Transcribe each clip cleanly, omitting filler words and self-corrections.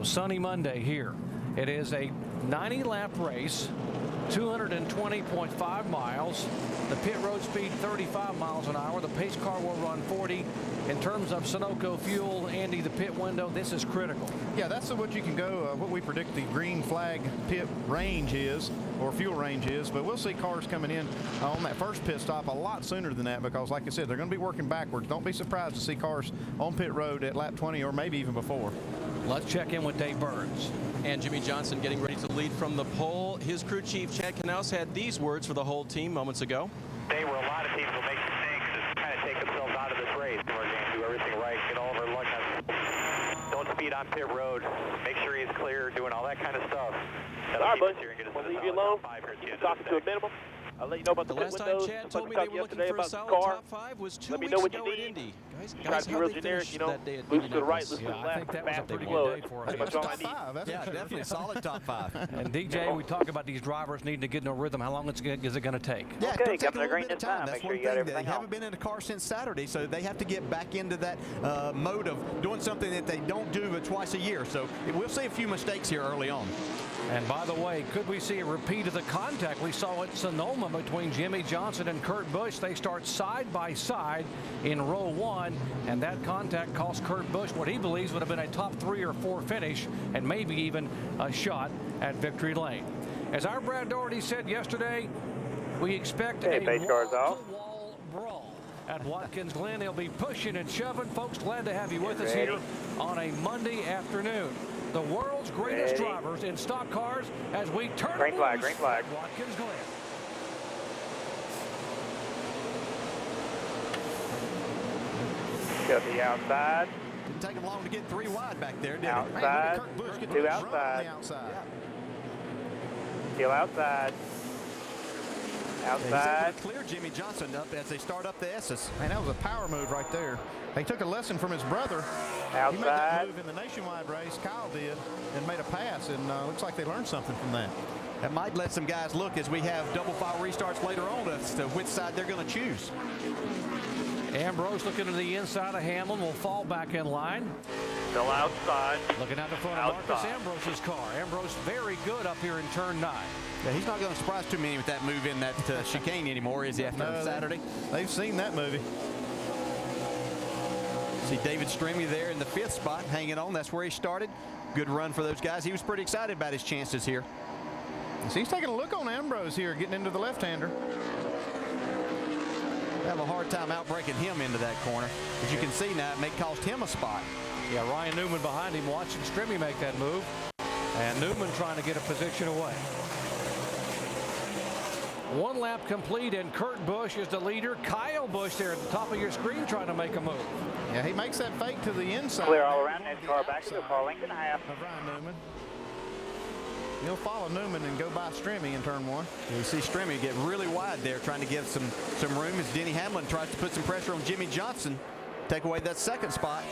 sunny Monday here. It is a 90-lap race, 220.5 miles. The pit road speed 35 miles an hour. The pace car will run 40. In terms of Sunoco fuel, Andy, the pit window, this is critical. Yeah, that's what you can go, what we predict the green flag pit range is, or fuel range is. But we'll see cars coming in on that first pit stop a lot sooner than that because, like I said, they're going to be working backwards. Don't be surprised to see cars on pit road at lap 20 or maybe even before. Let's check in with Dave Burns. And Jimmie Johnson getting ready to lead from the pole. His crew chief, Chad Knaus, had these words for the whole team moments ago. Day where a lot of people make mistakes and kind of take themselves out of this race. We're going to do everything right, get all of our luck on. Don't speed on pit road. Make sure he's clear, doing all that kind of stuff. Sorry, bud. We'll leave you alone. Keep talking to a minimum. I'll let you know about the last time windows. Chad told me they were looking for a solid top 5 was 2 weeks ago at Indy. Try to be real generic, you know, loose to the right, loose to the left. I think that was a pretty flow. good day for us. Pretty much all I need. Yeah, definitely a solid top 5. And DJ, we talk about these drivers needing to get in a rhythm. How long is it going to take? Yeah, okay, it's going to take a little green bit of time. Make That's sure one you got thing. everything They haven't been in a car since Saturday, so they have to get back into that mode of doing something that they don't do but twice a year. So we'll see a few mistakes here early on. And by the way, could we see a repeat of the contact we saw at Sonoma between Jimmie Johnson and Kurt Busch? They start side by side in row 1, and that contact cost Kurt Busch what he believes would have been a top 3 or 4 finish and maybe even a shot at victory lane. As our Brad Doherty said yesterday, we expect a wall-to-wall brawl at Watkins Glen. They'll be pushing and shoving. Folks, glad to have you with us here on a Monday afternoon. The world's greatest drivers in stock cars as we turn green flag, Watkins Glen. Go to the outside. Didn't take him long to get 3 wide back there, did it? Outside. Kurt Busch get 2 outside. Still outside. Outside. He's able to clear Jimmie Johnson up as they start up the S's. Man, that was a power move right there. They took a lesson from his brother. Outside. He made that move in the nationwide race. Kyle did, and made a pass, and looks like they learned something from that. That might let some guys look as we have double file restarts later on as to which side they're going to choose. Ambrose looking to the inside of Hamlin, will fall back in line. Still outside. Looking out the front of Marcos Ambrose's car. Ambrose very good up here in turn 9. Yeah, he's not going to surprise too many with that move in that chicane anymore, is he, after Saturday? They've seen that movie. See David Stremme there in the 5th spot, hanging on. That's where he started. Good run for those guys. He was pretty excited about his chances here. So he's taking a look on Ambrose here, getting into the left-hander. Have a hard time outbreaking him into that corner. As you can see now, it may cost him a spot. Yeah, Ryan Newman behind him watching Stremme make that move. And Newman trying to get a position away. 1 lap complete, and Kurt Busch is the leader. Kyle Busch there at the top of your screen trying to make a move. Yeah, he makes that fake to the inside. Clear all around. NASCAR back to the car, length and a half. Of Ryan Newman. He'll follow Newman and go by Stremme in turn 1. You see Stremme get really wide there, trying to give some room as Denny Hamlin tries to put some pressure on Jimmie Johnson. Take away that 2nd spot.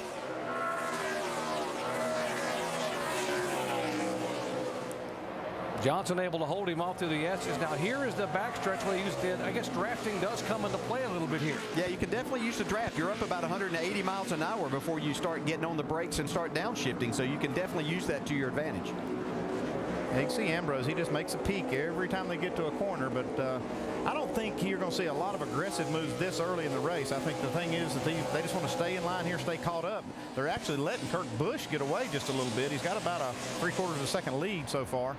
Johnson able to hold him off through the S's. Now here is the backstretch where he used it. I guess drafting does come into play a little bit here. Yeah, you can definitely use the draft. You're up about 180 miles an hour before you start getting on the brakes and start downshifting, so you can definitely use that to your advantage. Yeah, you can see Ambrose, he just makes a peek every time they get to a corner, but I don't think you're going to see a lot of aggressive moves this early in the race. I think the thing is that they just want to stay in line here, stay caught up. They're actually letting Kurt Busch get away just a little bit. He's got about a 3/4 of a second lead so far.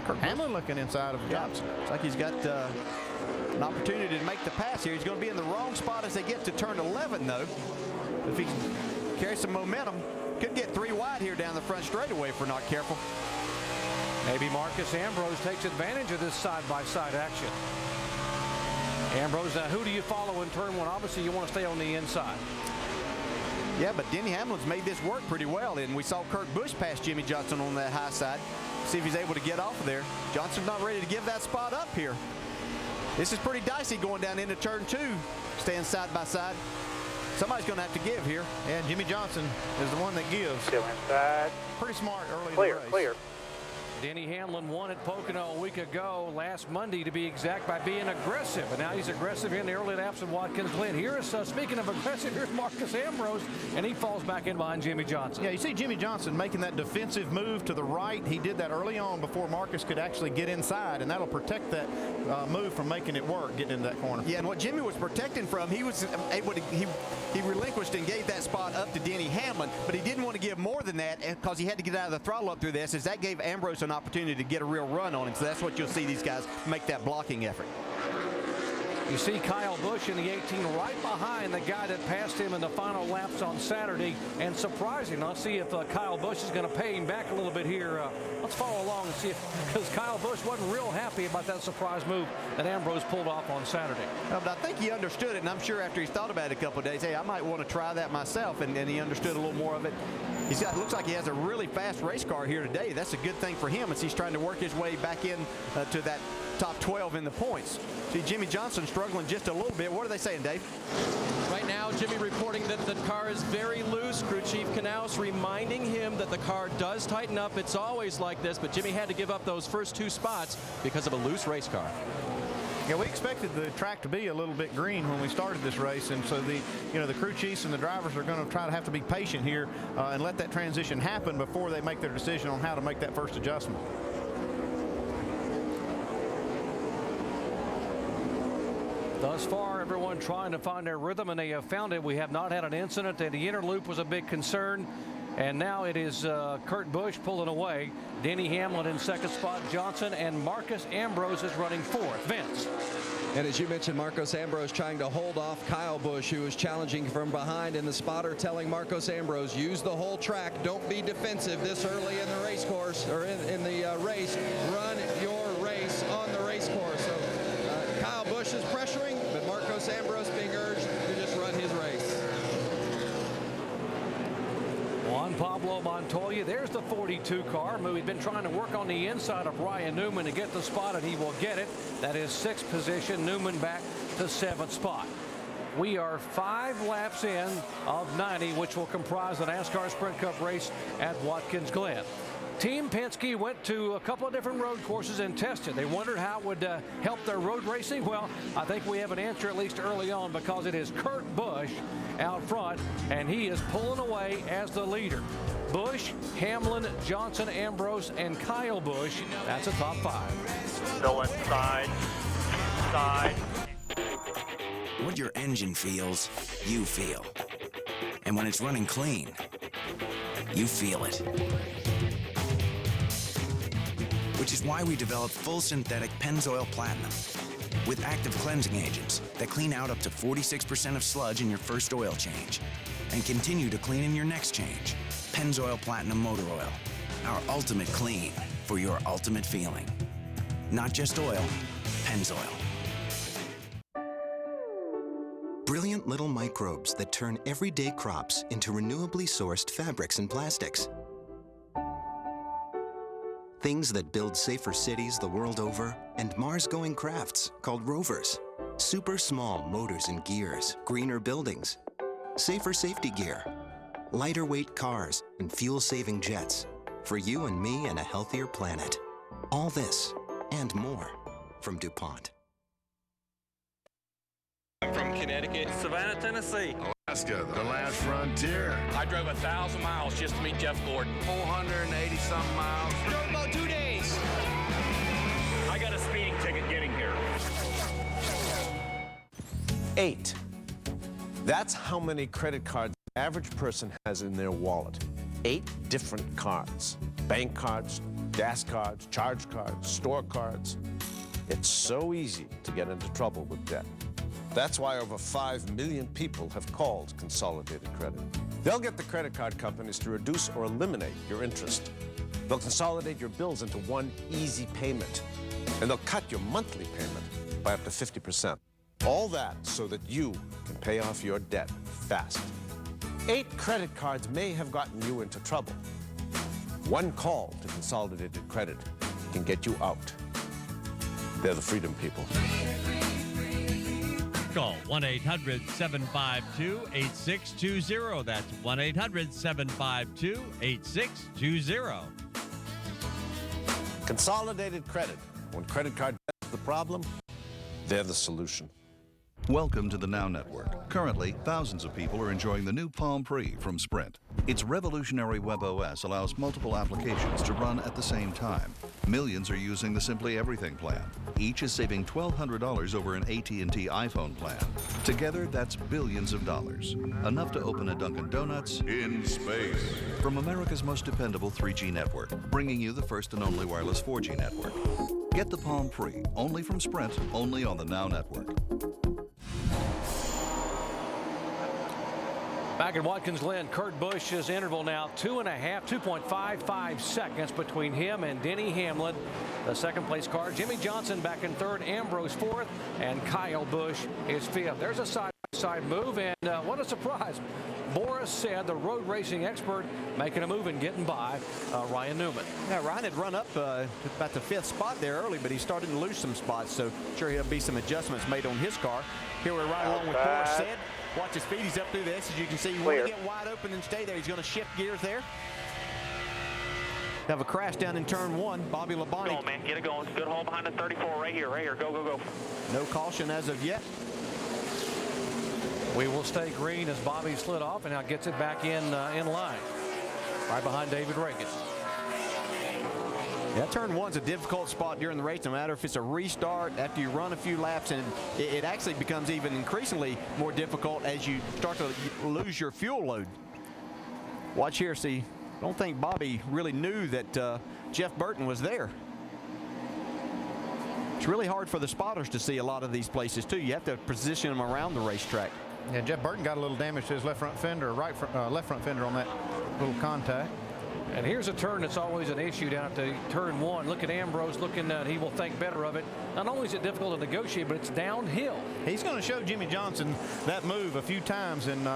Kurt Hamlin looking inside of Johnson. Looks like he's got an opportunity to make the pass here. He's going to be in the wrong spot as they get to turn 11, though. If he carries some momentum, could get 3 wide here down the front straightaway if we're not careful. Maybe Marcos Ambrose takes advantage of this side-by-side action. Ambrose, who do you follow in turn 1? Obviously, you want to stay on the inside. Yeah, but Denny Hamlin's made this work pretty well, and we saw Kurt Busch pass Jimmie Johnson on that high side. See if he's able to get off of there. Johnson's not ready to give that spot up here. This is pretty dicey going down into turn 2, staying side by side. Somebody's going to have to give here. And Jimmie Johnson is the one that gives. Still inside. Pretty smart early in the race. Clear. Denny Hamlin won at Pocono a week ago, last Monday to be exact, by being aggressive. And now he's aggressive in the early laps of Watkins Glen. Here is, speaking of aggressive, here's Marcos Ambrose, and he falls back in behind Jimmy Johnson. Yeah, you see Jimmy Johnson making that defensive move to the right. He did that early on before Marcos could actually get inside, and that'll protect that move from making it work, getting into that corner. Yeah, and what Jimmy was protecting from, he was able to, he relinquished and gave that spot up to Denny Hamlin, but he didn't want to give more than that because he had to get out of the throttle up through this, as that gave Ambrose an opportunity to get a real run on him. So that's what you'll see these guys make that blocking effort. You see Kyle Busch in the 18 right behind the guy that passed him in the final laps on Saturday. And surprising, let's see if Kyle Busch is going to pay him back a little bit here. Let's follow along and see if, because Kyle Busch wasn't real happy about that surprise move that Ambrose pulled off on Saturday. But I think he understood it, and I'm sure after he's thought about it a couple of days, hey, I might want to try that myself, and he understood a little more of it. Looks like he has a really fast race car here today. That's a good thing for him as he's trying to work his way back in to that top 12 in the points. See Jimmy Johnson struggling just a little bit. What are they saying, Dave? Right now, Jimmy reporting that the car is very loose. Crew Chief Knaus reminding him that the car does tighten up. It's always like this, but Jimmy had to give up those first 2 spots because of a loose race car. Yeah, we expected the track to be a little bit green when we started this race, and so the crew chiefs and the drivers are going to have to be patient here and let that transition happen before they make their decision on how to make that first adjustment. Thus far, everyone trying to find their rhythm, and they have found it. We have not had an incident, and the inner loop was a big concern. And now it is Kurt Busch pulling away. Denny Hamlin in second spot, Johnson, and Marcos Ambrose is running fourth. Vince. And as you mentioned, Marcos Ambrose trying to hold off Kyle Busch, who is challenging from behind, and the spotter telling Marcos Ambrose, use the whole track. Don't be defensive this early in the race course, or in the race. Run your race on the race course. So Kyle Busch is pressuring, but Marcos Ambrose being urged to just run his race. Juan Pablo Montoya, there's the 42 car. We've been trying to work on the inside of Ryan Newman to get the spot, and he will get it. That is 6th position. Newman back to 7th spot. We are 5 laps in of 90, which will comprise the NASCAR Sprint Cup race at Watkins Glen. Team Penske went to a couple of different road courses and tested. They wondered how it would help their road racing. Well, I think we have an answer, at least early on, because it is Kurt Busch out front, and he is pulling away as the leader. Busch, Hamlin, Johnson, Ambrose, and Kyle Busch. That's a top 5. Go inside. Side. What your engine feels, you feel. And when it's running clean, you feel it. Which is why we developed full synthetic Pennzoil Platinum with active cleansing agents that clean out up to 46% of sludge in your first oil change and continue to clean in your next change. Pennzoil Platinum Motor Oil, our ultimate clean for your ultimate feeling. Not just oil, Pennzoil. Brilliant little microbes that turn everyday crops into renewably sourced fabrics and plastics. Things that build safer cities the world over, and Mars-going crafts called rovers. Super small motors and gears, greener buildings, safer safety gear, lighter weight cars, and fuel-saving jets. For you and me and a healthier planet. All this and more from DuPont. I'm from Connecticut. Savannah, Tennessee. Alaska, the last frontier. I drove 1,000 miles just to meet Jeff Gordon. 480-something miles. Drove about 2 days. I got a speeding ticket getting here. 8. That's how many credit cards the average person has in their wallet. 8 different cards. Bank cards, gas cards, charge cards, store cards. It's so easy to get into trouble with debt. That's why over 5 million people have called Consolidated Credit. They'll get the credit card companies to reduce or eliminate your interest. They'll consolidate your bills into one easy payment. And they'll cut your monthly payment by up to 50%. All that so that you can pay off your debt fast. 8 credit cards may have gotten you into trouble. One call to Consolidated Credit can get you out. They're the freedom people. Call 1-800-752-8620. That's 1-800-752-8620. Consolidated Credit. When credit card debt is the problem, they're the solution. Welcome to the Now Network. Currently, thousands of people are enjoying the new Palm Pre from Sprint. Its revolutionary web OS allows multiple applications to run at the same time. Millions are using the Simply Everything plan. Each is saving $1,200 over an AT&T iPhone plan. Together, that's billions of dollars. Enough to open a Dunkin' Donuts in space. From America's most dependable 3G network, bringing you the first and only wireless 4G network. Get the Palm Pre, only from Sprint, only on the Now Network. Back at Watkins Glen, Kurt Busch's interval now 2.55 seconds between him and Denny Hamlin. The second place car, Jimmy Johnson back in third, Ambrose fourth, and Kyle Busch is fifth. There's a side-by-side move, and what a surprise. Boris said, the road racing expert, making a move and getting by Ryan Newman. Yeah, Ryan had run up about the fifth spot there early, but he's starting to lose some spots, so sure he'll be some adjustments made on his car. Here we're right along with Boris said. Watch his speed. He's up through this. As you can see, you want to get wide open and stay there. He's going to shift gears there. Have a crash down in turn one. Bobby Labonte. Go on, man. Get it going. Good hole behind the 34 right here. Right here. Go, go, go. No caution as of yet. We will stay green as Bobby slid off and now gets it back in line. Right behind David Reagan. Yeah, turn one's a difficult spot during the race, no matter if it's a restart, after you run a few laps, and it actually becomes even increasingly more difficult as you start to lose your fuel load. Watch here, see, I don't think Bobby really knew that Jeff Burton was there. It's really hard for the spotters to see a lot of these places, too. You have to position them around the racetrack. Yeah, Jeff Burton got a little damage to his left front fender, left front fender on that little contact. And here's a turn that's always an issue down at the turn one. Look at Ambrose looking, he will think better of it. Not only is it difficult to negotiate, but it's downhill. He's going to show Jimmy Johnson that move a few times, and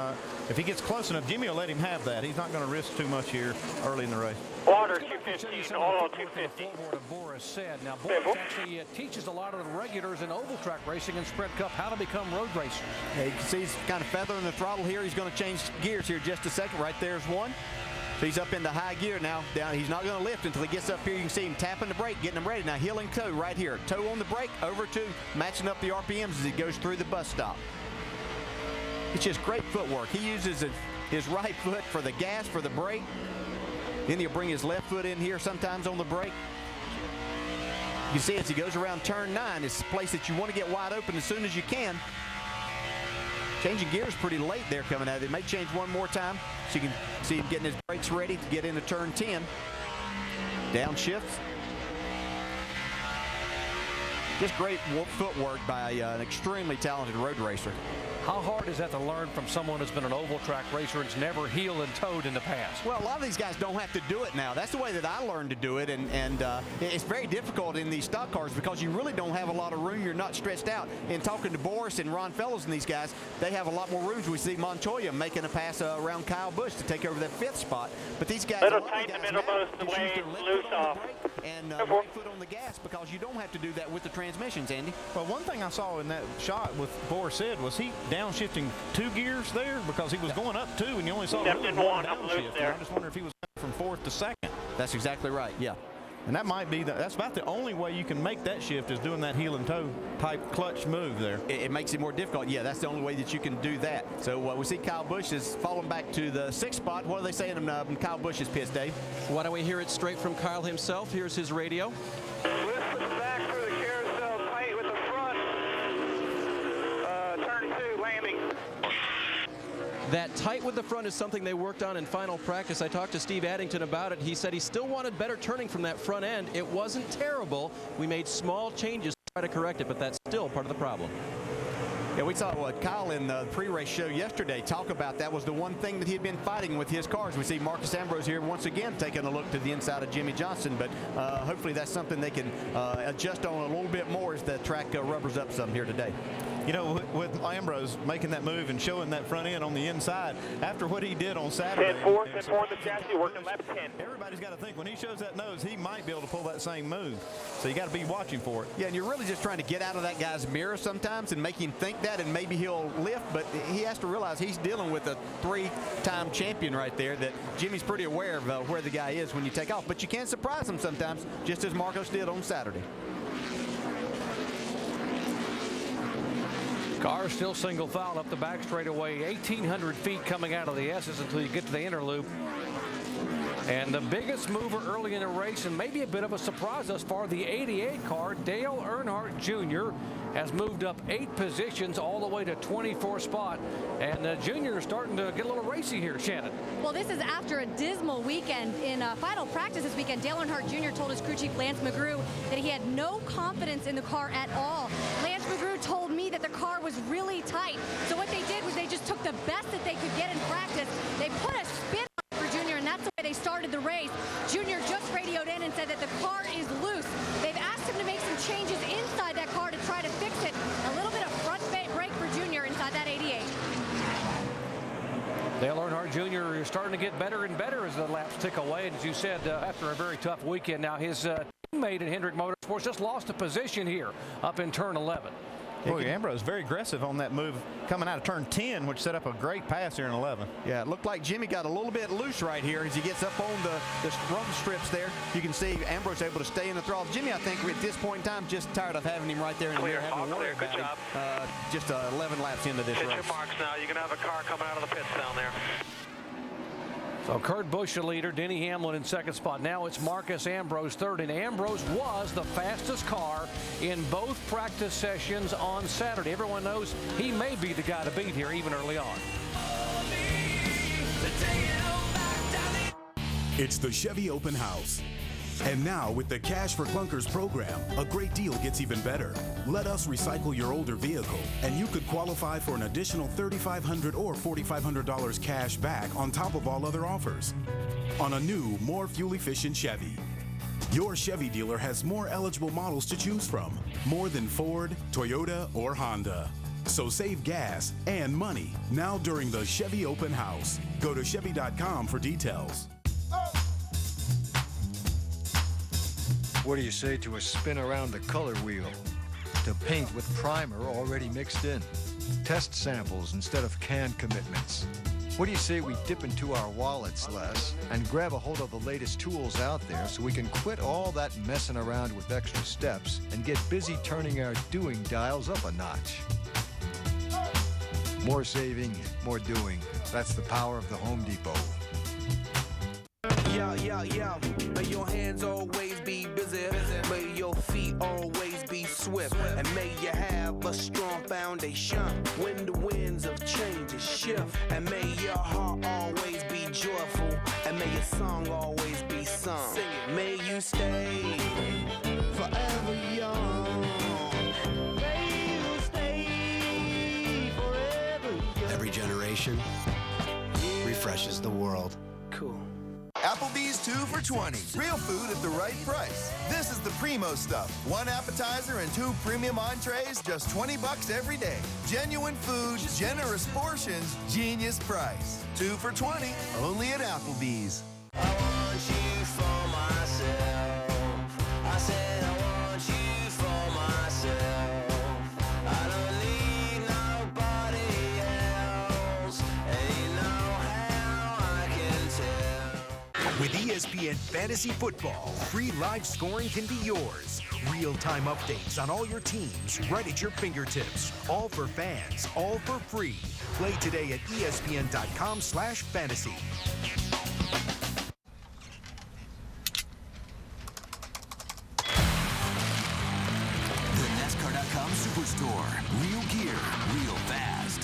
if he gets close enough, Jimmy will let him have that. He's not going to risk too much here early in the race. Water 215, all 250. Boris said. Now, Boris actually teaches a lot of the regulars in oval track racing and Sprint Cup how to become road racers. Yeah, you can see he's kind of feathering the throttle here. He's going to change gears here just a second. Right there's one. He's up into high gear now. Down, he's not going to lift until he gets up here. You can see him tapping the brake, getting him ready. Now heel and toe right here. Toe on the brake, over to matching up the RPMs as he goes through the bus stop. It's just great footwork. He uses his right foot for the gas, for the brake. Then he'll bring his left foot in here sometimes on the brake. You see as he goes around turn 9, it's a place that you want to get wide open as soon as you can. Changing gears pretty late there coming out. They may change one more time, so you can see him getting his brakes ready to get into turn 10. Downshift. Just great footwork by an extremely talented road racer. How hard is that to learn from someone who's been an oval track racer and's never heeled and towed in the past? Well, a lot of these guys don't have to do it now. That's the way that I learned to do it, and it's very difficult in these stock cars because you really don't have a lot of room. You're not stretched out. In talking to Boris and Ron Fellows and these guys, they have a lot more room. We see Montoya making a pass around Kyle Busch to take over that 5th spot. But these guys, little tight in the middle most of the way, loose off. And right foot on the gas because you don't have to do that with the transmissions, Andy. Well, one thing I saw in that shot with Boris said was he downshifting 2 gears there because he was going up 2 and you only saw really one downshift. I just wonder if he was from 4th to 2nd. That's exactly right, yeah. And that might be, that's about the only way you can make that shift is doing that heel and toe type clutch move there. It makes it more difficult. Yeah, that's the only way that you can do that. So we see Kyle Busch is falling back to the 6th spot. What are they saying in Kyle Busch's pits, Dave? Why don't we hear it straight from Kyle himself? Here's his radio. Back through the carousel, tight with the front. Turn 2, landing. That tight with the front is something they worked on in final practice. I talked to Steve Addington about it. He said he still wanted better turning from that front end. It wasn't terrible. We made small changes to try to correct it, but that's still part of the problem. Yeah, we saw Kyle in the pre-race show yesterday talk about that was the one thing that he had been fighting with his cars. We see Marcos Ambrose here once again taking a look to the inside of Jimmy Johnson, but hopefully that's something they can adjust on a little bit more as the track rubbers up some here today. You know, with Ambrose making that move and showing that front end on the inside, after what he did on Saturday. 10-4 in the chassis, working lap 10. Everybody's got to think when he shows that nose, he might be able to pull that same move. So you got to be watching for it. Yeah, and you're really just trying to get out of that guy's mirror sometimes and make him think that, and maybe he'll lift, but he has to realize he's dealing with a 3-time champion right there, that Jimmy's pretty aware of where the guy is when you take off. But you can surprise him sometimes, just as Marcos did on Saturday. Car still single file up the back straightaway, 1,800 feet coming out of the S's until you get to the inner loop. And the biggest mover early in the race, and maybe a bit of a surprise thus far, the 88 car, Dale Earnhardt Jr., has moved up 8 positions all the way to 24th spot. And Jr. is starting to get a little racy here, Shannon. Well, this is after a dismal weekend. In final practice this weekend, Dale Earnhardt Jr. told his crew chief, Lance McGrew, that he had no confidence in the car at all. Lance McGrew told me that the car was really tight. So what they did was they just took the best that they could get in practice. They put a spin on for Jr., and that's the way they started the race. Jr. just radioed in and said that the car is loose. They've asked him to make some changes inside that car to try to fix it. A little bit of front brake for Jr. inside that 88. Dale Earnhardt Jr. is starting to get better and better as the laps tick away. And as you said, after a very tough weekend, now his teammate in Hendrick Motorsports just lost a position here up in turn 11. Boy, Ambrose very aggressive on that move coming out of turn 10, which set up a great pass here in 11. Yeah, it looked like Jimmy got a little bit loose right here as he gets up on the rumble strips there. You can see Ambrose able to stay in the throttle. Jimmy, I think at this point in time, just tired of having him right there in the mirror, having to worry about him. Just 11 laps into this race. Hit your marks now. You're going to have a car coming out of the pits down there. So Kurt Busch the leader, Denny Hamlin in second spot. Now it's Marcos Ambrose third, and Ambrose was the fastest car in both practice sessions on Saturday. Everyone knows he may be the guy to beat here even early on. It's the Chevy Open House. And now with the Cash for Clunkers program, a great deal gets even better. Let us recycle your older vehicle, and you could qualify for an additional $3,500 or $4,500 cash back on top of all other offers on a new, more fuel-efficient Chevy. Your Chevy dealer has more eligible models to choose from, more than Ford, Toyota, or Honda. So save gas and money now during the Chevy Open House. Go to Chevy.com for details. What do you say to a spin around the color wheel? To paint with primer already mixed in. Test samples instead of canned commitments. What do you say we dip into our wallets less and grab a hold of the latest tools out there so we can quit all that messing around with extra steps and get busy turning our doing dials up a notch? More saving, more doing. That's the power of the Home Depot. Yeah. May your hands always be busy. May your feet always be swift. And may you have a strong foundation when the winds of change shift. And may your heart always be joyful. And may your song always be sung. Sing it. May you stay forever young. May you stay forever young. Every generation refreshes the world. Cool. Applebee's 2 for $20. Real food at the right price. This is the primo stuff. 1 appetizer and 2 premium entrees, just $20 every day. Genuine food, generous portions, genius price. 2 for $20, only at Applebee's. I want you for myself. I said I want you for myself. I don't need nobody else. And you know how I can tell. With ESPN Fantasy Football, free live scoring can be yours. Real-time updates on all your teams right at your fingertips. All for fans, all for free. Play today at ESPN.com/fantasy. The NASCAR.com Superstore. Real gear, real fast.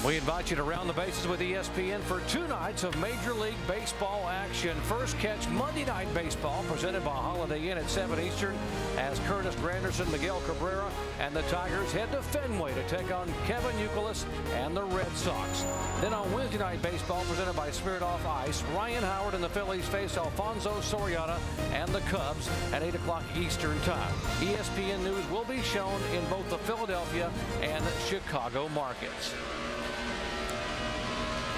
We invite you to round the bases with ESPN for 2 nights of Major League Baseball action. First catch Monday Night Baseball presented by Holiday Inn at 7 Eastern as Curtis Granderson, Miguel Cabrera, and the Tigers head to Fenway to take on Kevin Youkilis and the Red Sox. Then on Wednesday Night Baseball presented by Spirit Off Ice, Ryan Howard and the Phillies face Alfonso Soriano and the Cubs at 8 o'clock Eastern Time. ESPN News will be shown in both the Philadelphia and Chicago markets.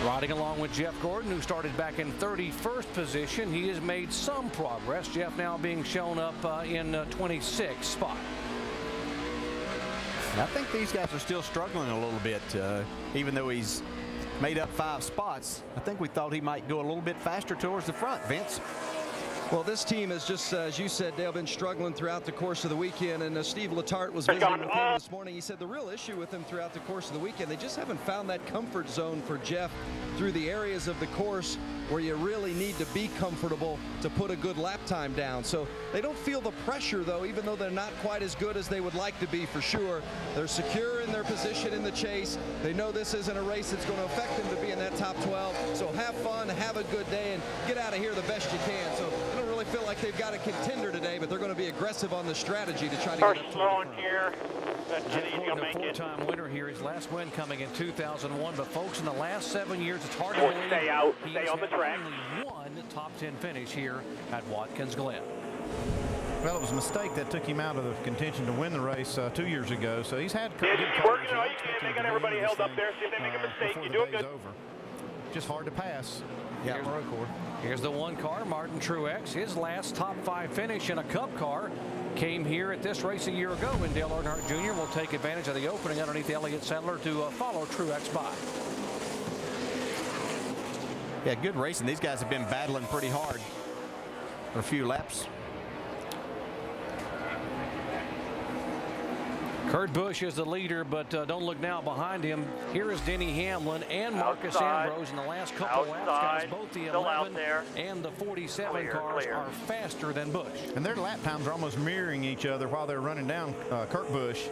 Riding along with Jeff Gordon, who started back in 31st position. He has made some progress. Jeff now being shown up in 26th spot. I think these guys are still struggling a little bit, even though he's made up 5 spots. I think we thought he might go a little bit faster towards the front, Vince. Well, this team has just, as you said, Dale, been struggling throughout the course of the weekend. And Steve Letarte was visiting with him this morning. He said the real issue with him throughout the course of the weekend, they just haven't found that comfort zone for Jeff through the areas of the course where you really need to be comfortable to put a good lap time down. So they don't feel the pressure, though, even though they're not quite as good as they would like to be for sure. They're secure in their position in the chase. They know this isn't a race that's going to affect them to be in that top 12. So have fun, have a good day, and get out of here the best you can. So I don't really feel like they've got a contender today, but they're going to be aggressive on the strategy to try to get up slow in here. Jeff Gordon, a 4-time winner here. His last win coming in 2001. But folks, in the last 7 years, it's hard to believe stay out, he stay has on the had track. only one top 10 finish here at Watkins Glen. Well, it was a mistake that took him out of the contention to win the race 2 years ago. So he's had Yeah, good just cars. working on it. They got everybody held up there. See if they make a mistake. Before You're the doing day's good. over. Just hard to pass. Yeah, here's the one car, Martin Truex. His last top 5 finish in a Cup car came here at this race a year ago, and Dale Earnhardt Jr. will take advantage of the opening underneath Elliott Sadler to follow Truex by. Yeah, good racing. These guys have been battling pretty hard for a few laps. Kurt Busch is the leader, but don't look now behind him. Here is Denny Hamlin and Marcus Ambrose in the last couple laps. Guys, both the 11 and the 47 cars are faster than Busch. And their lap times are almost mirroring each other while they're running down Kurt Busch.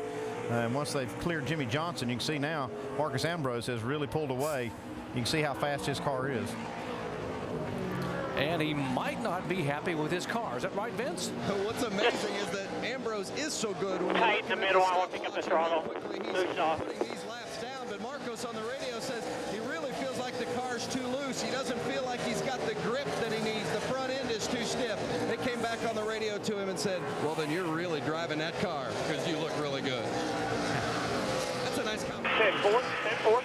And once they've cleared Jimmy Johnson, you can see now Marcos Ambrose has really pulled away. You can see how fast his car is. And he might not be happy with his car. Is that right, Vince? What's amazing is that Ambrose is so good. When Tight in the middle. I won't pick up the throttle. Loose off. Putting these laps down, but Marcos on the radio says he really feels like the car's too loose. He doesn't feel like he's got the grip that he needs. The front end is too stiff. They came back on the radio to him and said, well, then you're really driving that car because you look really good. That's a nice compliment. 10-4, 10-4.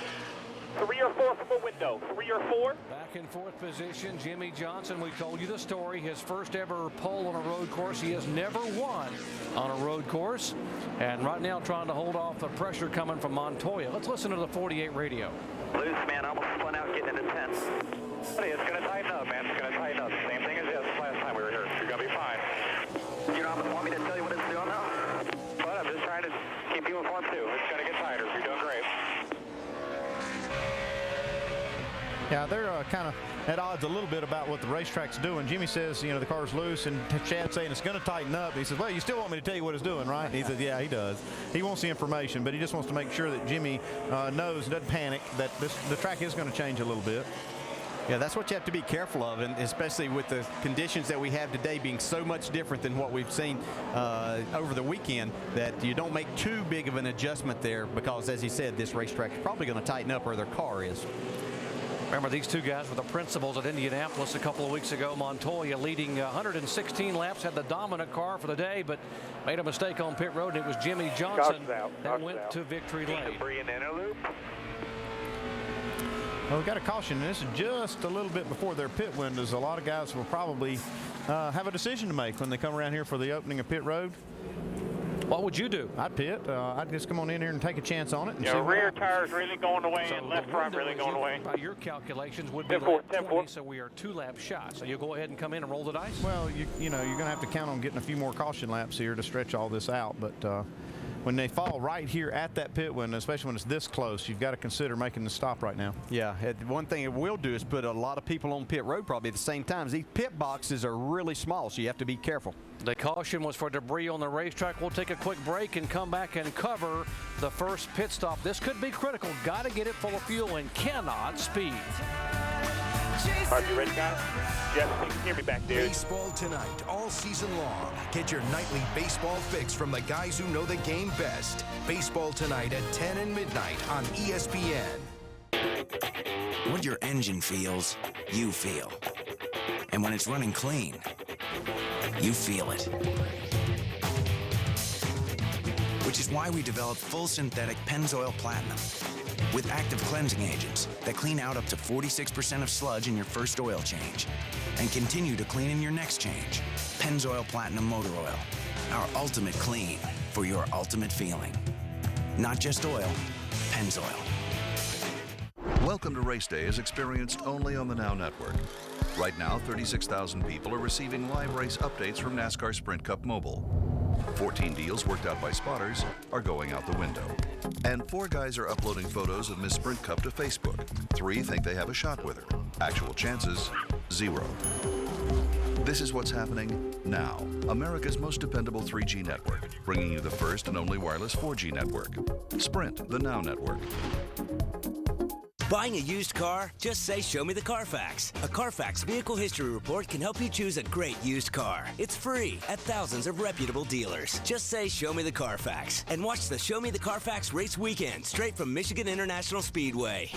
3 or 4 from a window. 3 or 4. Back in 4th position, Jimmy Johnson. We told you the story. His first ever pole on a road course. He has never won on a road course. And right now trying to hold off the pressure coming from Montoya. Let's listen to the 48 radio. Loose, man. Almost spun out getting into 10. Hey, it's going to tighten up, man. It's going to tighten up. Same thing as this last time we were here. You're going to be fine. You don't want me to tell you what it's doing now? But I'm just trying to keep you informed, too. It's going to get tighter. You're doing great. Yeah, they're kind of at odds a little bit about what the racetrack's doing. Jimmy says, you know, the car's loose, and Chad's saying it's going to tighten up. He says, well, you still want me to tell you what it's doing, right? And he says, yeah, he does. He wants the information, but he just wants to make sure that Jimmy knows, doesn't panic, that the track is going to change a little bit. Yeah, that's what you have to be careful of, and especially with the conditions that we have today being so much different than what we've seen over the weekend, that you don't make too big of an adjustment there because, as he said, this racetrack is probably going to tighten up where their car is. Remember, these two guys were the principals at Indianapolis a couple of weeks ago. Montoya leading 116 laps, had the dominant car for the day, but made a mistake on pit road, and it was Jimmy Johnson that went to victory lane. Well, we got a caution, and this is just a little bit before their pit windows. A lot of guys will probably have a decision to make when they come around here for the opening of pit road. What would you do? I'd pit. I'd just come on in here and take a chance on it. And Yeah, rear tire's really going away and left front really going away. By your calculations, would be 20, so we are 2 laps shot. So you'll go ahead and come in and roll the dice? Well, you know, you're going to have to count on getting a few more caution laps here to stretch all this out. But when they fall right here at that pit window, especially when it's this close, you've got to consider making the stop right now. Yeah, one thing it will do is put a lot of people on pit road probably at the same time. These pit boxes are really small, so you have to be careful. The caution was for debris on the racetrack. We'll take a quick break and come back and cover the first pit stop. This could be critical. Got to get it full of fuel and cannot speed. Are you ready, guys? Yes, you can hear me back there. Baseball tonight, all season long. Get your nightly baseball fix from the guys who know the game best. Baseball tonight at 10 and midnight on ESPN. What your engine feels, you feel. And when it's running clean, you feel it. Which is why we developed full synthetic Pennzoil Platinum with active cleansing agents that clean out up to 46% of sludge in your first oil change and continue to clean in your next change. Pennzoil Platinum Motor Oil, our ultimate clean for your ultimate feeling. Not just oil, Pennzoil. Welcome to Race Day is experienced only on the Now Network. Right now, 36,000 people are receiving live race updates from NASCAR Sprint Cup Mobile. 14 deals worked out by spotters are going out the window. And 4 guys are uploading photos of Miss Sprint Cup to Facebook. 3 think they have a shot with her. Actual chances, 0. This is what's happening now. America's most dependable 3G network, bringing you the first and only wireless 4G network. Sprint, the Now Network. Buying a used car? Just say, "Show me the Carfax." A Carfax vehicle history report can help you choose a great used car. It's free at thousands of reputable dealers. Just say, "Show me the Carfax," and watch the Show Me the Carfax race weekend straight from Michigan International Speedway.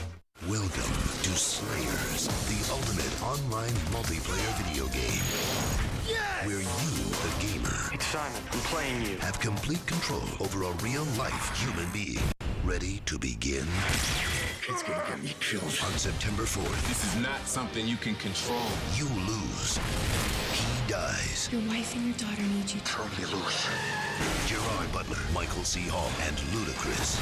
Welcome to Slayers, the ultimate online multiplayer video game. Yes! Where you, the gamer, it's Simon. I'm playing you. Have complete control over a real-life human being. Ready to begin? It's gonna get me killed. On September 4th. This is not something you can control. You lose. He dies. Your wife and your daughter need you. Turn me loose. Gerard Butler, Michael C. Hall, and Ludacris.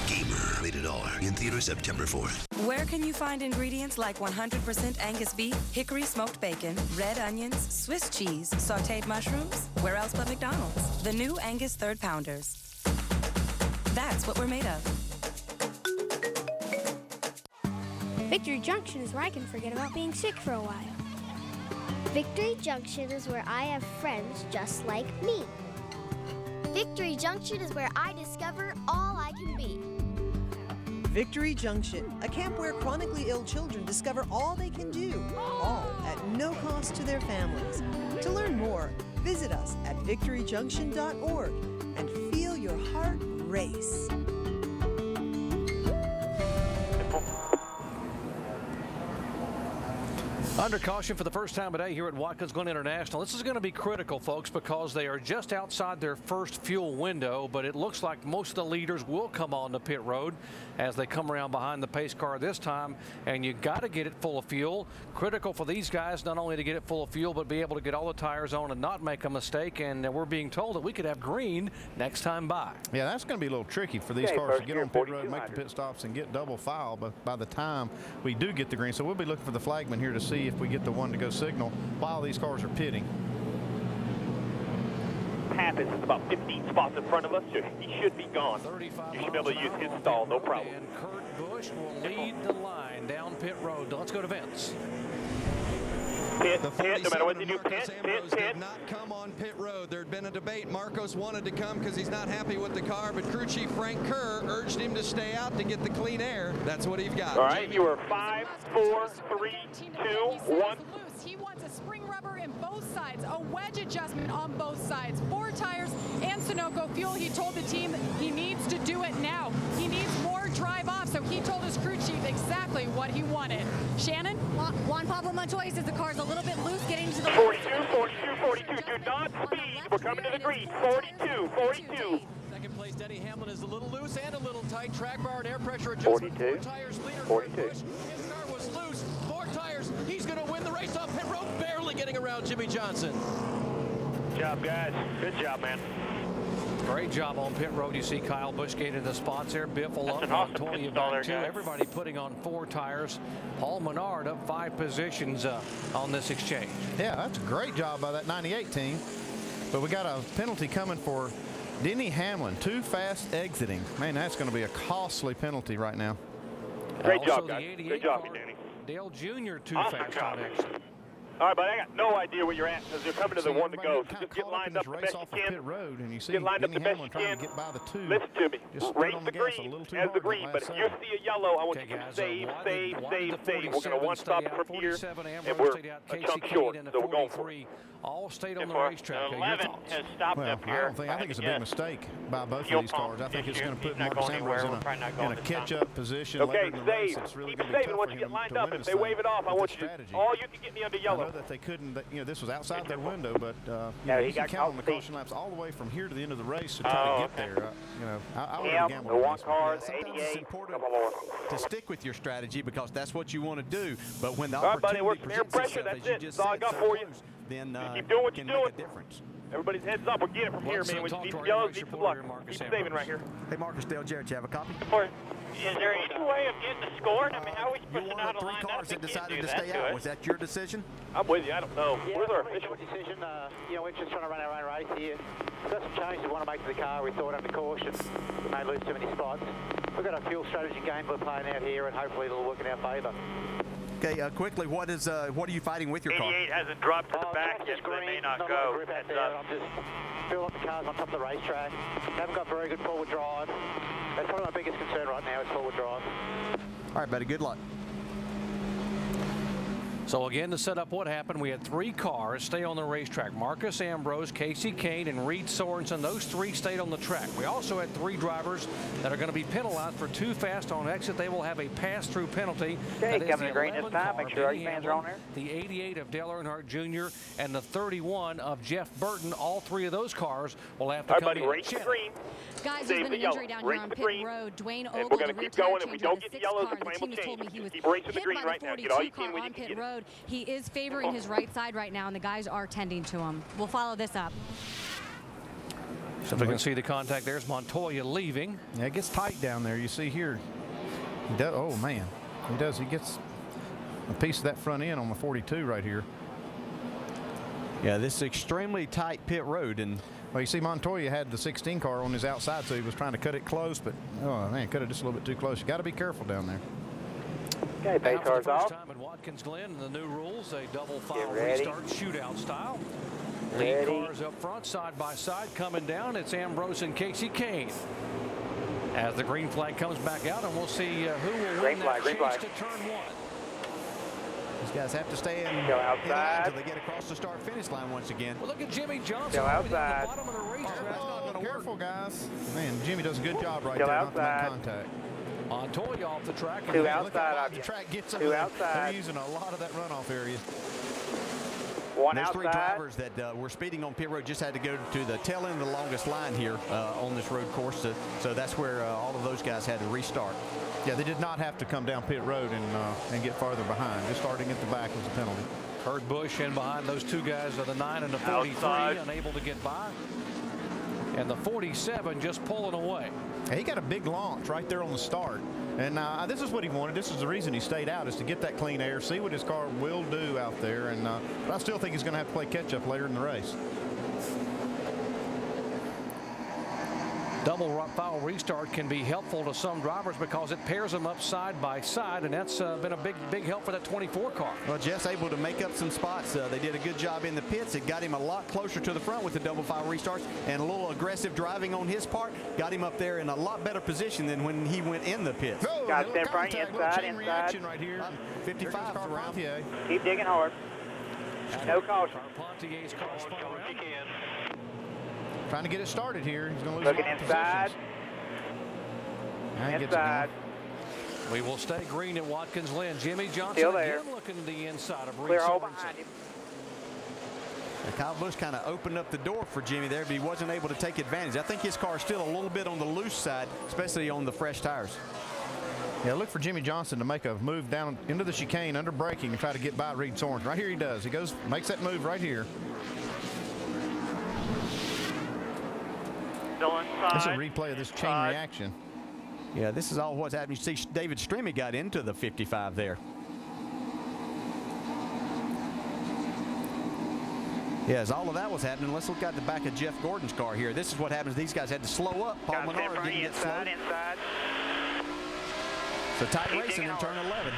Gamer. Rated R. In theater September 4th. Where can you find ingredients like 100% Angus beef, hickory smoked bacon, red onions, Swiss cheese, sauteed mushrooms? Where else but McDonald's? The new Angus Third Pounders. That's what we're made of. Victory Junction is where I can forget about being sick for a while. Victory Junction is where I have friends just like me. Victory Junction is where I discover all I can be. Victory Junction, a camp where chronically ill children discover all they can do, all at no cost to their families. To learn more, visit us at victoryjunction.org and feel your heart race. Under caution for the first time today here at Watkins Glen International. This is going to be critical, folks, because they are just outside their first fuel window, but it looks like most of the leaders will come on the pit road as they come around behind the pace car this time, and you got to get it full of fuel. Critical for these guys not only to get it full of fuel, but be able to get all the tires on and not make a mistake, and we're being told that we could have green next time by. Yeah, that's going to be a little tricky for these cars to get on pit road, make the pit stops, and get double file by the time we do get the green. So we'll be looking for the flagman here to see if we get the one to go signal while these cars are pitting. Pappas is about 15 spots in front of us. He should be gone. You should be able to use his stall, no problem. And Kurt Busch will lead the line down pit road. Let's go to Vince. Pit, no matter what they do, Marcos Ambrose did not come on pit road. There had been a debate. Marcos wanted to come because he's not happy with the car, but crew chief Frank Kerr urged him to stay out to get the clean air. That's what he's got. All right, you are 5, 4, 3, 2, 1. He wants a spring rubber in both sides, a wedge adjustment on both sides, 4 tires and Sunoco fuel. He told the team that he needs to do it now. He needs more drive off, so he told his crew chief exactly what he wanted. Shannon? Juan Pablo Montoya says the car's a little bit loose getting to the 42, 42, 42. Do not speed. We're coming to the green. 42, 42. Second place, Denny Hamlin is a little loose and a little tight. Track bar and air pressure adjustment. 42, 4 tires leader. 42. His car was loose. 4 tires. He's going to win the race off pit road, barely getting around Jimmy Johnson. Good job, guys. Good job, man. Great job on pit road. You see Kyle Busch gaining the spots there. Biffle up, an awesome Montoya pit stall back there, too. guys. Everybody putting on 4 tires. Paul Menard up 5 positions on this exchange. Yeah, that's a great job by that 98 team. But we got a penalty coming for Denny Hamlin, too fast exiting. Man, that's going to be a costly penalty right now. Great Also job, guys. the 88 Great job, car, Danny. Dale Jr. too Awesome fast job. on exit. All right, but I got no idea where you're at because you're coming to the one to go. So just get lined up the best you can. Pit road, and you see Get lined up the Denny best you Hamlin trying can. to get by the 2. Listen to me. Just Race on the gas a green little too as the hard green, that but if last you second. see a yellow, I want Okay, you to guys, save. why did the We're going to one 47 stop stay out? from here, 47 and Ambrose we're stayed out. a Casey chunk Kane short, and the so we're going for 43 it. all stayed on And the for racetrack. Okay, 11 your thoughts? has stopped Well, up here. I think it's a big mistake by both Fuel of these cars. I pump think it's going to issue. put He's not Marcos going Ambrose anywhere. We're probably not in going a this time. catch-up position Okay, later in the race. save. It's really Keep going to be saving tough once for you him get lined to up. win If this they wave thing it off, I with want the you to, strategy. all you can get me under I yellow. know that they couldn't, this was outside their window, but Yeah, he you can got count on the caught caution laps all the way from here to the end of the race to try to get there. I would Yeah, gamble the on one this car, the Sometimes it's 88. important to stick with your strategy because that's what you want to do. But when the All right, buddy, opportunity we're some air presents pressure. itself, That's as you it. just That's all I said, got so for you. close, then Keep doing what can you're make a doing. difference. Everybody's heads up. We're getting it from here, Let's man. We talk need to some our yellows, race need some reporter, luck. Marcos Keep saving right here. Hey, Marcus, Dale Jarrett, you have a copy? Is there any way of getting the score? I mean, how are we supposed to know how to Three line up? cars They that can't decided do to that stay to out. us. Was that your decision? I'm with you. I don't know. Where's our official? decision. We're just trying to run our own race here. We've got some changes we want to make to the car. We thought under caution we may lose too many spots. We've got a fuel strategy game we're playing out here, and hopefully it'll work in our favour. Okay, quickly, what are you fighting with your car? 88 hasn't dropped to the back yet, so they may not go. Grip out there. I'm just feel like the car's on top of the racetrack. Haven't got very good forward drive. That's probably my biggest concern right now is forward drive. All right, buddy, good luck. So again, to set up what happened, we had 3 cars stay on the racetrack. Marcos Ambrose, Casey Kane, and Reed Sorensen. Those 3 stayed on the track. We also had 3 drivers that are going to be penalized for too fast on exit. They will have a pass-through penalty. Okay, That is coming the to green this 11 time. car, Make sure all Denny your fans are on Hamlin, there. the 88 of Dale Earnhardt Jr., and the 31 of Jeff Burton. All 3 of those cars will have to All come right, buddy, in. race the green. Guys, Save there's been the an yellow. injury down Race here on the pit green. road. Dwayne And Ogle, we're the gonna rear keep tire going. If we changer don't of get the the yellows, 6 car. the The plan team will has told me change. he was Keep racing the hit green by right the now. Get 42 all you can car when you on can pit get it. road. He is favoring his right side right now, and the guys are tending to him. We'll follow this up. So if we can see the contact, there's Montoya leaving. Yeah, it gets tight down there. You see here. He does, oh, man. He does. He gets a piece of that front end on the 42 right here. Yeah, this is extremely tight pit road. And well, you see Montoya had the 16 car on his outside, so he was trying to cut it close, but, oh, man, cut it just a little bit too close. You got to be careful down there. Okay, base Now for the car's first off. time at Watkins Glen, and the new rules, a double file Get ready. restart shootout style. Ready. Lead cars up front, side by side, coming down. It's Ambrose and Casey Kane. As the green flag comes back out, and we'll see who will win that chase to turn 1. these guys have to stay in Go line outside. until they get across the start-finish line once again. Well, look at Jimmy Johnson Go all the way down outside. the bottom of the racetrack. Oh, That's not going to work. careful, guys. Man, Jimmy does a good job right Go there not to make outside. contact. Montoya off the track. And Two then outside. Look how wide of the you. track gets Two over there. outside. They're using a lot of that runoff area. One Those 3 outside. drivers that were speeding on pit road just had to go to the tail end of the longest line here on this road course. So that's where all of those guys had to restart. Yeah, they did not have to come down pit road and get farther behind. Just starting at the back was a penalty. Kurt Busch in behind those 2 guys of the 9 and the 43, Outside. unable to get by. And the 47 just pulling away. He got a big launch right there on the start. And this is what he wanted. This is the reason he stayed out, is to get that clean air, see what his car will do out there. And but I still think he's going to have to play catch-up later in the race. Double file restart can be helpful to some drivers because it pairs them up side by side, and that's been a big help for that 24 car. Well, Jeff's able to make up some spots. They did a good job in the pits. It got him a lot closer to the front with the double file restarts, and a little aggressive driving on his part got him up there in a lot better position than when he went in the pits. Oh, Guys, little stay in front, contact, inside, little chain inside. reaction right here. 55 around. Keep digging hard. No caution. Carpentier's car spun around. Trying to get it started here. He's going to lose Looking a lot of inside. positions. Now he gets it Inside. going. We will stay green at Watkins Glen. Jimmy Johnson Still there. again looking to the inside of Reed Clear hole Sorensen. behind him. Kyle Busch kind of opened up the door for Jimmy there, but he wasn't able to take advantage. I think his car is still a little bit on the loose side, especially on the fresh tires. Yeah, look for Jimmy Johnson to make a move down into the chicane under braking and try to get by Reed Sorensen. Right here he does. He goes, makes that move right here. Still inside. This is a replay of this chain reaction. Yeah, this is all what's happening. You see David Stremme got into the 55 there. Yeah, as all of that was happening, let's look at the back of Jeff Gordon's car here. This is what happens. These guys had to slow up. Paul Menard didn't get slow. Inside. So tight racing in turn 11.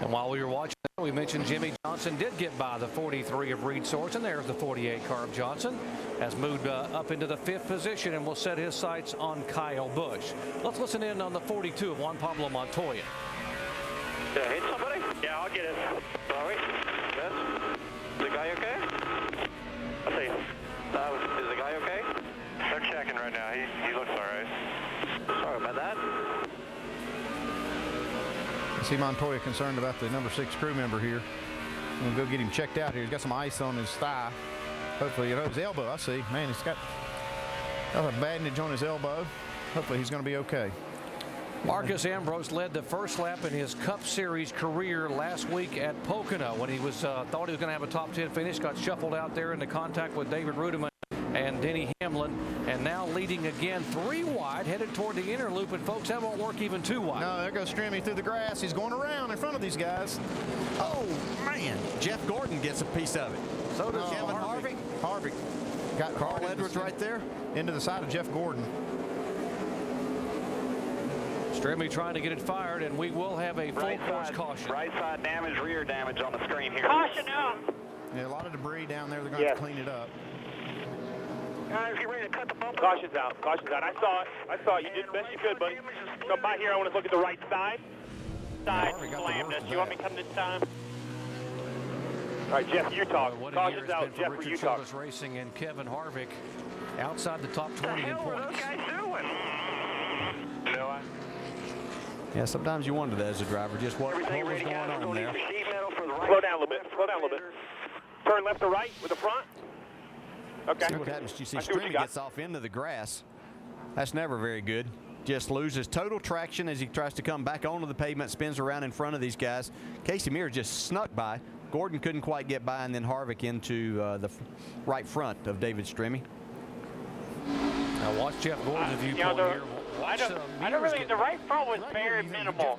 And while we were watching, we mentioned Jimmy Johnson did get by the 43 of Reed Sorensen. And there's the 48 car of Johnson. Has moved up into the 5th position and will set his sights on Kyle Busch. Let's listen in on the 42 of Juan Pablo Montoya. Did I hit somebody? Yeah, I'll get it. Sorry. Yes. Is the guy okay? I see. Is the guy okay? They're checking right now. He looks all right. Sorry about that. I see Montoya concerned about the number 6 crew member here. We'll go get him checked out here. He's got some ice on his thigh. Hopefully, his elbow, I see. Man, he's got a bandage on his elbow. Hopefully, he's going to be okay. Marcos Ambrose led the first lap in his Cup Series career last week at Pocono when he was thought he was going to have a top 10 finish. Got shuffled out there into contact with David Rudiman and Denny Hamlin, and now leading again 3 wide, headed toward the inner loop. And folks, that won't work even 2 wide. No, there goes Strimmy through the grass. He's going around in front of these guys. Oh man, Jeff Gordon gets a piece of it. So does Kevin Harvick. Harvick got Carl Edwards right there into the side of Jeff Gordon. Strimmy trying to get it fired, and we will have a full course caution. Right side damage, rear damage on the screen here. Caution out. Yeah, a lot of debris down there. They're going to have to clean it up. Guys, get ready to cut the bumper. Caution's out. Caution's out. I saw it. You did the best you could, buddy. Come by here. I want to look at the right side. Slammed us. You want me to come this time? All right, Jeff, you talk. What a year Caution's it's out. been for Jeff, Richard you talk. Childress Racing and Kevin Harvick outside the top 20 in What are points. those guys doing? No, Yeah, sometimes you wonder that as a driver, just what was going on there. Slow down a little bit. Slow down a little bit. Turn left or right with the front. Okay. See what happens. You see Strimmy gets off into the grass. That's never very good. Just loses total traction as he tries to come back onto the pavement, spins around in front of these guys. Casey Mears just snuck by. Gordon couldn't quite get by, and then Harvick into the right front of David Strimmy. Now watch Jeff Gordon's viewpoint here. I don't really. The right front was very minimal.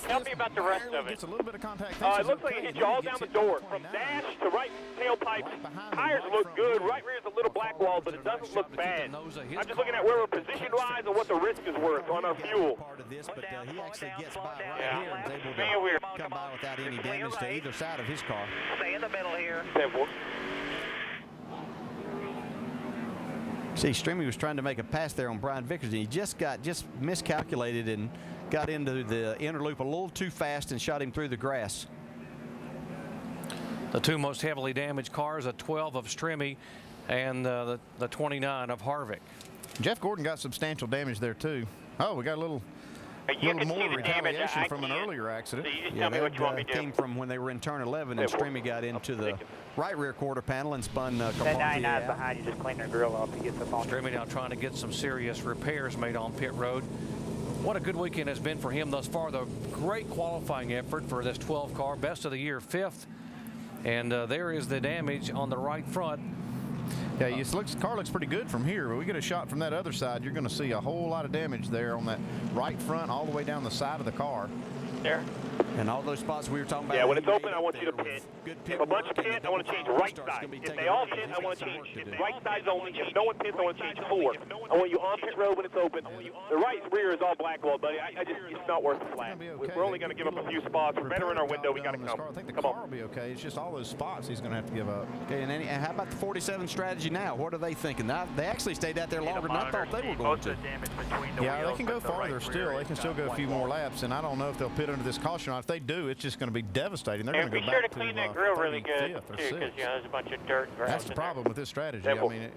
Tell me about the rest of it. Gets a little bit of contact. It looks like it hit you all down the door, from dash to right tailpipe. Tires look good. Right rear is a little black wall, but it doesn't look bad. I'm just looking at where we're position-wise and what the risk is worth on our fuel. But he actually gets by right here and is able to come by without any damage to either side of his car. Stay in the middle here. See, Strimmy was trying to make a pass there on Brian Vickers, and he just miscalculated and got into the inner loop a little too fast and shot him through the grass. The 2 most heavily damaged cars, a 12 of Strimmy and the 29 of Harvick. Jeff Gordon got substantial damage there too. Oh, we got a little more retaliation from an earlier accident. Yeah, that came from when they were in turn 11 and Strimmy got into the right rear quarter panel and spun That 99 behind you, just clean their grill off to get the phone. Strimmy now trying to get some serious repairs made on pit road. What a good weekend has been for him thus far. The great qualifying effort for this 12 car, best of the year, 5th. And there is the damage on the right front. Yeah, car looks pretty good from here, but we get a shot from that other side. You're going to see a whole lot of damage there on that right front, all the way down the side of the car. There. And all those spots we were talking about. Yeah, when it's open, I want you to pit. If a bunch pit, I want to change right side. If they all pit, I want to change right sides only. If no one pits, I want to change 4. I want you on pit road when it's open. The right rear is all blackwalled, buddy. It's not worth the flag. We're only going to give up a few spots. We're better in our window. We got to come. I think the car will be okay. It's just all those spots he's going to have to give up. Okay, and how about the 47 strategy now? What are they thinking? They actually stayed out there longer than I thought they were going to. Yeah, they can go farther still. They can still go a few more laps, and I don't know if they'll pit under this caution. If they do, it's just going to be devastating. They're going to go back to be sure to clean that grill really good, too, because there's a bunch of dirt. That's the problem with this strategy. I mean,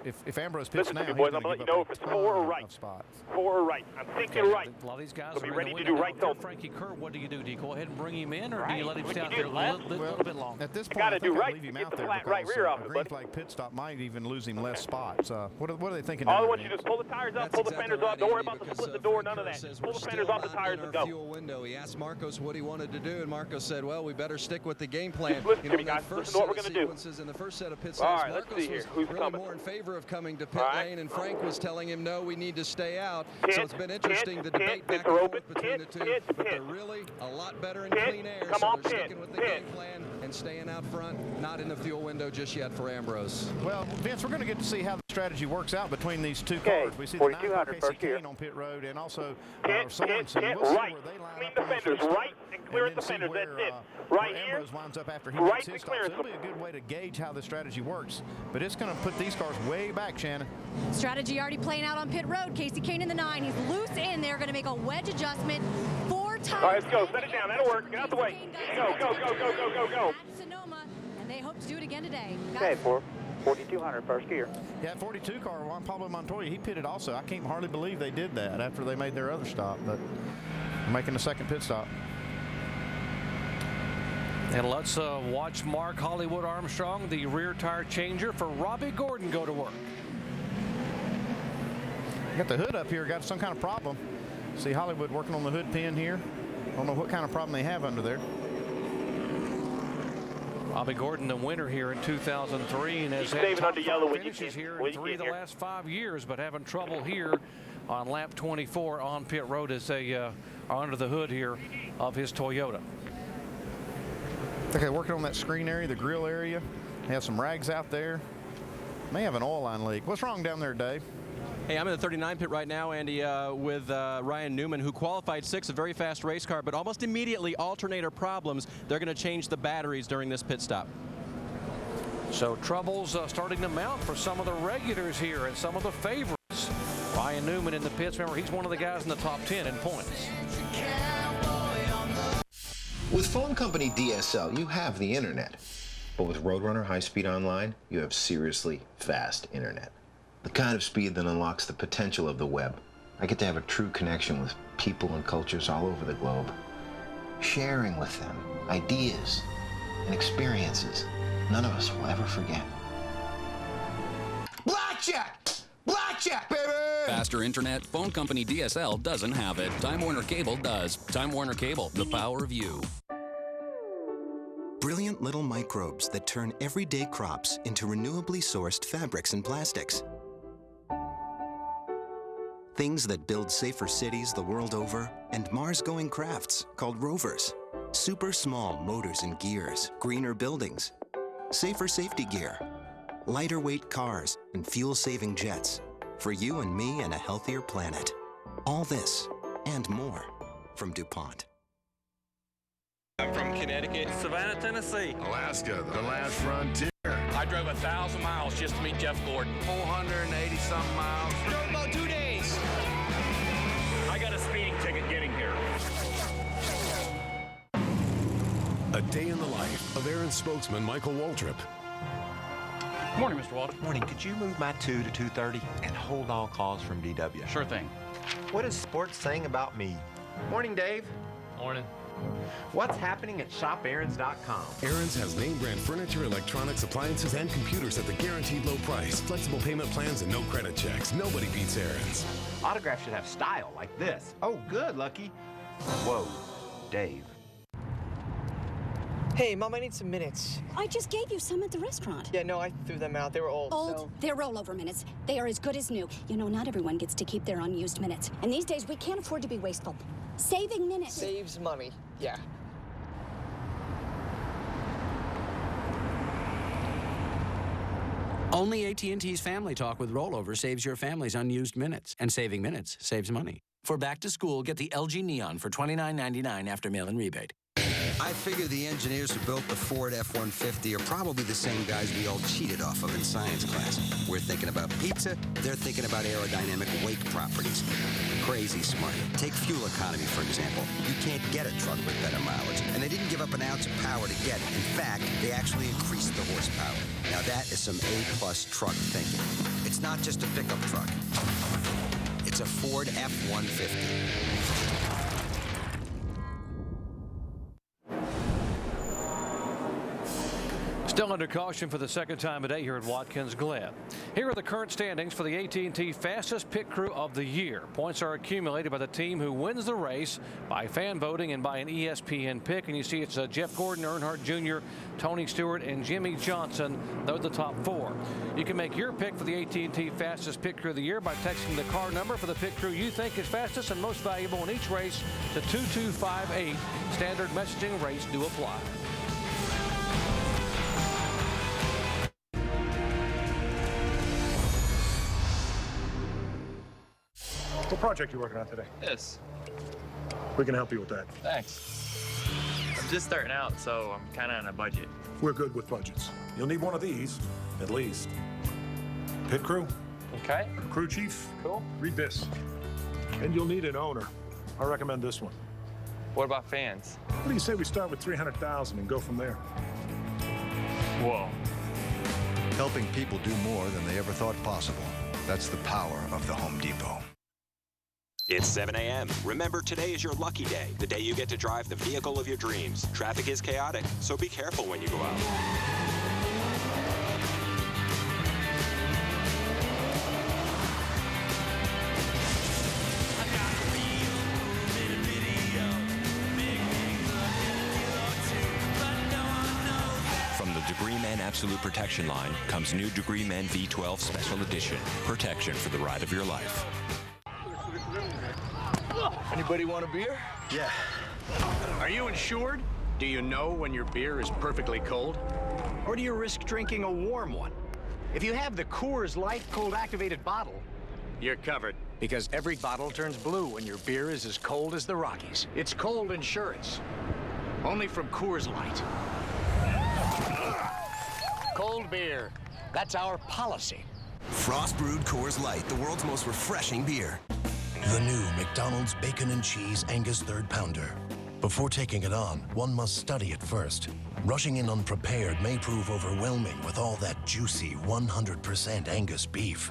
if Ambrose pits now, he's boys, going I'm to going to let give you know up if it's a 4 or ton right. of spots. 4 or right. I'm thinking right. A lot of these guys will be are ready in to the do window. right zone. Frankie Kerr, what do? Do you go ahead and bring him in, or do you let him stay out there a little bit longer? At this point, I think I'll leave him out there because a green flag pit stop might even lose him less spots. What are they thinking? All I want you to do is pull the tires up, pull the fenders off. Don't worry about the split the door, none of that. Just pull the fenders off the tires and go. Fuel window. He asked Marcos what he wanted to do, and Marcos said, well, we better stick with the game plan. Listen to me, guys. Listen to what we're going to do. In the first set of pit All stops, right, let's Marcos see here. was Who's really coming? more in favor of coming to pit lane, and Frank was telling him, no, we need to stay out. Pit, so it's been interesting, the debate back and forth between the two. But they're really a lot better in clean air, so they're sticking with the game plan. and staying out front, not in the fuel window just yet for Ambrose. Well, Vince, we're going to get to see how the strategy works out between these two cars. We see the 9 Casey Kane on pit road and also Sorensen. We'll see where they line up. Clean the fenders, right, and clear the fenders. That's it. Right here. Ambrose winds up after he makes his stop. So it'll be a good way to gauge how the strategy works. But it's going to put these cars way back, Shannon. Strategy already playing out on pit road. Casey Kane in the 9. He's loose in there. Going to make a wedge adjustment. 4 times. All right, let's go. Set it down. That'll work. Get out the way. Go, go, go, go, go, go, go. Sonoma, and they hope to do it again today. Okay, 4200 first gear. Yeah, 42 car, Juan Pablo Montoya, he pitted also. I can't hardly believe they did that after they made their other stop, but making a second pit stop. And let's watch Mark Hollywood Armstrong, the rear tire changer for Robbie Gordon, go to work. Got the hood up here, got some kind of problem. See Hollywood working on the hood pin here. Don't know what kind of problem they have under there. Robbie Gordon, the winner here in 2003, and has had top 5 finishes here in 3 of the last 5 years, but having trouble here on lap 24 on pit road as they are under the hood here of his Toyota. Okay, working on that screen area, the grill area. They have some rags out there. May have an oil line leak. What's wrong down there, Dave? Hey, I'm in the 39 pit right now, Andy, with Ryan Newman, who qualified 6th, a very fast race car, but almost immediately alternator problems. They're going to change the batteries during this pit stop. So troubles starting to mount for some of the regulars here and some of the favorites. Ryan Newman in the pits. Remember, he's one of the guys in the top 10 in points. With phone company DSL, you have the internet. But with Roadrunner High-Speed Online, you have seriously fast internet. The kind of speed that unlocks the potential of the web. I get to have a true connection with people and cultures all over the globe. Sharing with them ideas and experiences none of us will ever forget. Blackjack! Blackjack, baby! Faster internet, phone company DSL doesn't have it. Time Warner Cable does. Time Warner Cable, the power of you. Brilliant little microbes that turn everyday crops into renewably sourced fabrics and plastics. Things that build safer cities the world over, and Mars-going crafts called rovers. Super small motors and gears, greener buildings, safer safety gear, lighter weight cars, and fuel-saving jets. For you and me and a healthier planet. All this and more from DuPont. I'm from Connecticut, Savannah, Tennessee, Alaska, the last frontier. I drove 1,000 miles just to meet Jeff Gordon. 480-some miles. Drove about 2 days. I got a speeding ticket getting here. A day in the life of Aaron's spokesman, Michael Waltrip. Good morning, Mr. Waltrip. Morning. Could you move my 2 to 2:30 and hold all calls from DW? Sure thing. What is sports saying about me? Morning, Dave. Morning. What's happening at shopaarons.com? Aaron's has name brand furniture, electronics, appliances, and computers at the guaranteed low price. Flexible payment plans and no credit checks. Nobody beats Aaron's. Autographs should have style like this. Oh, good, Lucky. Whoa, Dave. Hey, Mom, I need some minutes. I just gave you some at the restaurant. Yeah, no, I threw them out. They were old. Old? So... They're rollover minutes. They are as good as new. You know, not everyone gets to keep their unused minutes. And these days, we can't afford to be wasteful. Saving minutes. Saves money, yeah. Only AT&T's Family Talk with Rollover saves your family's unused minutes. And saving minutes saves money. For back to school, get the LG Neon for $29.99 after mail-in rebate. I figure the engineers who built the Ford F-150 are probably the same guys we all cheated off of in science class. We're thinking about pizza, they're thinking about aerodynamic wake properties. Crazy smart. Take fuel economy, for example. You can't get a truck with better mileage, and they didn't give up an ounce of power to get it. In fact, they actually increased the horsepower. Now that is some A-plus truck thinking. It's not just a pickup truck. It's a Ford F-150. Still under caution for the second time today here at Watkins Glen. Here are the current standings for the AT&T fastest pit crew of the year. Points are accumulated by the team who wins the race by fan voting and by an ESPN pick. And you see it's Jeff Gordon, Earnhardt Jr., Tony Stewart, and Jimmy Johnson. Those are the top 4. You can make your pick for the AT&T fastest pit crew of the year by texting the car number for the pit crew you think is fastest and most valuable in each race to 2258. Standard messaging rates do apply. What project you working on today? This. We can help you with that. Thanks. I'm just starting out, so I'm kind of on a budget. We're good with budgets. You'll need one of these, at least. Pit crew. Okay. Crew chief. Cool. Read this. And you'll need an owner. I recommend this one. What about fans? What do you say we start with 300,000 and go from there? Whoa. Helping people do more than they ever thought possible. That's the power of the Home Depot. It's 7 a.m. Remember, today is your lucky day, the day you get to drive the vehicle of your dreams. Traffic is chaotic, so be careful when you go out. From the Degree Men Absolute Protection line comes new Degree Men V12 Special Edition. Protection for the ride of your life. Anybody want a beer? Yeah. Are you insured? Do you know when your beer is perfectly cold? Or do you risk drinking a warm one? If you have the Coors Light cold activated bottle, you're covered. Because every bottle turns blue when your beer is as cold as the Rockies. It's cold insurance. Only from Coors Light. Cold beer. That's our policy. Frost brewed Coors Light, the world's most refreshing beer. The new McDonald's Bacon and Cheese Angus 3rd Pounder. Before taking it on, one must study it first. Rushing in unprepared may prove overwhelming with all that juicy 100% Angus beef.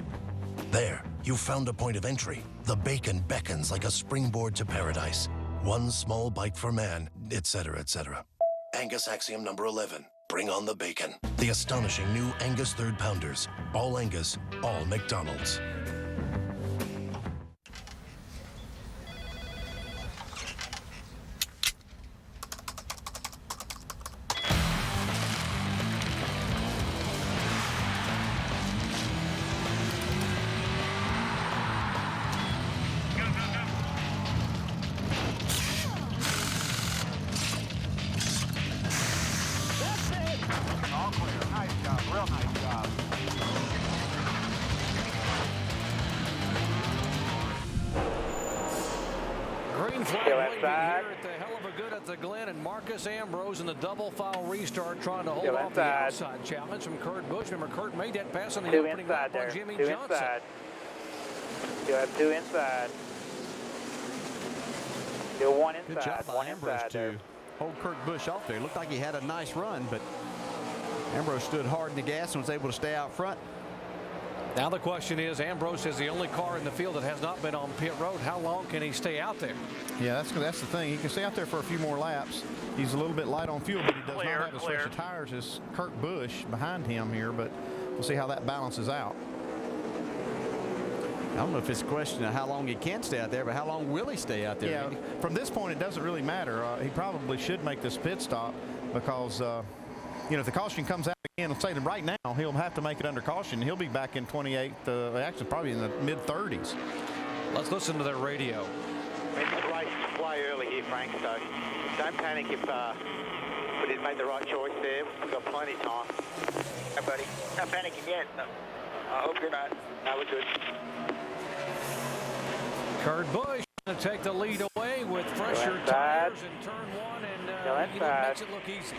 There, you've found a point of entry. The bacon beckons like a springboard to paradise. One small bite for man, etc., etc. Angus Axiom number 11. Bring on the bacon. The astonishing new Angus 3rd Pounders. All Angus, all McDonald's. Green flag waving here at the hell of a good at the Glen, and Marcos Ambrose in the double foul restart trying to hold off the outside challenge from Kurt Busch. Remember, Kurt made that pass on the opening lap on Jimmy Johnson. Inside. You have two inside. Still one inside. Good job by Ambrose to hold Kurt Busch off there. It looked like he had a nice run, but Ambrose stood hard in the gas and was able to stay out front. Now the question is, Ambrose is the only car in the field that has not been on pit road. How long can he stay out there? Yeah, that's the thing. He can stay out there for a few more laps. He's a little bit light on fuel, but he does not have as fresh tires as Kurt Busch behind him here, but we'll see how that balances out. I don't know if it's a question of how long he can stay out there, but how long will he stay out there? Yeah, from this point, it doesn't really matter. He probably should make this pit stop because, you know, if the caution comes out again, let's say right now, he'll have to make it under caution. He'll be back in 28, actually probably in the mid-30s. Let's listen to their radio. It's race to play early here, Frank, so don't panic if we didn't make the right choice there. We've got plenty of time. Hey, buddy. Not panicking yet. No. I hope you're not. No, we're good. Kurt Busch going to take the lead away with fresher tires in turn one, and you know, makes it look easy.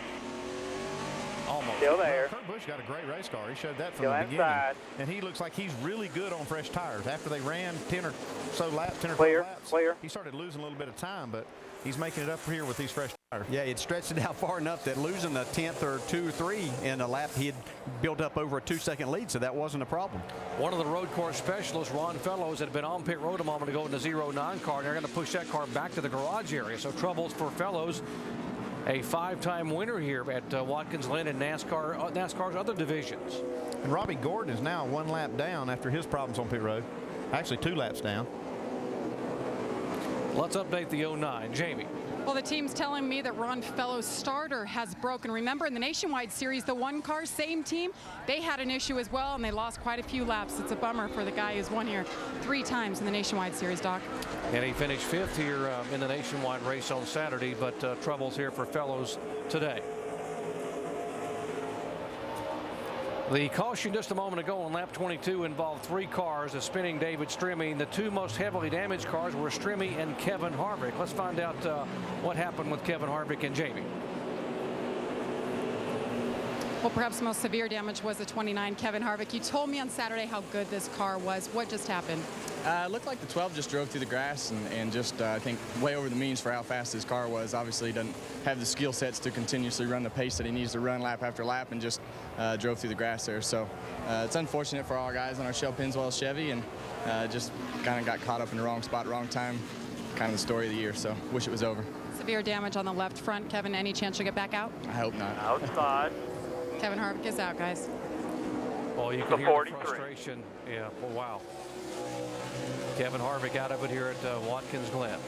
Almost. Still there. Kurt Busch got a great race car. He showed that from the beginning. And he looks like he's really good on fresh tires. After they ran 10 or so laps, 10 or 12 laps, he started losing a little bit of time, but he's making it up here with these fresh tires. Yeah, it stretched it out far enough that losing a 10th or 2 or 3 in a lap, he had built up over a 2-second lead, so that wasn't a problem. One of the road course specialists, Ron Fellows, had been on pit road a moment ago in the 09 car, and they're going to push that car back to the garage area. So troubles for Fellows. A 5-time winner here at Watkins Glen and NASCAR's other divisions. And Robbie Gordon is now 1 lap down after his problems on pit road. Actually 2 laps down. Let's update the 09. Jamie. Well, the team's telling me that Ron Fellows' starter has broken. Remember, in the Nationwide Series, the 1 car, same team, they had an issue as well, and they lost quite a few laps. It's a bummer for the guy who's won here 3 times in the Nationwide Series, Doc. And he finished 5th here in the Nationwide race on Saturday, but troubles here for Fellows today. The caution just a moment ago on lap 22 involved 3 cars, a spinning David Strimmy. The 2 most heavily damaged cars were Strimmy and Kevin Harvick. Let's find out what happened with Kevin Harvick and Jamie. Well, perhaps the most severe damage was the 29 Kevin Harvick. You told me on Saturday how good this car was. What just happened? It looked like the 12 just drove through the grass and just, I think, way over the means for how fast his car was. Obviously, he doesn't have the skill sets to continuously run the pace that he needs to run lap after lap, and just drove through the grass there. So it's unfortunate for all our guys on our Shell Pennzoil Chevy, and just kind of got caught up in the wrong spot, wrong time. Kind of the story of the year, so wish it was over. Severe damage on the left front. Kevin, any chance you'll get back out? I hope not. Outside. Kevin Harvick is out, guys. Well, you can hear the frustration. Yeah, well, wow. Kevin Harvick out of it here at Watkins Glen.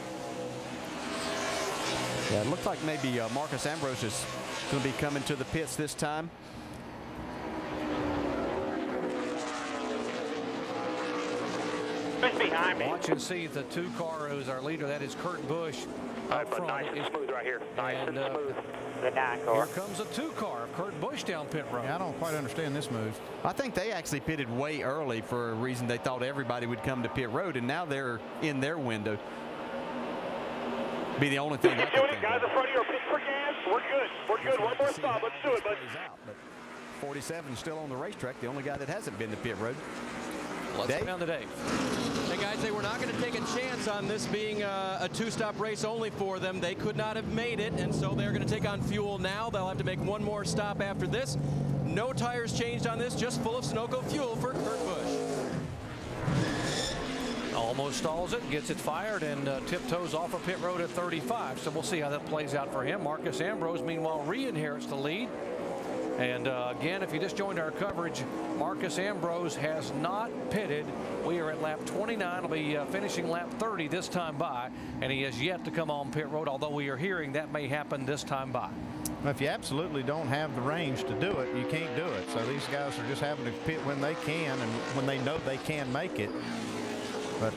Yeah, it looked like maybe Marcos Ambrose is going to be coming to the pits this time. Behind me. Watch and see the 2 car who's our leader. That is Kurt Busch up front. Nice and smooth right here. Nice and smooth. The 9 car. Here comes a 2 car. Kurt Busch down pit road. Yeah, I don't quite understand this move. I think they actually pitted way early for a reason. They thought everybody would come to pit road, and now they're in their window. Be the only thing. Keep doing it, guys in front of you are pit for gas. We're good. We're good. One more stop. Let's do it, bud. 47 still on the racetrack. The only guy that hasn't been to pit road. Let's go down to Dave. Hey guys, they were not going to take a chance on this being a 2-stop race only for them. They could not have made it, and so they're going to take on fuel now. They'll have to make 1 more stop after this. No tires changed on this, just full of Sunoco fuel for Kurt Busch. Almost stalls it, gets it fired, and tiptoes off of pit road at 35. So we'll see how that plays out for him. Marcos Ambrose, meanwhile, re-inherits the lead. And again, if you just joined our coverage, Marcos Ambrose has not pitted. We are at lap 29. He'll be finishing lap 30 this time by, and he has yet to come on pit road, although we are hearing that may happen this time by. Well, if you absolutely don't have the range to do it, you can't do it. So these guys are just having to pit when they can and when they know they can make it. But,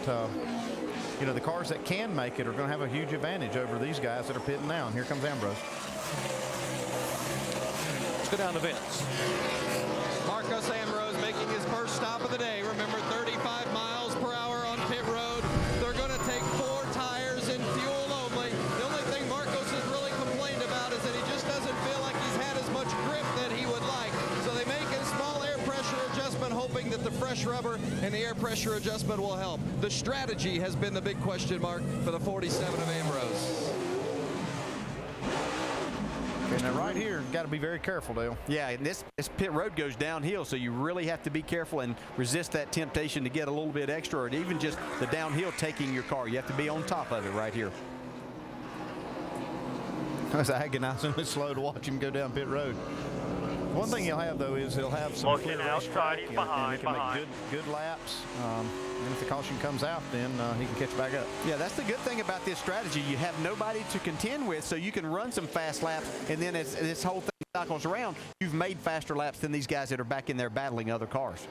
you know, the cars that can make it are going to have a huge advantage over these guys that are pitting now. And here comes Ambrose. Go down to Vince. Marcos Ambrose making his first stop of the day. Remember, 35 miles per hour on pit road. They're going to take 4 tires and fuel only. The only thing Marcos has really complained about is that he just doesn't feel like he's had as much grip that he would like. So they make a small air pressure adjustment, hoping that the fresh rubber and the air pressure adjustment will help. The strategy has been the big question mark for the 47 of Ambrose. Now right here, got to be very careful, Dale. Yeah, and this pit road goes downhill, so you really have to be careful and resist that temptation to get a little bit extra, or even just the downhill taking your car. You have to be on top of it right here. It's agonizing. It's slow to watch him go down pit road. One thing he'll have, though, is he'll have some clear racetrack, and he can make good laps. And if the caution comes out, then he can catch back up. Yeah, that's the good thing about this strategy. You have nobody to contend with, so you can run some fast laps, and then as this whole thing cycles around, you've made faster laps than these guys that are back in there battling other cars.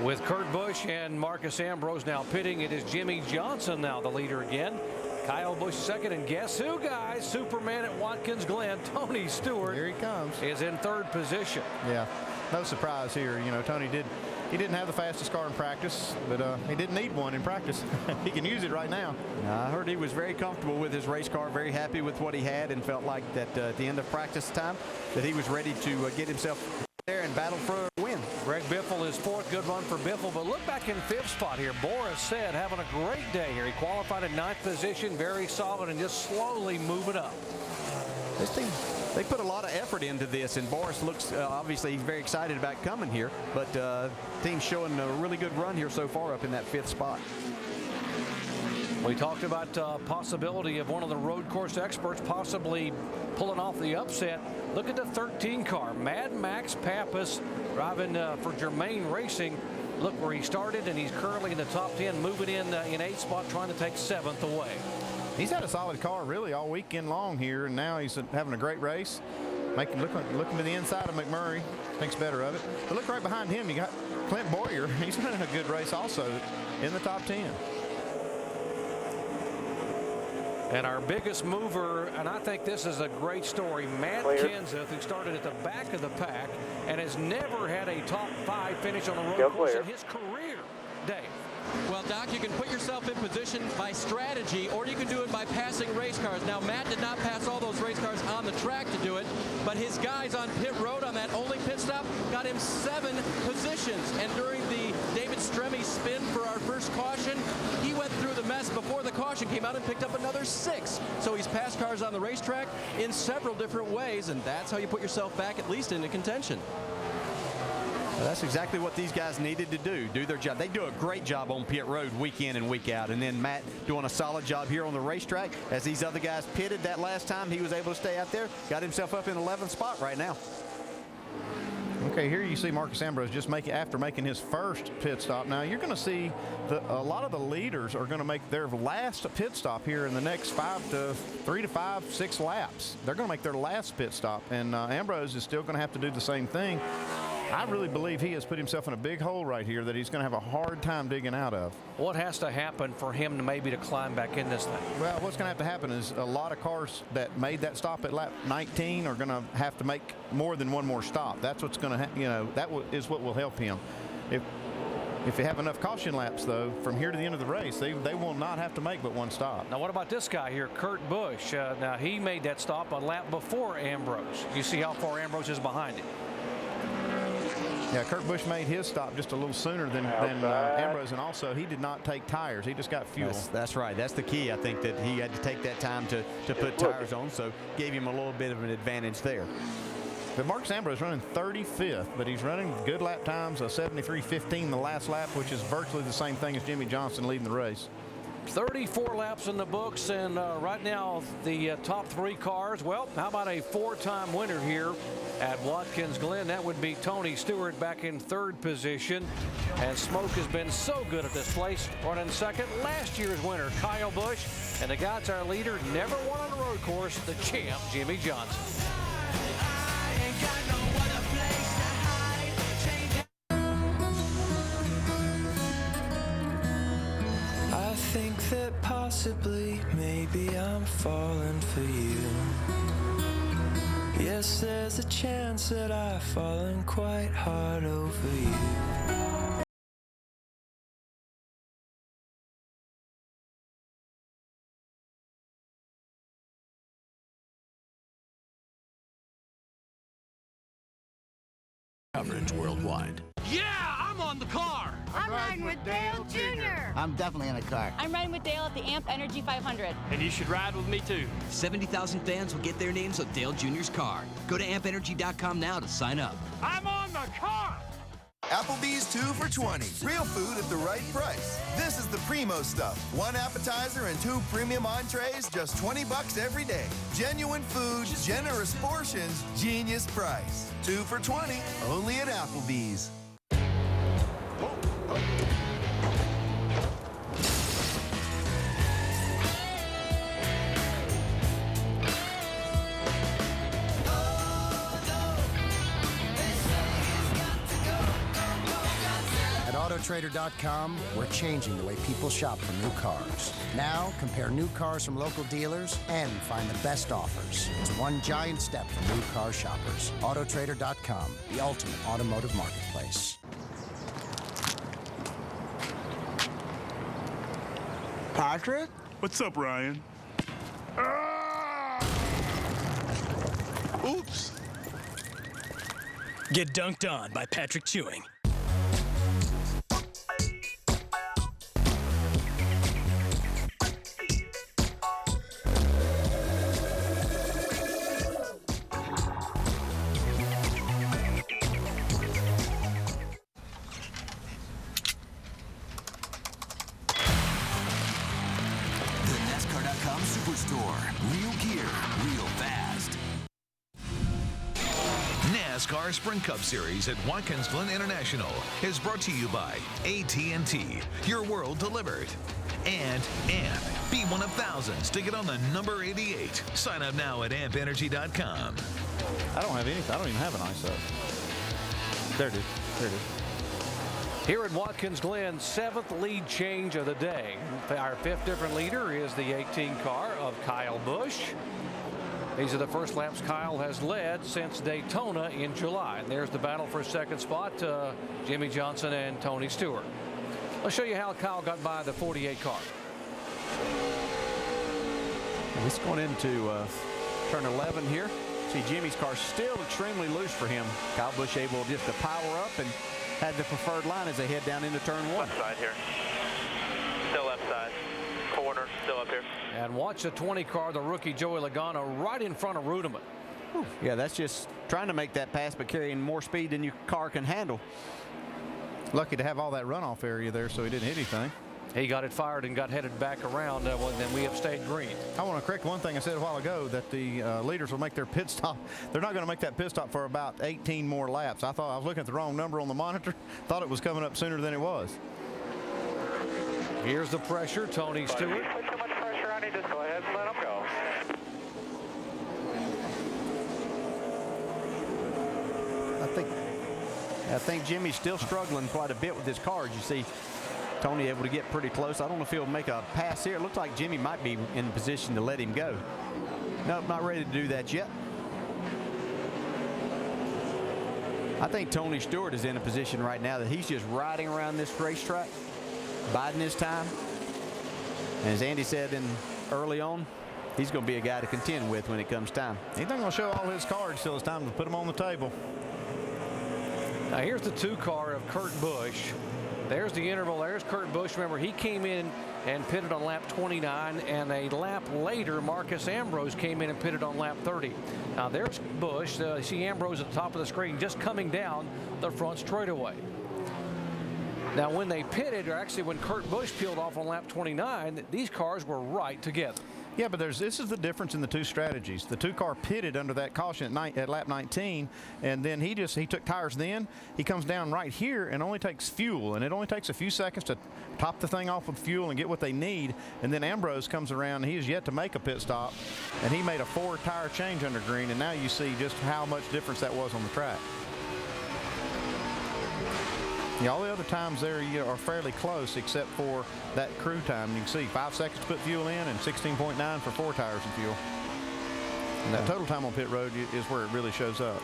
With Kurt Busch and Marcos Ambrose now pitting, it is Jimmy Johnson now the leader again. Kyle Busch second, and guess who, guys? Superman at Watkins Glen, Tony Stewart. Here he comes. Is in 3rd position. Yeah, no surprise here. You know, Tony didn't have the fastest car in practice, but he didn't need one in practice. He can use it right now. I heard he was very comfortable with his race car, very happy with what he had, and felt like that at the end of practice time that he was ready to get himself there and battle for a win. Greg Biffle is 4th. Good run for Biffle, but look back in 5th spot here. Boris Said having a great day here. He qualified in 9th position, very solid, and just slowly moving up. This team, they put a lot of effort into this, and Boris looks, obviously he's very excited about coming here, but team's showing a really good run here so far up in that 5th spot. We talked about possibility of one of the road course experts possibly pulling off the upset. Look at the 13 car. Mad Max Pappas driving for Germain Racing. Look where he started, and he's currently in the top 10, moving in 8th spot, trying to take 7th away. He's had a solid car really all weekend long here, and now he's having a great race. Looking to the inside of McMurray, thinks better of it. But look right behind him, you got Clint Boyer. He's running a good race also in the top 10. And our biggest mover, and I think this is a great story, Matt Kenseth, who started at the back of the pack, and has never had a top 5 finish on a road course in his career. Dave. Well, Doc, you can put yourself in position by strategy, or you can do it by passing race cars. Now, Matt did not pass all those race cars on the track to do it, but his guys on pit road on that only pit stop got him 7 positions. And during the David Stremme spin for our first caution, he went through the mess before the caution came out and picked up another 6. So he's passed cars on the racetrack in several different ways, and that's how you put yourself back at least into contention. Well, that's exactly what these guys needed to do their job. They do a great job on pit road week in and week out. And then Matt doing a solid job here on the racetrack. As these other guys pitted that last time, he was able to stay out there, got himself up in 11th spot right now. Okay, here you see Marcos Ambrose just after making his first pit stop. Now you're going to see a lot of the leaders are going to make their last pit stop here in the next 3 to 5, 6 laps. They're going to make their last pit stop, and Ambrose is still going to have to do the same thing. I really believe he has put himself in a big hole right here that he's going to have a hard time digging out of. What has to happen for him to maybe to climb back in this thing? Well, what's going to have to happen is a lot of cars that made that stop at lap 19 are going to have to make more than one more stop. That's what's going to, is what will help him. If you have enough caution laps, though, from here to the end of the race, they will not have to make but one stop. Now, what about this guy here, Kurt Busch? Now, he made that stop a lap before Ambrose. You see how far Ambrose is behind him. Yeah, Kurt Busch made his stop just a little sooner than Ambrose, and also he did not take tires. He just got fuel. That's right. That's the key. I think that he had to take that time to put tires on, so gave him a little bit of an advantage there. But Marcos Ambrose running 35th, but he's running good lap times, a 73.15 the last lap, which is virtually the same thing as Jimmie Johnson leading the race. 34 laps in the books, and right now the top 3 cars, well, how about a 4-time winner here at Watkins Glen? That would be Tony Stewart back in 3rd position, and Smoke has been so good at this place. Running 2nd, last year's winner, Kyle Busch, and the guy's our leader, never won on a road course, the champ, Jimmie Johnson. I think that possibly, maybe I'm falling for you. Yes, there's a chance that I've fallen quite hard over you. Coverage worldwide. Yeah, I'm on the car. I'm riding with Dale Jr. I'm definitely in a car. I'm riding with Dale at the AMP Energy 500. And you should ride with me too. 70,000 fans will get their names on Dale Jr.'s car. Go to ampenergy.com now to sign up. I'm on the car. Applebee's 2 for $20. Real food at the right price. This is the primo stuff. 1 appetizer and 2 premium entrees, just $20 every day. Genuine food, generous portions, genius price. 2 for $20, only at Applebee's. AutoTrader.com, we're changing the way people shop for new cars. Now, compare new cars from local dealers and find the best offers. It's one giant step for new car shoppers. AutoTrader.com, the ultimate automotive marketplace. Patrick? What's up, Ryan? Oops. Get dunked on by Patrick Chewing. NASCAR Sprint Cup Series at Watkins Glen International is brought to you by AT&T, your world delivered. And AMP, be one of thousands to get on the number 88. Sign up now at ampenergy.com. I don't have anything. I don't even have an ISO. There it is. There it is. Here at Watkins Glen, 7th lead change of the day. Our 5th different leader is the 18 car of Kyle Busch. These are the first laps Kyle has led since Daytona in July. And there's the battle for second spot, Jimmy Johnson and Tony Stewart. Let's show you how Kyle got by the 48 car. He's going into turn 11 here. See, Jimmy's car still extremely loose for him. Kyle Busch able just to power up and had the preferred line as they head down into turn 1. Left side here. Still left side. Corner, still up here. And watch the 20 car, the rookie Joey Logano, right in front of Rudeman. Yeah, that's just trying to make that pass, but carrying more speed than your car can handle. Lucky to have all that runoff area there so he didn't hit anything. He got it fired and got headed back around, and then we have stayed green. I want to correct one thing I said a while ago, that the leaders will make their pit stop. They're not going to make that pit stop for about 18 more laps. I thought I was looking at the wrong number on the monitor. Thought it was coming up sooner than it was. Here's the pressure, Tony Stewart. Put too much pressure on you, just go ahead and let him go. I think Jimmy's still struggling quite a bit with his cars. You see Tony able to get pretty close. I don't know if he'll make a pass here. It looks like Jimmy might be in position to let him go. Nope, not ready to do that yet. I think Tony Stewart is in a position right now that he's just riding around this racetrack, biding his time. And as Andy said early on, he's going to be a guy to contend with when it comes time. He's not going to show all his cards till it's time to put them on the table. Now here's the 2 car of Kurt Busch. There's the interval. There's Kurt Busch. Remember, he came in and pitted on lap 29, and a lap later, Marcos Ambrose came in and pitted on lap 30. Now there's Busch. See Ambrose at the top of the screen just coming down the front straightaway. Now when they pitted, or actually when Kurt Busch peeled off on lap 29, these cars were right together. Yeah, but this is the difference in the 2 strategies. The 2 car pitted under that caution at lap 19, and then he took tires then. He comes down right here and only takes fuel, and it only takes a few seconds to top the thing off with fuel and get what they need. And then Ambrose comes around, and he has yet to make a pit stop, and he made a 4 tire change under green, and now you see just how much difference that was on the track. Yeah, all the other times there are fairly close except for that crew time. You can see 5 seconds to put fuel in and 16.9 for 4 tires of fuel. And that total time on pit road is where it really shows up.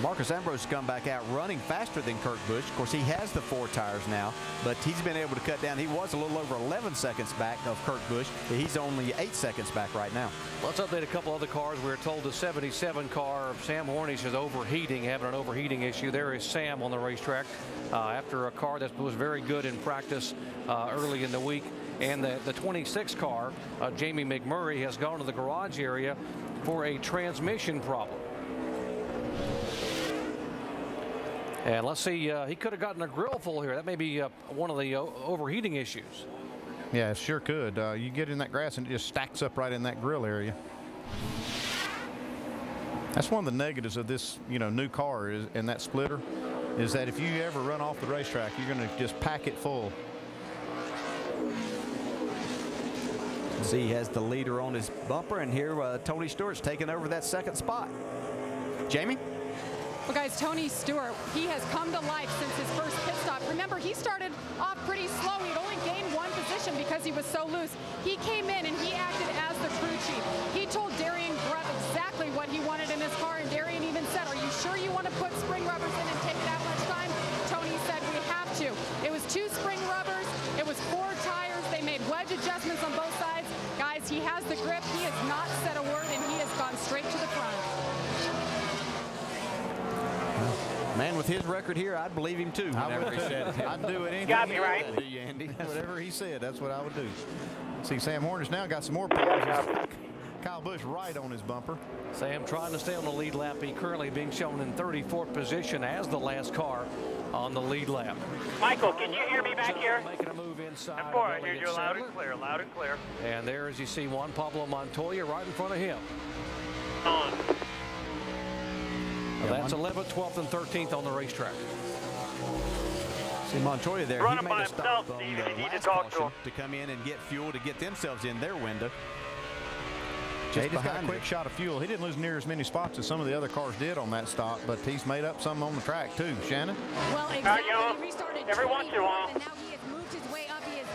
Marcos Ambrose has come back out running faster than Kurt Busch. Of course, he has the 4 tires now, but he's been able to cut down. He was a little over 11 seconds back of Kurt Busch. He's only 8 seconds back right now. Let's update a couple other cars. We were told the 77 car of Sam Hornish is overheating, having an overheating issue. There is Sam on the racetrack after a car that was very good in practice early in the week. And the 26 car, Jamie McMurray, has gone to the garage area for a transmission problem. And let's see, he could have gotten a grill full here. That may be one of the overheating issues. Yeah, it sure could. You get in that grass and it just stacks up right in that grill area. That's one of the negatives of this, new car and that splitter, is that if you ever run off the racetrack, you're going to just pack it full. See, he has the leader on his bumper, and here Tony Stewart's taking over that second spot. Jamie? Well, guys, Tony Stewart, he has come to life since his first pit stop. Remember, he started off pretty slow. He'd only gained 1 position because he was so loose. He came in and he acted as the crew chief. He told Darian Grubb exactly what he wanted in his car, and Darian even said, "Are you sure you want to put spring rubbers in and take that much time?" Tony said, "We have to." It was 2 spring rubbers. It was 4 tires. They made wedge adjustments on both sides. Guys, he has the grip. He has not said a word, and he has gone straight to the front. Man, with his record here, I'd believe him too. Whenever he said it. I'd do it anything. Got me right. Do you, Andy? Whatever he said, that's what I would do. See, Sam Hornish now got some more problems. Kyle Busch right on his bumper. Sam trying to stay on the lead lap. He currently being shown in 34th position as the last car on the lead lap. Michael, can you hear me back here? Making a move inside. I'm for it. I hear you loud and clear, loud and clear. And there, as you see, Juan Pablo Montoya right in front of him. On. That's 11th, 12th, and 13th on the racetrack. See Montoya there. Running he made by a stop himself, on Steve. the You need to last talk to caution him. to come in and get fuel to get themselves in their window. He's got a quick shot of fuel. He didn't lose near as many spots as some of the other cars did on that stop, but he's made up some on the track too. Shannon? Well, exactly. He restarted every once in a while. and now he has moved his way up. He is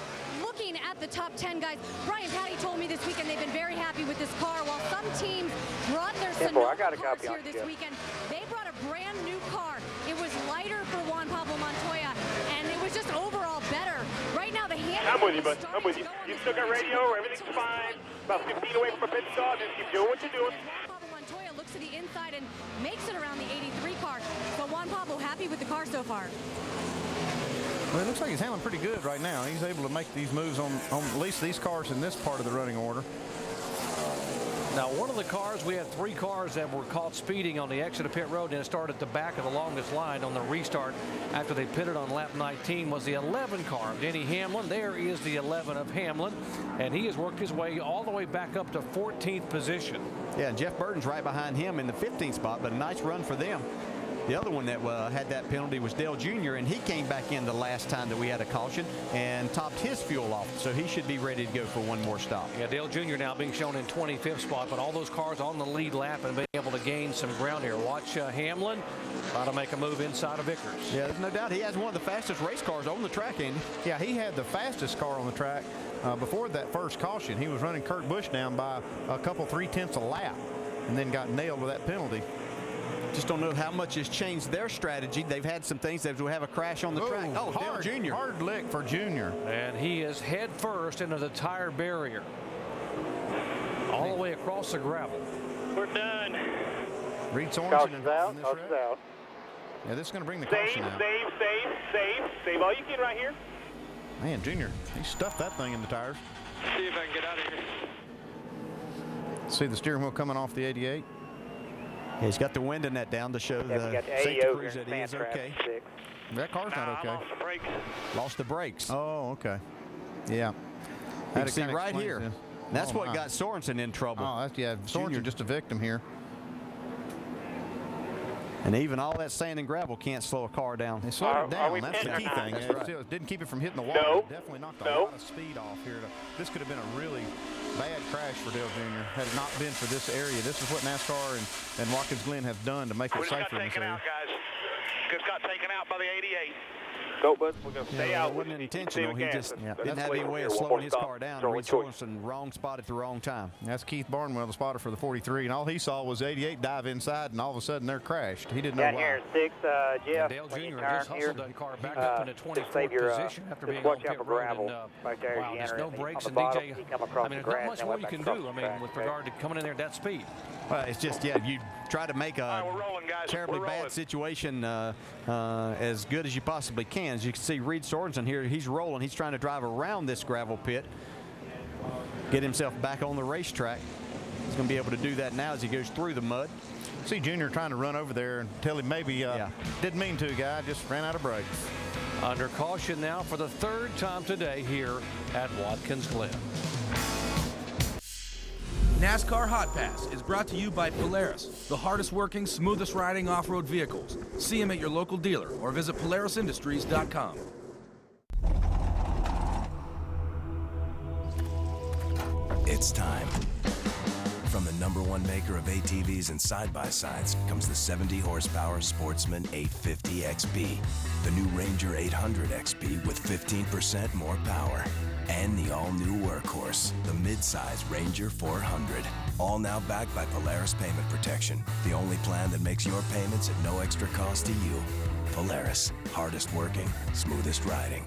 looking at the top 10 guys. Brian Patty told me this weekend they've been very happy with this car. While some teams brought their Sonoma cars here this weekend, they brought a brand new car. It was lighter for Juan Pablo Montoya, and it was just overall better. Right now, the hand. I'm with you, bud. I'm with you. You still got radio. Everything's fine. About 15 away from a pit stop. Just keep doing what you're doing. Juan Pablo Montoya looks to the inside and makes it around the 83 car. So Juan Pablo happy with the car so far. Well, it looks like he's handling pretty good right now. He's able to make these moves on at least these cars in this part of the running order. Now, one of the cars, we had 3 cars that were caught speeding on the exit of pit road, and it started at the back of the longest line on the restart after they pitted on lap 19 was the 11 car of Denny Hamlin. There is the 11 of Hamlin, and he has worked his way all the way back up to 14th position. Yeah, and Jeff Burton's right behind him in the 15th spot, but a nice run for them. The other one that had that penalty was Dale Jr., and he came back in the last time that we had a caution and topped his fuel off, so he should be ready to go for one more stop. Yeah, Dale Jr. now being shown in 25th spot, but all those cars on the lead lap and being able to gain some ground here. Watch Hamlin try to make a move inside of Vickers. Yeah, there's no doubt he has one of the fastest race cars on the track, Andy. Yeah, he had the fastest car on the track before that first caution. He was running Kurt Busch down by a couple 3/10 a lap and then got nailed with that penalty. Just don't know how much has changed their strategy. They've had some things that will have a crash on the track. Oh, hard, Dale Jr. Hard lick for Jr. And he is head first into the tire barrier. All the way across the gravel. We're done. Reed Sorensen involved in this wreck. Yeah, this is going to bring the caution out. Save all you can right here. Man, Jr., he stuffed that thing in the tires. See if I can get out of here. See the steering wheel coming off the 88. Yeah, he's got the wind in that down to show the safety cruise that he is okay. That car's not okay. Lost the brakes. Lost the brakes. Oh, okay. Yeah. You can see right here. That's what got Sorensen in trouble. Oh, yeah. Sorensen just a victim here. And even all that sand and gravel can't slow a car down. They slowed it down. That's the key thing. It didn't keep it from hitting the wall. No. It definitely knocked a lot of speed off here. This could have been a really bad crash for Dale Jr. had it not been for this area. This is what NASCAR and Watkins Glen have done to make it safer in this area. Guys. Just got taken out by the 88. Go, bud. We're going to stay out. It wasn't intentional. He just didn't have any way of slowing his car down. Reed Sorensen, wrong spot at the wrong time. That's Keith Barnwell, the spotter for the 43, and all he saw was 88 dive inside, and all of a sudden they're crashed. He didn't know why. Here, 6, Jeff. Dale Jr. just hustled that car back up into 24th position after being on pit road. And, right there, wow, there's no brakes, and bottom, DJ, I mean, there's not much more you can do, I mean, with regard to coming in there at that speed. Well, it's just, yeah, you try to make a terribly bad situation as good as you possibly can. As you can see, Reed Sorensen here, he's rolling. He's trying to drive around this gravel pit, get himself back on the racetrack. He's going to be able to do that now as he goes through the mud. See Junior trying to run over there and tell him maybe didn't mean to, guy, just ran out of brakes. Under caution now for the 3rd time today here at Watkins Glen. NASCAR Hotpass is brought to you by Polaris, the hardest working, smoothest riding off-road vehicles. See them at your local dealer or visit PolarisIndustries.com. It's time. From the #1 maker of ATVs and side-by-sides comes the 70-horsepower Sportsman 850 XP, the new Ranger 800 XP with 15% more power, and the all-new workhorse, the mid-size Ranger 400. All now backed by Polaris Payment Protection, the only plan that makes your payments at no extra cost to you. Polaris, hardest working, smoothest riding.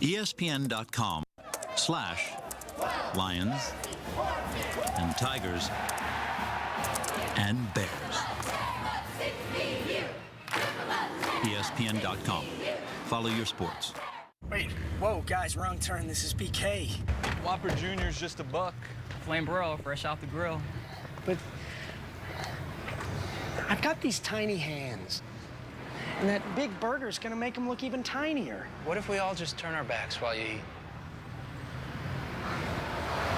ESPN.com/Lions and Tigers and Bears. ESPN.com. Follow your sports. Wait, whoa, guys, wrong turn. This is BK. Whopper Jr.'s just a buck. Flame broil, fresh off the grill. But I've got these tiny hands. And that big burger's gonna make them look even tinier. What if we all just turn our backs while you eat?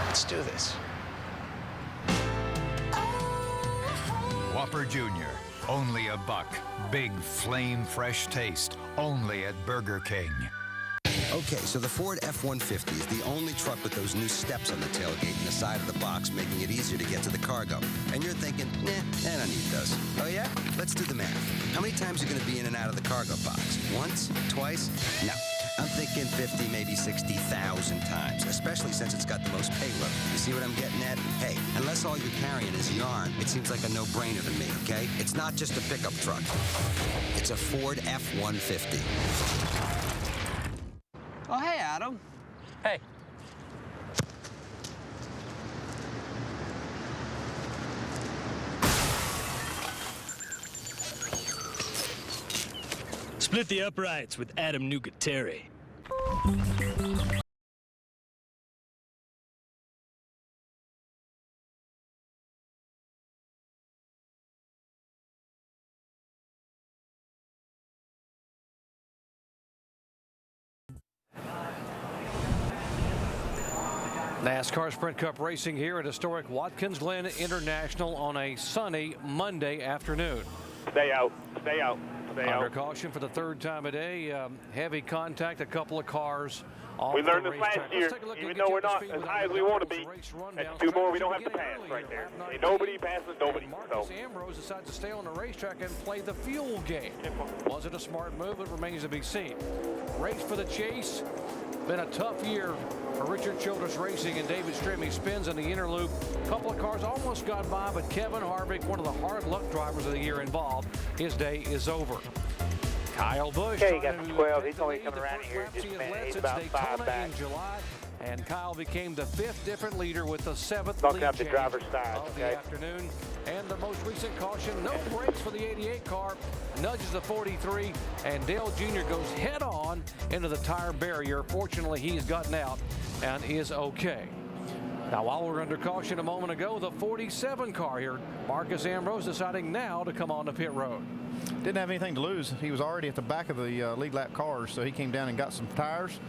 Let's do this. Whopper Jr., only a buck. Big flame fresh taste, only at Burger King. Okay, so the Ford F-150 is the only truck with those new steps on the tailgate and the side of the box, making it easier to get to the cargo. And you're thinking, nah, I don't need those. Oh yeah? Let's do the math. How many times are you going to be in and out of the cargo box? Once? Twice? No. I'm thinking 50, maybe 60,000 times, especially since it's got the most payload. You see what I'm getting at? Hey, unless all you're carrying is yarn, it seems like a no-brainer to me, okay? It's not just a pickup truck. It's a Ford F-150. Oh, hey, Adam. Hey. Split the uprights with Adam Nugateri. NASCAR Sprint Cup racing here at historic Watkins Glen International on a sunny Monday afternoon. Stay out. Stay out. Stay Under out. caution for the third time a day. Heavy contact, a couple of cars. We learned this last year. Even though we're not as high as we want to be, that's two more we don't have to pass right there. Ain't nobody passes nobody. Marcos Ambrose decides to stay on the racetrack and play the fuel game. Was it a smart move? It remains to be seen. Race for the chase. Been a tough year for Richard Childress Racing and David Strim. He spins in the inner loop. A couple of cars almost got by, but Kevin Harvick, one of the hard luck drivers of the year involved, his day is over. Kyle Busch. Okay, he got the 12. He's only coming around here in just a minute. He's about 5 back. In July, and Kyle became the 5th different leader with the 7th Talking lead up the driver's side, of the afternoon. And the most recent caution, no brakes for the 88 car, nudges the 43, and Dale Jr. goes head on into the tire barrier. Fortunately, he's gotten out and is okay. Now, while we're under caution a moment ago, the 47 car here, Marcos Ambrose deciding now to come on the pit road. Didn't have anything to lose. He was already at the back of the lead lap cars, so he came down and got some tires.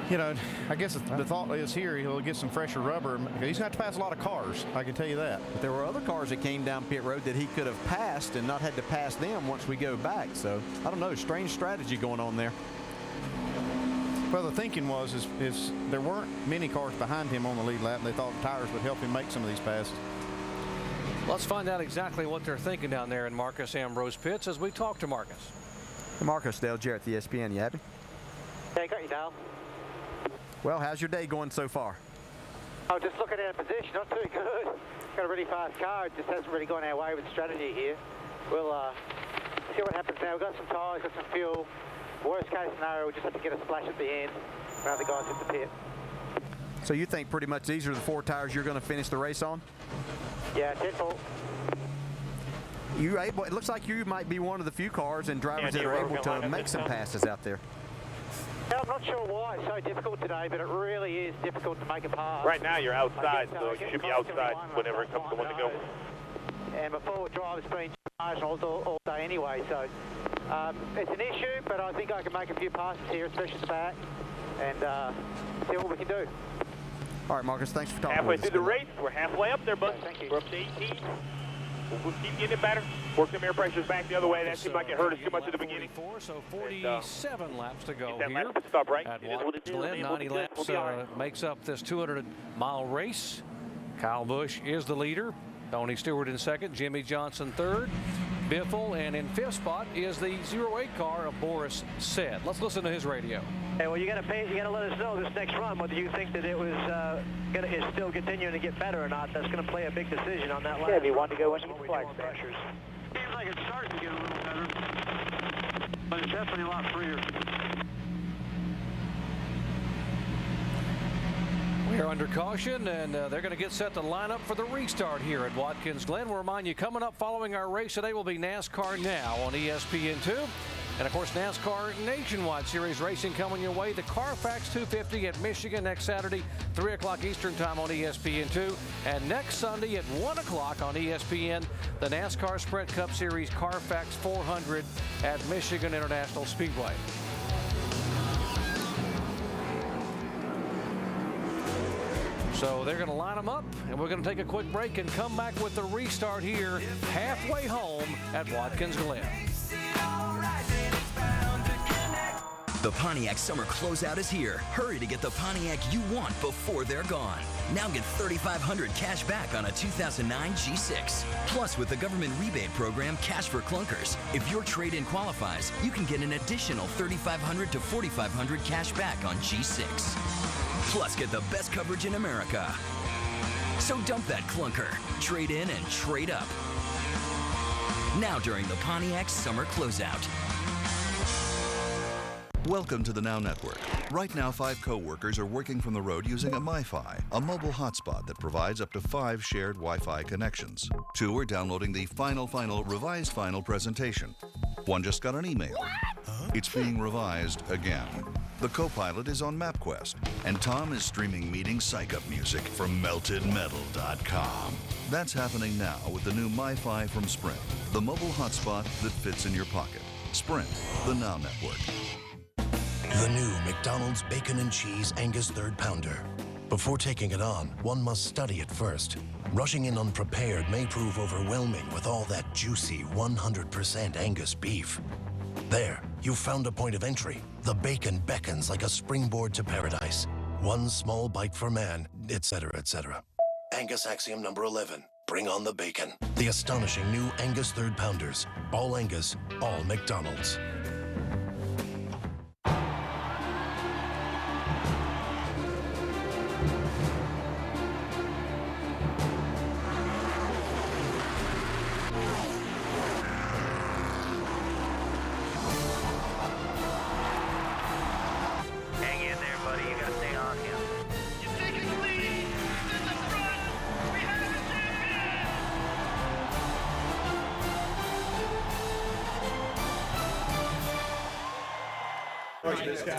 You know, I guess the thought is here he'll get some fresher rubber. He's going to have to pass a lot of cars, I can tell you that. But there were other cars that came down pit road that he could have passed and not had to pass them once we go back. So, I don't know, strange strategy going on there. Well, the thinking was is there weren't many cars behind him on the lead lap, and they thought tires would help him make some of these passes. Let's find out exactly what they're thinking down there in Marcos Ambrose pits as we talk to Marcos. Hey Marcos, Dale Jarrett, the ESPN. You happy? Yeah, got you, Dale. Well, how's your day going so far? Oh, just looking at a position, not too good. Got a really fast car. It just hasn't really gone our way with strategy here. We'll see what happens now. We've got some tyres, got some fuel. Worst case scenario, we'll just have to get a splash at the end. Around the guys hit the pit. So you think pretty much these are the 4 tires you're going to finish the race on? Yeah, 10-4. It looks like you might be one of the few cars and drivers that are able to make some passes out there. Yeah, I'm not sure why it's so difficult today, but it really is difficult to make a pass. Right now you're outside, so you should be outside whenever it comes to one to go. And my forward drive has been all day anyway, so it's an issue, but I think I can make a few passes here, especially at the back, and see what we can do. All right, Marcus, thanks for talking. Halfway with us. through the race, we're halfway up there, bud. Thank you. We're up to 18. We'll keep getting it better. Work them air pressures back the other way. That seemed like it hurt us too much at the beginning. 44, so 47 laps to go that here. lap stop, right? At It is what it is. Glen, 90 laps makes up this 200-mile race. Kyle Busch is the leader. Tony Stewart in second. Jimmy Johnson third. Biffle, and in 5th spot is the 08 car of Boris Said. Let's listen to his radio. Hey, well, you got to let us know this next run whether you think that it was is still continuing to get better or not. That's going to play a big decision on that last. Yeah, if you want to go into the flag pressures. Seems like it's starting to get a little better, but it's definitely a lot freer. We are under caution, and they're going to get set to line up for the restart here at Watkins Glen. We'll remind you, coming up following our race today will be NASCAR Now on ESPN2. And, of course, NASCAR Nationwide Series racing coming your way. The Carfax 250 at Michigan next Saturday, 3 o'clock Eastern time on ESPN2. And next Sunday at 1 o'clock on ESPN, the NASCAR Sprint Cup Series Carfax 400 at Michigan International Speedway. So they're going to line them up, and we're going to take a quick break and come back with the restart here halfway home at Watkins Glen. The Pontiac Summer Closeout is here. Hurry to get the Pontiac you want before they're gone. Now get $3,500 cash back on a 2009 G6. Plus, with the government rebate program, Cash for Clunkers, if your trade-in qualifies, you can get an additional $3,500 to $4,500 cash back on G6. Plus, get the best coverage in America. So dump that clunker, trade in and trade up. Now during the Pontiac Summer Closeout. Welcome to the Now Network. Right now, 5 co-workers are working from the road using a MiFi, a mobile hotspot that provides up to 5 shared Wi-Fi connections. 2 are downloading the revised final presentation. 1 just got an email. It's being revised again. The co-pilot is on MapQuest, and Tom is streaming meeting psych-up music from meltedmetal.com. That's happening now with the new MiFi from Sprint, the mobile hotspot that fits in your pocket. Sprint, the Now Network. The new McDonald's Bacon and Cheese Angus Third Pounder. Before taking it on, one must study it first. Rushing in unprepared may prove overwhelming with all that juicy 100% Angus beef. There, you've found a point of entry. The bacon beckons like a springboard to paradise. One small bite for man, etc., etc. Angus Axiom number 11. Bring on the bacon. The astonishing new Angus Third Pounders. All Angus, all McDonald's.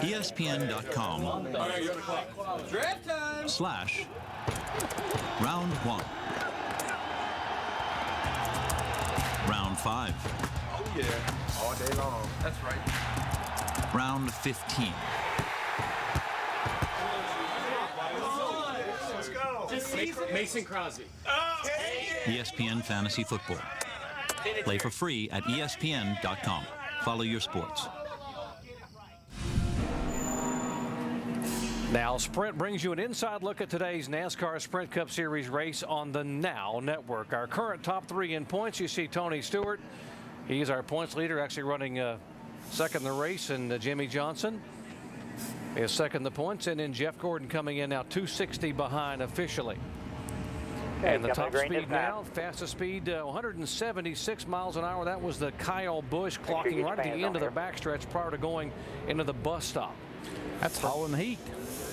ESPN.com/round 1. Round 5. Oh yeah, all day long. That's right. Round 15. Let's go. Mason Crosby. ESPN Fantasy Football. Play for free at ESPN.com. Follow your sports. Now, Sprint brings you an inside look at today's NASCAR Sprint Cup Series race on the Now Network. Our current top 3 in points, you see Tony Stewart. He's our points leader, actually running second in the race, and Jimmy Johnson is second in the points, and then Jeff Gordon coming in now 260 behind officially. Okay, and the top speed now, fastest speed, 176 miles an hour. That was the Kyle Busch clocking right at the end of the backstretch prior to going into the bus stop. That's hauling heat.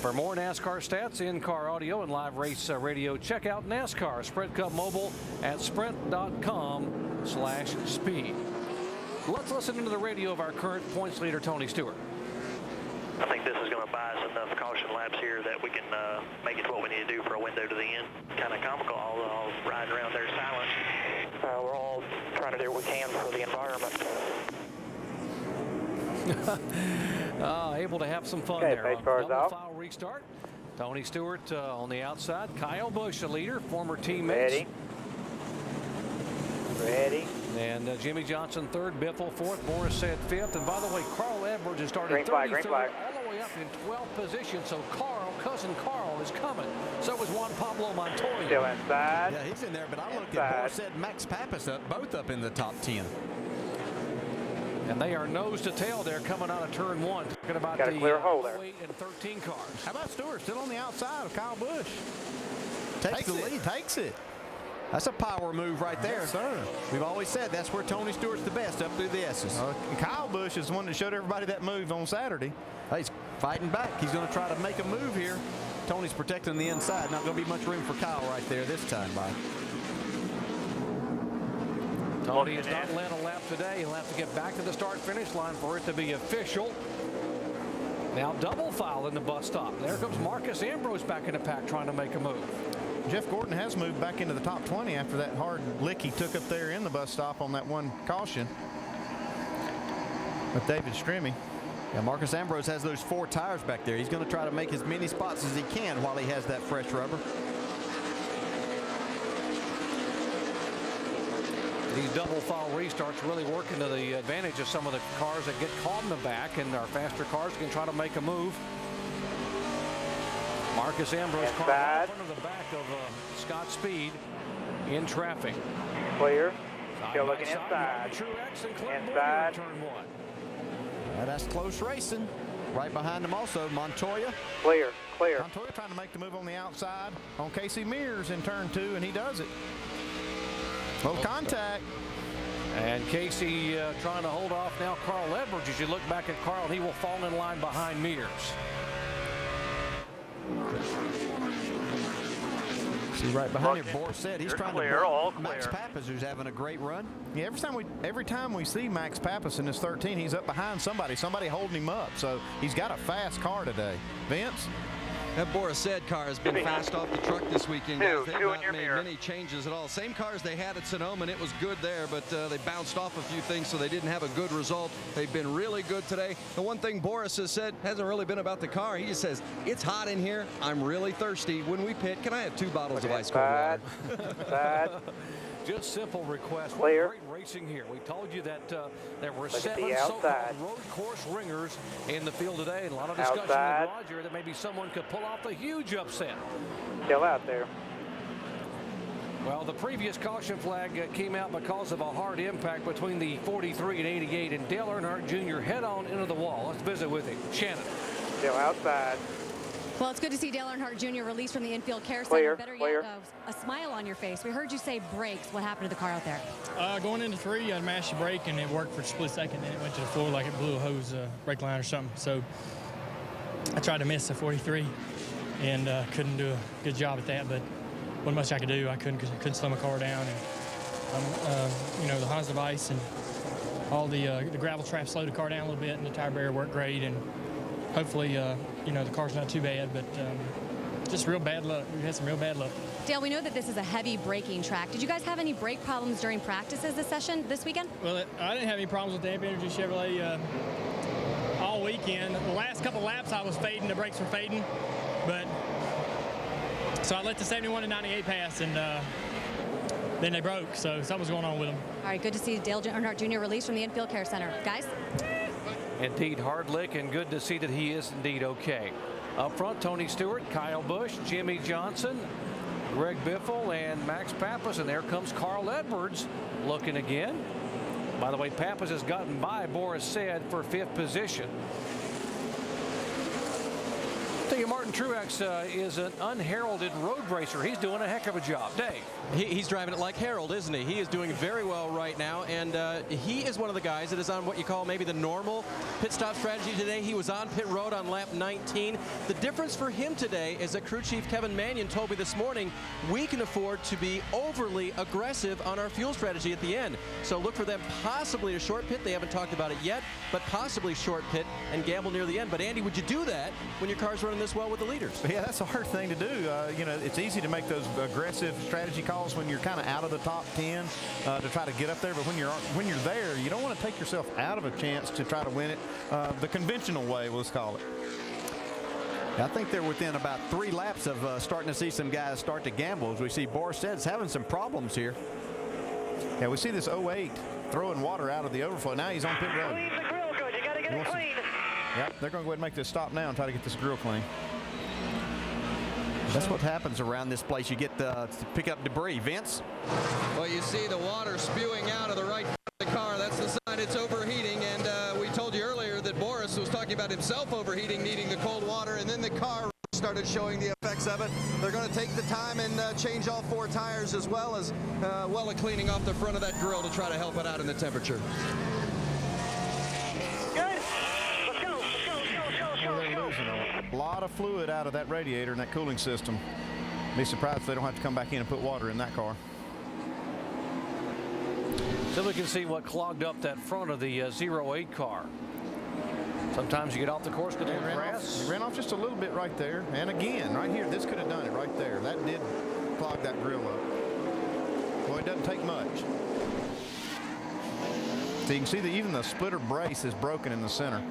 For more NASCAR stats, in-car audio, and live race radio, check out NASCAR Sprint Cup Mobile at sprint.com/speed. Let's listen into the radio of our current points leader, Tony Stewart. I think this is going to buy us enough caution laps here that we can make it what we need to do for a window to the end. Kind of comical, all riding around there silent. We're all trying to do what we can for the environment. Able to have some fun there. Double file restart. Tony Stewart on the outside. Kyle Busch, the leader, former teammates. Ready. And Jimmy Johnson third, Biffle fourth, Morris said fifth. And by the way, Carl Edwards has started green flag, 33rd all the way up in 12th position. So cousin Carl is coming. So is Juan Pablo Montoya. Still inside. Yeah, he's in there, but I'm looking at said Max Pappas both up in the top 10. And they are nose to tail there coming out of turn 1. Talking about got a clear hole there. 8 and 13 cars. How about Stewart still on the outside of Kyle Busch? Takes the lead. Takes it. That's a power move right there. Yes, sir. We've always said that's where Tony Stewart's the best, up through the S's. Kyle Busch is the one that showed everybody that move on Saturday. He's fighting back. He's going to try to make a move here. Tony's protecting the inside. Not going to be much room for Kyle right there this time, Mike. Tony has not led a lap today. He'll have to get back to the start-finish line for it to be official. Now double file in the bus stop. There comes Marcos Ambrose back in the pack trying to make a move. Jeff Gordon has moved back into the top 20 after that hard lick he took up there in the bus stop on that one caution with David Strimmy. Yeah, Marcos Ambrose has those 4 tires back there. He's going to try to make as many spots as he can while he has that fresh rubber. These double file restarts really working to the advantage of some of the cars that get caught in the back, and our faster cars can try to make a move. Marcos Ambrose car right in front of the back of Scott Speed in traffic. Clear. Side Still by looking side, inside. Truex and Clint Inside. Bowyer in turn 1. Yeah, that's close racing. Right behind him also, Montoya. Clear. Clear. Montoya trying to make the move on the outside on Casey Mears in turn 2, and he does it. Low contact. And Casey trying to hold off now Carl Edwards. As you look back at Carl, he will fall in line behind Mears. See right behind him, Boris said he's trying clear, to all block Max Pappas, who's having a great run. Yeah, every time we see Max Pappas in this 13, he's up behind somebody holding him up. So he's got a fast car today. Vince? That Boris said car has been fast off the truck this weekend. Guys. They've two in not your made mirror. many changes at all. Same cars they had at Sonoma, and it was good there, but they bounced off a few things, so they didn't have a good result. They've been really good today. The one thing Boris has said hasn't really been about the car. He just says, it's hot in here. I'm really thirsty. When we pit, can I have 2 bottles of ice cold water? Just simple request. Clear. Great racing here. We told you that there were Look at 7 the so-called outside. road course ringers in the field today, and a lot of discussion Outside. with Roger that maybe someone could pull off the huge upset. Still out there. Well, the previous caution flag came out because of a hard impact between the 43 and 88, and Dale Earnhardt Jr. head on into the wall. Let's visit with him. Shannon. Still outside. Well, it's good to see Dale Earnhardt Jr. released from the infield care Clear, center. Better clear. yet, a smile on your face. We heard you say brakes. What happened to the car out there? Going into 3, I mashed the brake, and it worked for a split second. Then it went to the floor like it blew a hose brake line or something. So I tried to miss the 43 and couldn't do a good job at that. But wasn't much I could do. I couldn't slow my car down. And you know, the Honda device and all the gravel trap slowed the car down a little bit, and the tire barrier worked great. And hopefully, you know, the car's not too bad, but just real bad luck. We had some real bad luck. Dale, we know that this is a heavy braking track. Did you guys have any brake problems during practices this weekend? Well, I didn't have any problems with the Amp Energy Chevrolet all weekend. The last couple laps I was fading, the brakes were fading, but so I let the 71 and 98 pass, and then they broke, so something was going on with them. All right, good to see Dale Earnhardt Jr. released from the infield care center. Guys? Indeed, hard lick, and good to see that he is indeed okay. Up front, Tony Stewart, Kyle Busch, Jimmy Johnson, Greg Biffle, and Max Pappas, and there comes Carl Edwards looking again. By the way, Pappas has gotten by Boris Said for 5th position. I tell you, Martin Truex is an unheralded road racer. He's doing a heck of a job. Dave. He's driving it like Harold, isn't he? He is doing very well right now, and he is one of the guys that is on what you call maybe the normal pit stop strategy today. He was on pit road on lap 19. The difference for him today is that crew chief Kevin Mannion told me this morning we can afford to be overly aggressive on our fuel strategy at the end. So look for them possibly to short pit. They haven't talked about it yet, but possibly short pit and gamble near the end. But Andy, would you do that when your car's running this well with the leaders? Yeah, that's a hard thing to do. You know, it's easy to make those aggressive strategy calls when you're kind of out of the top 10 to try to get up there. But when you're there, you don't want to take yourself out of a chance to try to win it the conventional way, let's call it. I think they're within about 3 laps of starting to see some guys start to gamble. As we see Boris Said's having some problems here. Yeah, we see this 08 throwing water out of the overflow. Now he's on pit road. Clean the grill good. You got to get it clean. Yep, they're going to go ahead and make this stop now and try to get this grill clean. That's what happens around this place. You get to pick up debris. Vince? Well, you see the water spewing out of the right of the car. That's the sign it's overheating. And we told you earlier that Boris was talking about himself overheating, needing the cold water, and then the car started showing the effects of it. They're going to take the time and change all 4 tires as well as cleaning off the front of that grill to try to help it out in the temperature. Good. Let's go. Let's go. They're losing a lot of fluid out of that radiator and that cooling system. Be surprised if they don't have to come back in and put water in that car. So we can see what clogged up that front of the 08 car. Sometimes you get off the course with the grass. He ran off just a little bit right there. And again, right here, this could have done it right there. That did clog that grill up. Well, it doesn't take much. So you can see that even the splitter brace is broken in the center.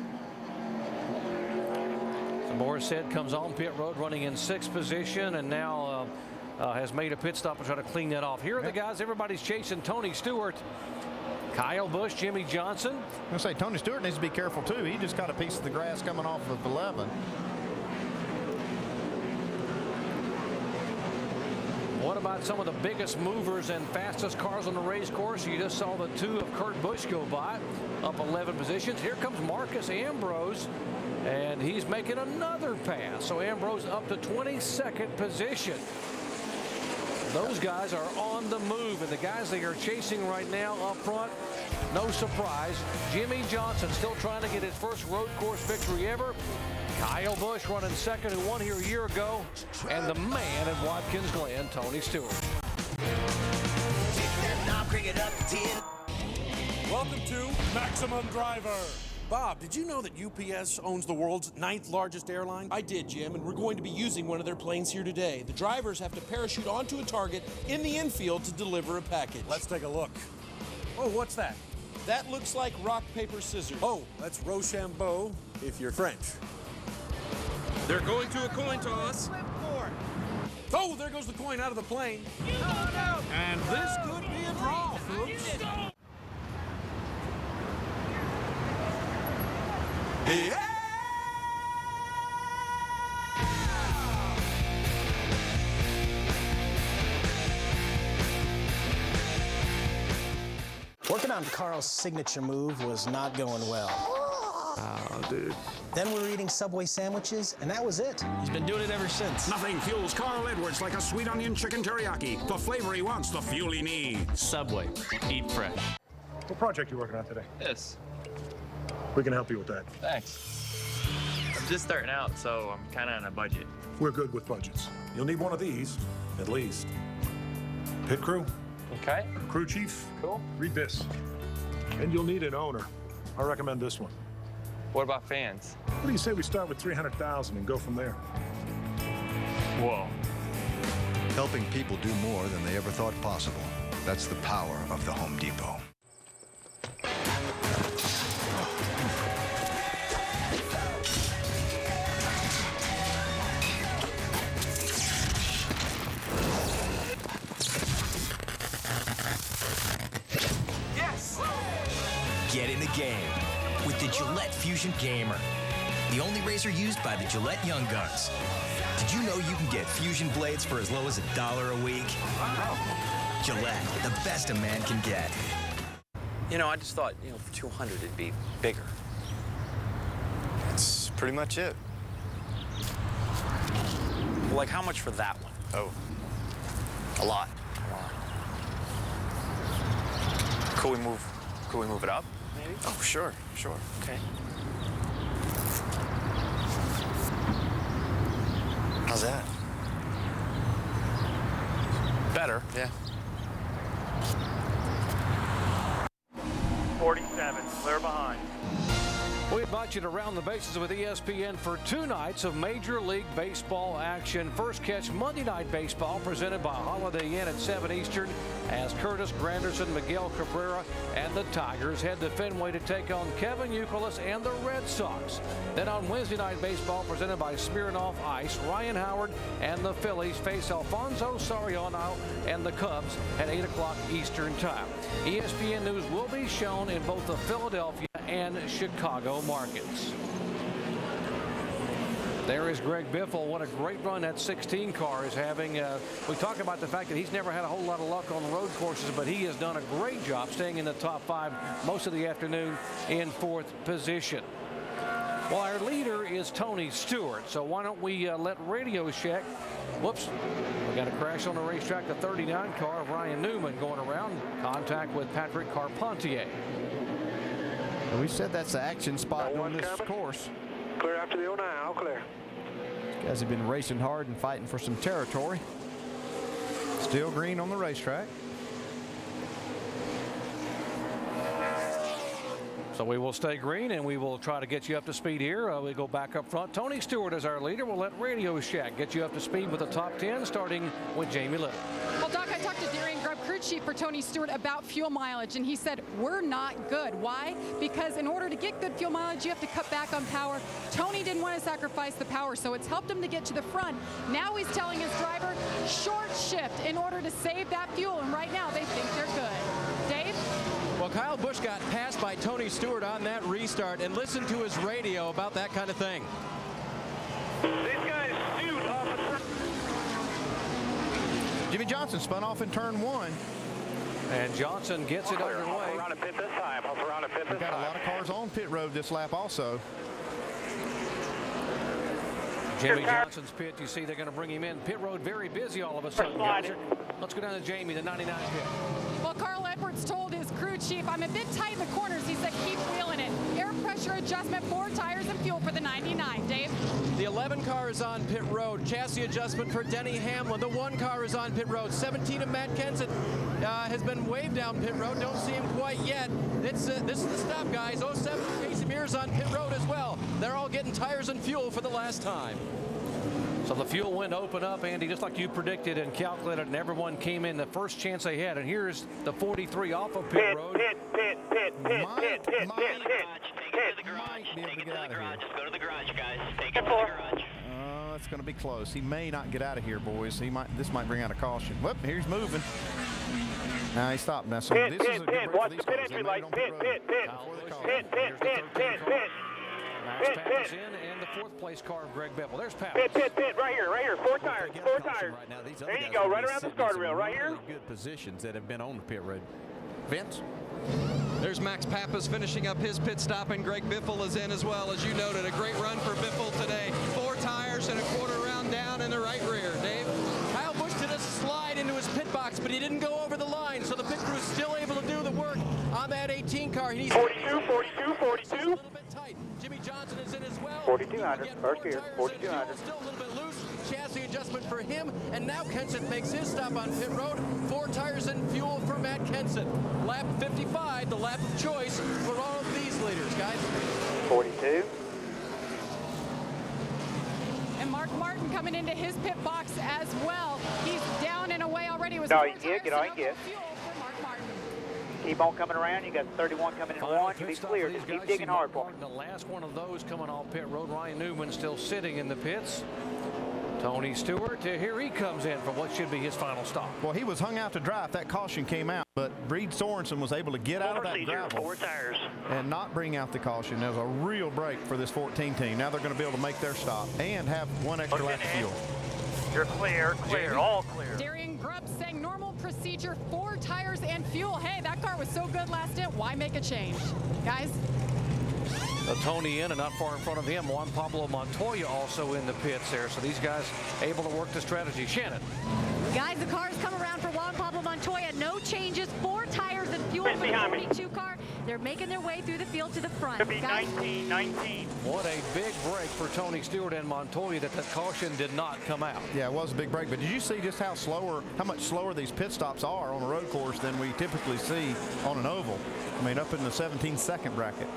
Morissette comes on pit road running in 6th position and now has made a pit stop and try to clean that off. Here are the guys everybody's chasing. Tony Stewart, Kyle Busch, Jimmy Johnson. I'm going to say Tony Stewart needs to be careful too. He just got a piece of the grass coming off of 11. What about some of the biggest movers and fastest cars on the race course? You just saw the 2 of Kurt Busch go by, up 11 positions. Here comes Marcos Ambrose, and he's making another pass. So Ambrose up to 22nd position. Those guys are on the move, and the guys they are chasing right now up front, no surprise. Jimmy Johnson still trying to get his first road course victory ever. Kyle Busch running second, who won here a year ago, and the man at Watkins Glen, Tony Stewart. Welcome to Maximum Driver. Bob, did you know that UPS owns the world's 9th largest airline? I did, Jim, and we're going to be using one of their planes here today. The drivers have to parachute onto a target in the infield to deliver a package. Let's take a look. Oh, what's that? That looks like rock, paper, scissors. Oh, that's Rochambeau, if you're French. They're going to a coin toss. Oh, there goes the coin out of the plane. And this could be a draw, folks. Yeah! Working on Carl's signature move was not going well. Oh, dude. Then we were eating Subway sandwiches, and that was it. He's been doing it ever since. Nothing fuels Carl Edwards like a sweet onion chicken teriyaki. The flavor he wants, the fuel he needs. Subway. Eat fresh. What project are you working on today? This. We can help you with that. Thanks. I'm just starting out, so I'm kind of on a budget. We're good with budgets. You'll need one of these, at least. Pit crew. Okay. Crew chief. Cool. Read this. And you'll need an owner. I recommend this one. What about fans? What do you say we start with 300,000 and go from there? Whoa. Helping people do more than they ever thought possible. That's the power of the Home Depot. Get in the game with the Gillette Fusion Gamer, the only razor used by the Gillette Young Guns. Did you know you can get Fusion blades for as low as $1 a week? Gillette, the best a man can get. You know, I just thought, for 200 it'd be bigger. That's pretty much it. Well, like how much for that one? Oh, a lot. Could we move it up, maybe? Oh, sure. Okay. How's that? Better. Yeah. 47, clear behind. We invite you to round the bases with ESPN for 2 nights of Major League Baseball action. First catch Monday Night Baseball presented by Holiday Inn at 7 Eastern as Curtis Granderson, Miguel Cabrera, and the Tigers head to Fenway to take on Kevin Youkilis and the Red Sox. Then on Wednesday Night Baseball presented by Smirnoff Ice, Ryan Howard and the Phillies face Alfonso Soriano and the Cubs at 8 o'clock Eastern Time. ESPN News will be shown in both the Philadelphia and Chicago markets. There is Greg Biffle. What a great run that 16 car is having. We talk about the fact that he's never had a whole lot of luck on the road courses, but he has done a great job staying in the top 5 most of the afternoon in 4th position. Well, our leader is Tony Stewart, so why don't we let Radio Shack. Whoops, we got a crash on the racetrack. The 39 car of Ryan Newman going around. Contact with Patrick Carpentier. We said that's the action spot on this course. Clear after the 09, all clear. These guys have been racing hard and fighting for some territory. Still green on the racetrack. So we will stay green and we will try to get you up to speed here. We go back up front. Tony Stewart is our leader. We'll let Radio Shack get you up to speed with the top 10, starting with Jamie Little. Well, Doc, I talked to Darian Grubb, crew chief for Tony Stewart about fuel mileage, and he said, we're not good. Why? Because in order to get good fuel mileage, you have to cut back on power. Tony didn't want to sacrifice the power, so it's helped him to get to the front. Now he's telling his driver, short shift in order to save that fuel, and right now they think they're good. Dave? Well, Kyle Busch got passed by Tony Stewart on that restart, and listen to his radio about that kind of thing. These guys shoot off the turn. Jimmy Johnson spun off in turn 1. And Johnson gets it underway. Off around a pit this time. Off around a pit this We've got time. a lot of cars on pit road this lap also. Jimmy Johnson's pit, you see they're going to bring him in. Pit road very busy all of a sudden. Let's go down to Jamie, the 99 pit. Well, Carl Edwards told his crew chief, I'm a bit tight in the corners. He said, keep wheeling it. Air pressure adjustment, 4 tires and fuel for the 99. Dave? The 11 car is on pit road. Chassis adjustment for Denny Hamlin. The 1 car is on pit road. 17 of Matt Kenseth has been waved down pit road. Don't see him quite yet. This is the stop, guys. 07 Casey Mears on pit road as well. They're all getting tires and fuel for the last time. So the fuel went open up, Andy, just like you predicted and calculated, and everyone came in the first chance they had. And here's the 43 off of pit road. Pit. Take it to the garage. Take it to the garage. Just go to the garage, guys. Take it to the garage. It's going to be close. He may not get out of here, boys. This might bring out a caution. Whoop, here's moving. Now he stopped. Now, so this is a good break for these Watch the pit cars. entry light. Pit. Max Pappas in, and the 4th place car of Greg Biffle. There's Pappas. Pit. Right here. 4 tires. 4 tires. Right now, these There you go. Right around the starter rail. Right here. Good positions that have been on the pit road. Vince? There's Max Pappas finishing up his pit stop, and Greg Biffle is in as well. As you noted, a great run for Biffle today. 4 tires and a quarter round down in the right rear. Dave? Kyle Busch did a slide into his pit box, but he didn't go over the line, so the pit crew is still able to do the work on that 18 car. He's 42. A little bit tight. Jimmy Johnson is in as well. 4200, first gear, 4200. Still a little bit loose. Chassis adjustment for him, and now Kenseth makes his stop on pit road. 4 tires and fuel for Matt Kenseth. Lap 55, the lap of choice for all of these leaders, guys. 42. And Mark Martin coming into his pit box as well. He's down and away already. No, you get all you get. Keep on coming around. You got 31 coming in 1. You'll be clear. Just keep digging hard for me. The last one of those coming off pit road. Ryan Newman still sitting in the pits. Tony Stewart, here he comes in for what should be his final stop. Well, he was hung out to dry if that caution came out, but Breed Sorensen was able to get out of that gravel 4 tires. and not bring out the caution. That was a real break for this 14 team. Now they're going to be able to make their stop and have 1 extra lap of fuel. You're clear, all clear. Darian Grubb saying normal procedure, 4 tires and fuel. Hey, that car was so good last stint. Why make a change? Guys? Tony in, and not far in front of him, Juan Pablo Montoya also in the pits there. So these guys able to work the strategy. Shannon. Guys, the cars come around for Juan Pablo Montoya. No changes, 4 tires and fuel for the 42 car. They're making their way through the field to the front. Could be 19. What a big break for Tony Stewart and Montoya that caution did not come out. Yeah, it was a big break, but did you see just how much slower these pit stops are on a road course than we typically see on an oval? I mean, up in the 17-second bracket.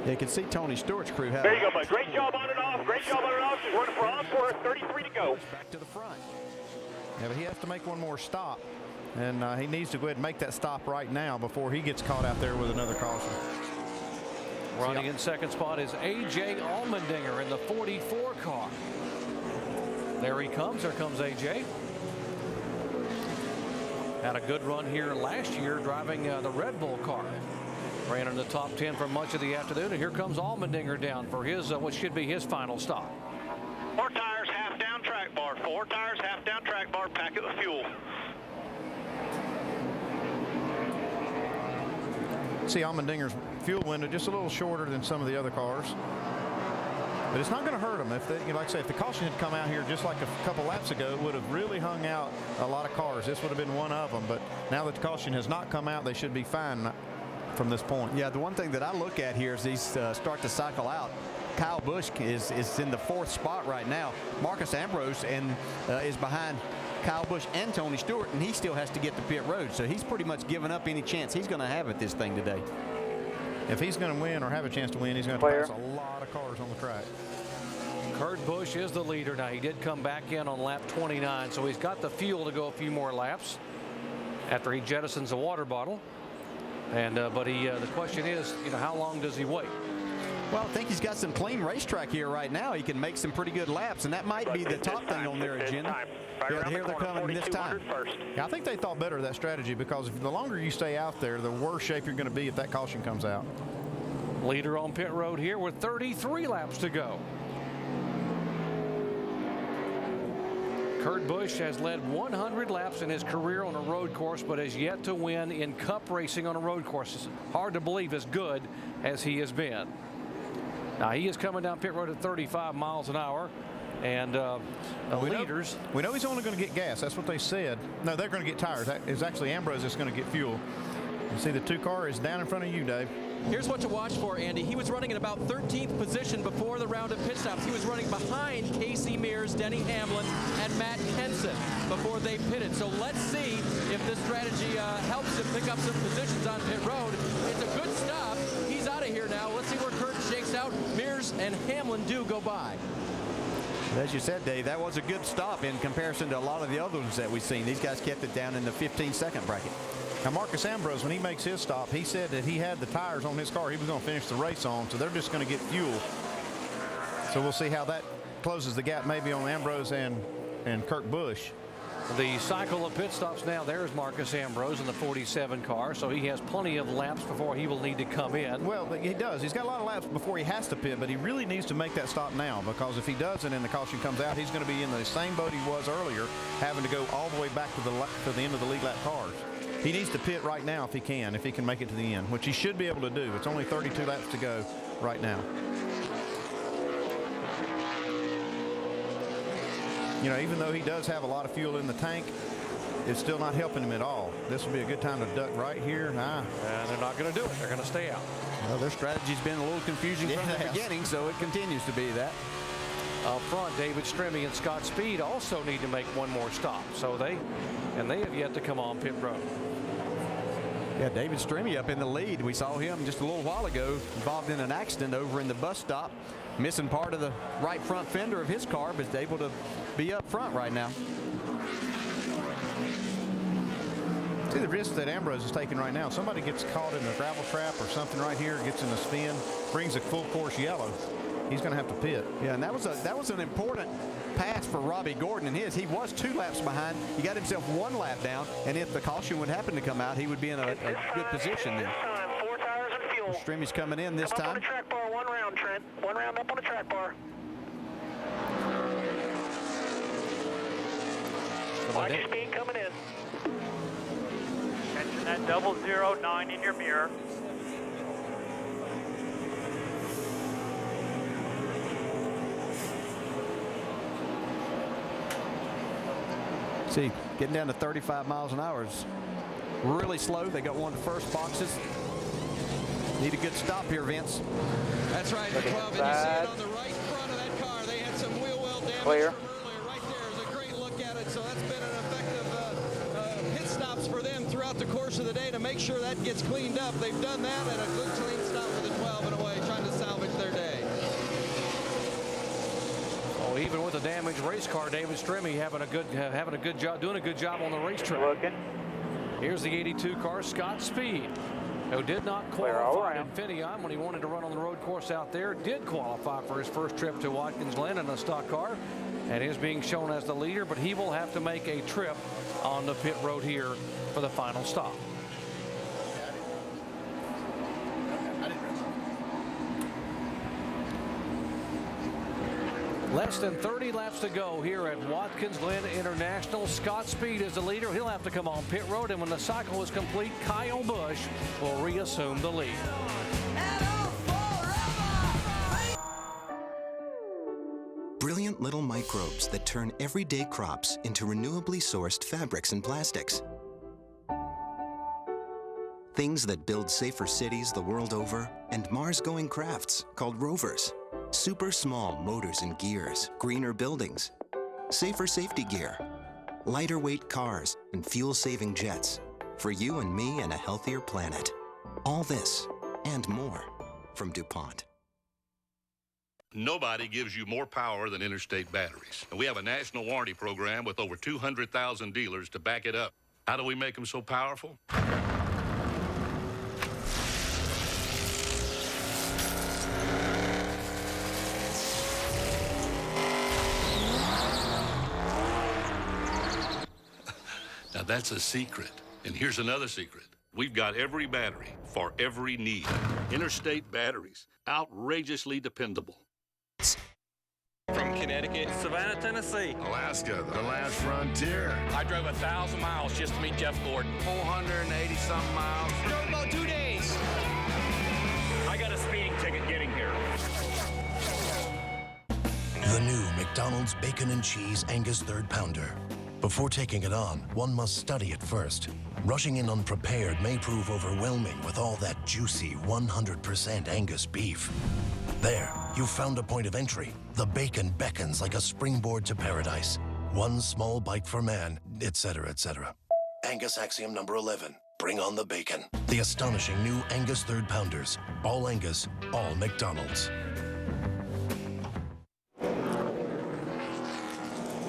Yeah, you can see Tony Stewart's crew. There you go, bud. Great job on and off. She's running for encore. 33 to go. Back to the front. Yeah, but he has to make 1 more stop, and he needs to go ahead and make that stop right now before he gets caught out there with another caution. Running in second spot is A.J. Allmendinger in the 44 car. There he comes. There comes A.J. Had a good run here last year driving the Red Bull car. Ran in the top 10 for much of the afternoon, and here comes Allmendinger down for his what should be his final stop. 4 tires, half down track bar. 4 tires, half down track bar. Pack it with fuel. See Allmendinger's fuel window just a little shorter than some of the other cars. But it's not going to hurt them. If they, like I say, if the caution had come out here just like a couple laps ago, it would have really hung out a lot of cars. This would have been one of them. But now that the caution has not come out, they should be fine from this point. Yeah, the one thing that I look at here is these start to cycle out. Kyle Busch is in the 4th spot right now. Marcos Ambrose is behind Kyle Busch and Tony Stewart, and he still has to get to pit road. So he's pretty much given up any chance he's going to have at this thing today. If he's going to win or have a chance to win, he's going to pass a lot of cars on the track. Kurt Busch is the leader now. He did come back in on lap 29, so he's got the fuel to go a few more laps. after he jettisons a water bottle. And but the question is, how long does he wait? Well, I think he's got some clean racetrack here right now. He can make some pretty good laps, and that might be the top thing on their agenda. Yeah, here they're coming this time. Yeah, I think they thought better of that strategy, because the longer you stay out there, the worse shape you're going to be if that caution comes out. Leader on pit road here with 33 laps to go. Kurt Busch has led 100 laps in his career on a road course, but has yet to win in Cup racing on a road course. It's hard to believe as good as he has been. Now he is coming down pit road at 35 miles an hour, and the leaders. We know he's only going to get gas. That's what they said. No, they're going to get tires. That is actually Ambrose that's going to get fuel. You see the 2 car is down in front of you, Dave. Here's what to watch for, Andy. He was running in about 13th position before the round of pit stops. He was running behind Casey Mears, Denny Hamlin, and Matt Kenson before they pitted. So let's see if this strategy helps him pick up some positions on pit road. It's a good stop. He's out of here now. Let's see where Kurt shakes out. Mears and Hamlin do go by. As you said, Dave, that was a good stop in comparison to a lot of the other ones that we've seen. These guys kept it down in the 15-second bracket. Now, Marcos Ambrose, when he makes his stop, he said that he had the tires on his car he was going to finish the race on, so they're just going to get fuel. So we'll see how that closes the gap maybe on Ambrose and Kurt Busch. The cycle of pit stops now. There's Marcos Ambrose in the 47 car, so he has plenty of laps before he will need to come in. Well, he does. He's got a lot of laps before he has to pit, but he really needs to make that stop now, because if he doesn't and the caution comes out, he's going to be in the same boat he was earlier, having to go all the way back to the end of the lead lap cars. He needs to pit right now if he can make it to the end, which he should be able to do. It's only 32 laps to go right now. Even though he does have a lot of fuel in the tank, it's still not helping him at all. This would be a good time to duck right here. And they're not going to do it. They're going to stay out. Well, their strategy's been a little confusing from the beginning, so it continues to be that. Up front, David Stremme and Scott Speed also need to make one more stop. So they have yet to come on pit road. Yeah, David Stremme up in the lead. We saw him just a little while ago involved in an accident over in the bus stop, missing part of the right front fender of his car, but able to be up front right now. See the risk that Ambrose is taking right now. Somebody gets caught in a gravel trap or something right here, gets in a spin, brings a full course yellow. He's going to have to pit. Yeah, and that was an important pass for Robbie Gordon and his. He was 2 laps behind. He got himself 1 lap down, and if the caution would happen to come out, he would be in a good position then. 4 tires and fuel. Stremme's coming in this Up time. on the track bar, 1 round, Trent. 1 round up on the track bar. Watch your speed coming in. Mention that 009 in your mirror. See, getting down to 35 miles an hour is really slow. They got one of the first boxes. Need a good stop here, Vince. That's right, the 12, and you see it on the right front of that car. They had some wheel well damage from earlier. Right there is a great look at it. So that's been an effective pit stops for them throughout the course of the day to make sure that gets cleaned up. They've done that, and a good clean stop for the 12 in a way, trying to salvage their day. Oh, even with a damaged race car, David Stremme having a good job, doing a good job on the racetrack. Here's the 82 car, Scott Speed, who did not qualify in Infineon when he wanted to run on the road course out there. Did qualify for his first trip to Watkins Glen in a stock car, and is being shown as the leader, but he will have to make a trip on the pit road here for the final stop. Less than 30 laps to go here at Watkins Glen International. Scott Speed is the leader. He'll have to come on pit road, and when the cycle is complete, Kyle Busch will reassume the lead. Brilliant little microbes that turn everyday crops into renewably sourced fabrics and plastics. Things that build safer cities the world over, and Mars-going crafts called rovers. Super small motors and gears, greener buildings, safer safety gear, lighter weight cars, and fuel-saving jets. For you and me and a healthier planet. All this and more from DuPont. Nobody gives you more power than Interstate Batteries. And we have a national warranty program with over 200,000 dealers to back it up. How do we make them so powerful? Now that's a secret. And here's another secret. We've got every battery for every need. Interstate batteries, outrageously dependable. From Connecticut, Savannah, Tennessee, Alaska, the last frontier. I drove 1,000 miles just to meet Jeff Gordon. 480-something miles. Drove about 2 days. I got a speeding ticket getting here. The new McDonald's Bacon and Cheese Angus Third Pounder. Before taking it on, one must study it first. Rushing in unprepared may prove overwhelming with all that juicy 100% Angus beef. There, you've found a point of entry. The bacon beckons like a springboard to paradise. One small bite for man, etc., etc. Angus Axiom number 11. Bring on the bacon. The astonishing new Angus Third Pounders. All Angus, all McDonald's.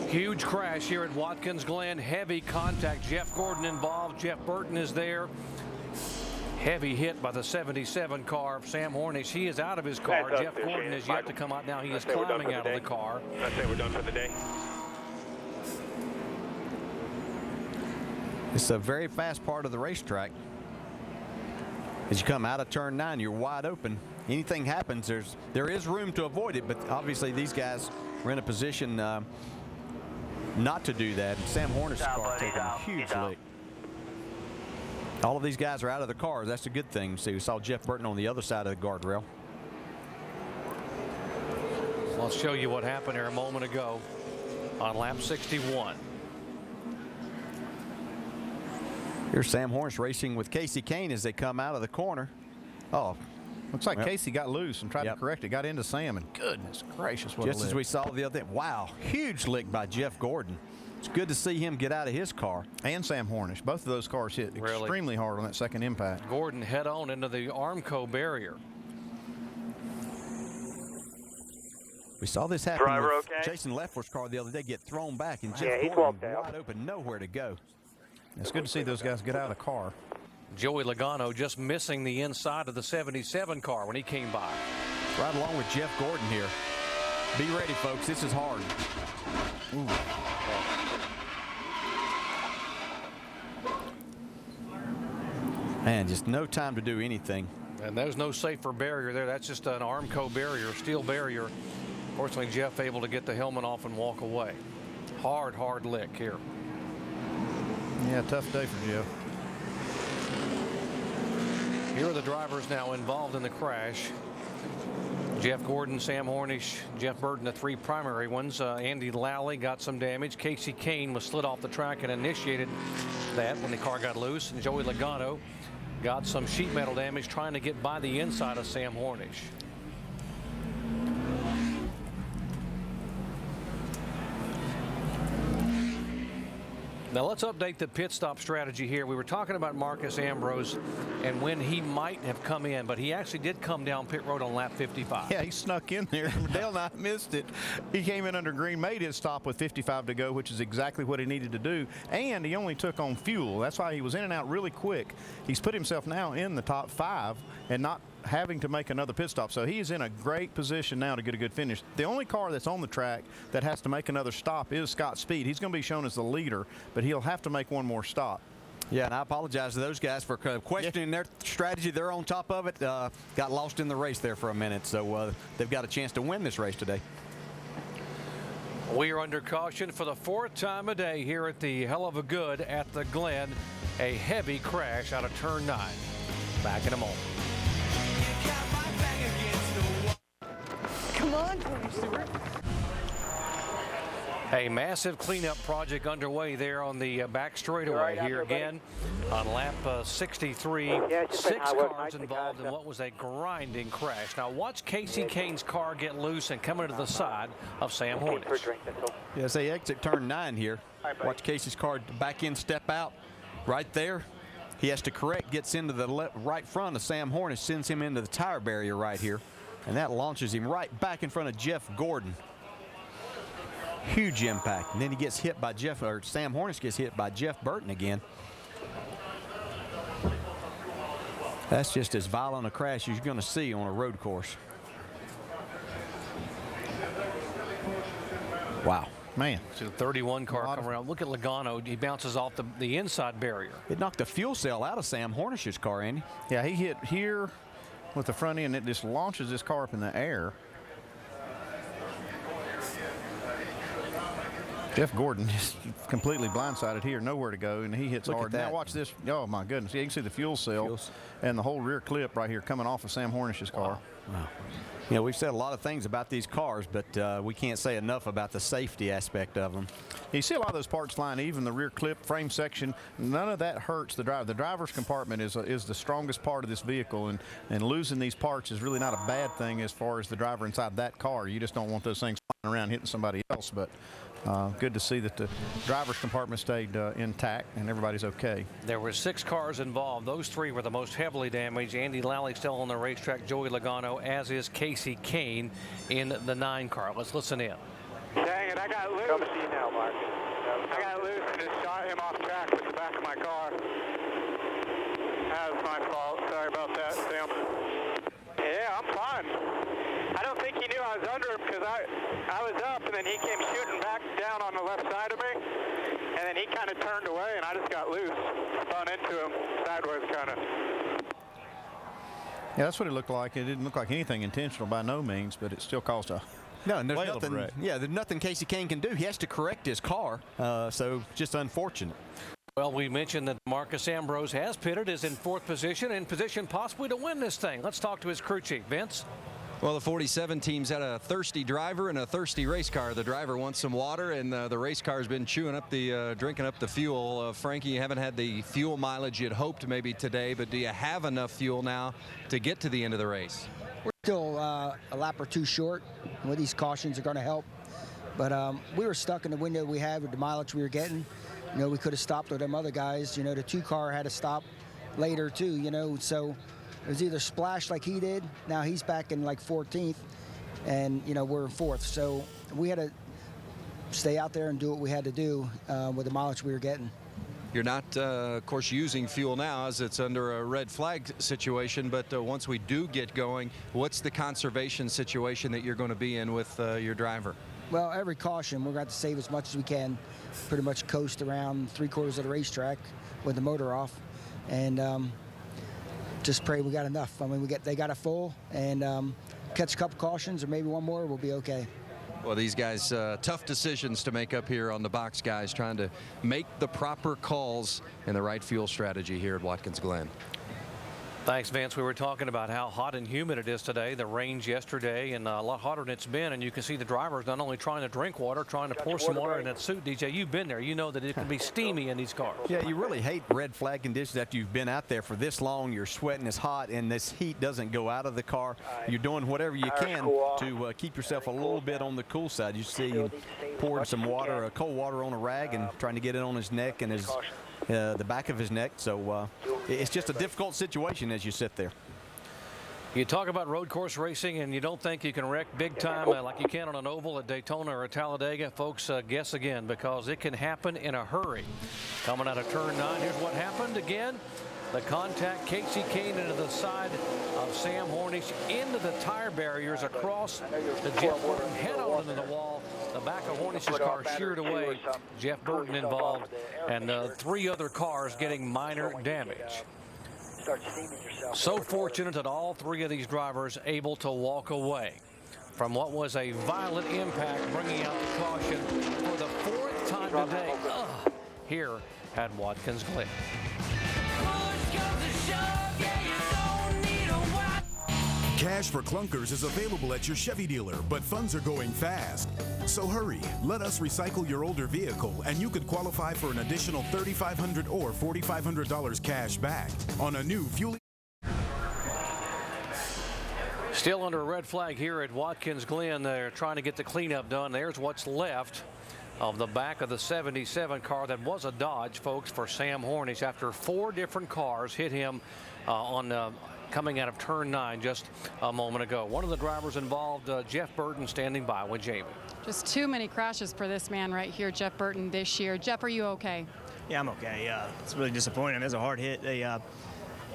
Huge crash here at Watkins Glen. Heavy contact. Jeff Gordon involved. Jeff Burton is there. Heavy hit by the 77 car. Sam Hornish, he is out of his car. Jeff Gordon is yet to come out now. He is climbing out of the car. I say we're done for the day. It's a very fast part of the racetrack. As you come out of turn 9, you're wide open. Anything happens, there is room to avoid it, but obviously these guys were in a position not to do that. And Sam Hornish's car taking a huge lick. All of these guys are out of their cars. That's a good thing. See, we saw Jeff Burton on the other side of the guardrail. So I'll show you what happened here a moment ago on lap 61. Here's Sam Hornish racing with Casey Kane as they come out of the corner. Oh, looks like Casey got loose and tried to correct it. Got into Sam, and goodness gracious, what Just as we saw the other day. Wow, huge lick by Jeff Gordon. It's good to see him get out of his car. And Sam Hornish. Both of those cars hit extremely hard on that second impact. Gordon head on into the Armco barrier. We saw this happen with Jason Leffler's car the other day, get thrown back, and Jeff Gordon wide open, nowhere to go. It's good to see those guys get out of the car. Joey Logano just missing the inside of the 77 car when he came by. Right along with Jeff Gordon here. Be ready, folks. This is hard. Ooh. Man, just no time to do anything. And there's no safer barrier there. That's just an Armco barrier, steel barrier. Fortunately, Jeff able to get the helmet off and walk away. Hard lick here. Yeah, tough day for Jeff. Here are the drivers now involved in the crash. Jeff Gordon, Sam Hornish, Jeff Burton, the three primary ones. Andy Lally got some damage. Casey Kane was slid off the track and initiated that when the car got loose. And Joey Logano got some sheet metal damage trying to get by the inside of Sam Hornish. Now let's update the pit stop strategy here. We were talking about Marcos Ambrose and when he might have come in, but he actually did come down pit road on lap 55. Yeah, he snuck in there. Dale Knight missed it. He came in under green, made his stop with 55 to go, which is exactly what he needed to do. And he only took on fuel. That's why he was in and out really quick. He's put himself now in the top 5 and not having to make another pit stop. So he's in a great position now to get a good finish. The only car that's on the track that has to make another stop is Scott Speed. He's going to be shown as the leader, but he'll have to make one more stop. Yeah, and I apologize to those guys for questioning their strategy. They're on top of it. Got lost in the race there for a minute, so they've got a chance to win this race today. We are under caution for the 4th time a day here at the Hell of a Good at the Glen. A heavy crash out of turn 9. Back in a moment. Come on, Tony Stewart. A massive cleanup project underway there on the back straightaway here again on lap 63. 6 cars involved in what was a grinding crash. Now watch Casey Kane's car get loose and come into the side of Sam Hornish. Yeah, as they exit turn 9 here, watch Casey's car back in, step out right there. He has to correct, gets into the right front of Sam Hornish, sends him into the tire barrier right here. And that launches him right back in front of Jeff Gordon. Huge impact. And then he gets hit by Sam Hornish gets hit by Jeff Burton again. That's just as violent a crash as you're going to see on a road course. Wow. Man. So the 31 car come around. Look at Logano. He bounces off the inside barrier. It knocked the fuel cell out of Sam Hornish's car, Andy. Yeah, he hit here with the front end. It just launches this car up in the air. Jeff Gordon is completely blindsided here, nowhere to go, and he hits Look hard. at that. Now watch this. Oh, my goodness. Yeah, you can see the fuel cell and the whole rear clip right here coming off of Sam Hornish's car. Wow. You know, we've said a lot of things about these cars, but we can't say enough about the safety aspect of them. You see a lot of those parts flying, even the rear clip, frame section. None of that hurts the driver. The driver's compartment is the strongest part of this vehicle, and losing these parts is really not a bad thing as far as the driver inside that car. You just don't want those things flying around hitting somebody else, but good to see that the driver's compartment stayed intact and everybody's okay. There were 6 cars involved. Those 3 were the most heavily damaged. Andy Lally still on the racetrack, Joey Logano, as is Casey Kane in the 9 car. Let's listen in. Dang it, I got loose. Come see now, Mark. I got loose and just shot him off track with the back of my car. That was my fault. Sorry about that, Sam. Yeah, I'm fine. I don't think he knew I was under him because I was up and then he came shooting back down on the left side of me. And then he kind of turned away and I just got loose. Spun into him sideways kind of. Yeah, that's what it looked like. It didn't look like anything intentional by no means, but it still caused a No, and there's whale of a nothing. wreck. Yeah, there's nothing Casey Kane can do. He has to correct his car, so just unfortunate. Well, we mentioned that Marcos Ambrose has pitted, is in 4th position, in position possibly to win this thing. Let's talk to his crew chief, Vince. Well, the 47 team's had a thirsty driver and a thirsty race car. The driver wants some water, and the race car's been chewing up drinking up the fuel. Frankie, you haven't had the fuel mileage you'd hoped maybe today, but do you have enough fuel now to get to the end of the race? We're still a lap or 2 short. With these cautions are going to help, but we were stuck in the window we had with the mileage we were getting. You know, we could have stopped with them other guys. You know, the 2 car had to stop later too. You know, so. It was either splash like he did. Now he's back in like 14th, and you know we're in 4th. So we had to stay out there and do what we had to do with the mileage we were getting. You're not, of course, using fuel now as it's under a red flag situation. But once we do get going, what's the conservation situation that you're going to be in with your driver? Well, every caution we're going to have to save as much as we can. Pretty much coast around 3/4 of the racetrack with the motor off, and. Just pray we got enough. I mean, they got a full, and catch a couple cautions or maybe one more, we'll be okay. Well, these guys, tough decisions to make up here on the box, guys, trying to make the proper calls and the right fuel strategy here at Watkins Glen. Thanks, Vince. We were talking about how hot and humid it is today. The rains yesterday, and a lot hotter than it's been. And you can see the drivers not only trying to drink water, trying to pour some water in that suit. DJ, you've been there. You know that it can be steamy in these cars. Yeah, you really hate red flag conditions after you've been out there for this long. You're sweating, it's hot, and this heat doesn't go out of the car. You're doing whatever you can to keep yourself a little bit on the cool side. You see him pouring some water, cold water on a rag and trying to get it on his neck and his the back of his neck. So it's just a difficult situation as you sit there. You talk about road course racing and you don't think you can wreck big time like you can on an oval at Daytona or Talladega. Folks, guess again, because it can happen in a hurry. Coming out of turn 9, here's what happened again. The contact, Casey Kane into the side of Sam Hornish, into the tire barriers, across the Jeff Burton, head on into the wall. The back of Hornish's car sheared away. Jeff Burton involved, and 3 other cars getting minor damage. So fortunate that all 3 of these drivers able to walk away from what was a violent impact, bringing out the caution for the 4th time today here at Watkins Glen. Cash for clunkers is available at your Chevy dealer, but funds are going fast. So hurry, let us recycle your older vehicle, and you could qualify for an additional $3,500 or $4,500 cash back on a new fuel. Still under a red flag here at Watkins Glen. They're trying to get the cleanup done. There's what's left of the back of the 77 car that was a Dodge, folks, for Sam Hornish after 4 different cars hit him coming out of turn 9 just a moment ago. One of the drivers involved, Jeff Burton, standing by with Jamie. Just too many crashes for this man right here, Jeff Burton, this year. Jeff, are you okay? Yeah, I'm okay. It's really disappointing. It was a hard hit.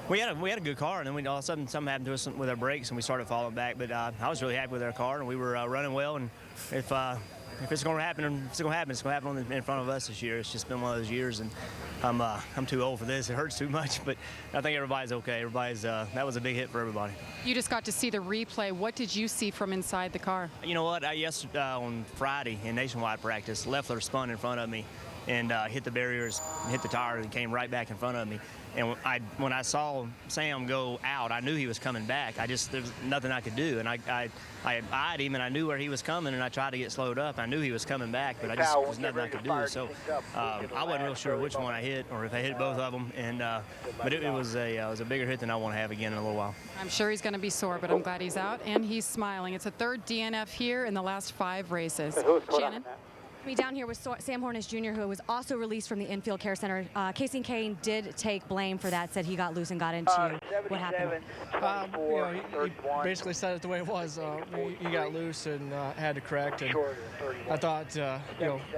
We had a good car, and then all of a sudden something happened to us with our brakes, and we started falling back. But I was really happy with our car, and we were running well. And if it's going to happen, it's going to happen in front of us this year. It's just been one of those years, and I'm too old for this. It hurts too much, but I think everybody's okay. That was a big hit for everybody. You just got to see the replay. What did you see from inside the car? You know what? Yesterday on Friday in nationwide practice, Leffler spun in front of me and hit the barriers, hit the tire, and came right back in front of me. And when I saw Sam go out, I knew he was coming back. There's nothing I could do. And I eyed him, and I knew where he was coming, and I tried to get slowed up. I knew he was coming back, but there's nothing I could do. So I wasn't real sure which one I hit or if I hit both of them. And but it was a bigger hit than I want to have again in a little while. I'm sure he's going to be sore, but I'm glad he's out, and he's smiling. It's a third DNF here in the last 5 races. Shannon? Me down here with Sam Hornish Jr., who was also released from the infield care center. Casey Kane did take blame for that, said he got loose and got into what happened. He basically said it the way it was. He got loose and had to correct. And I thought,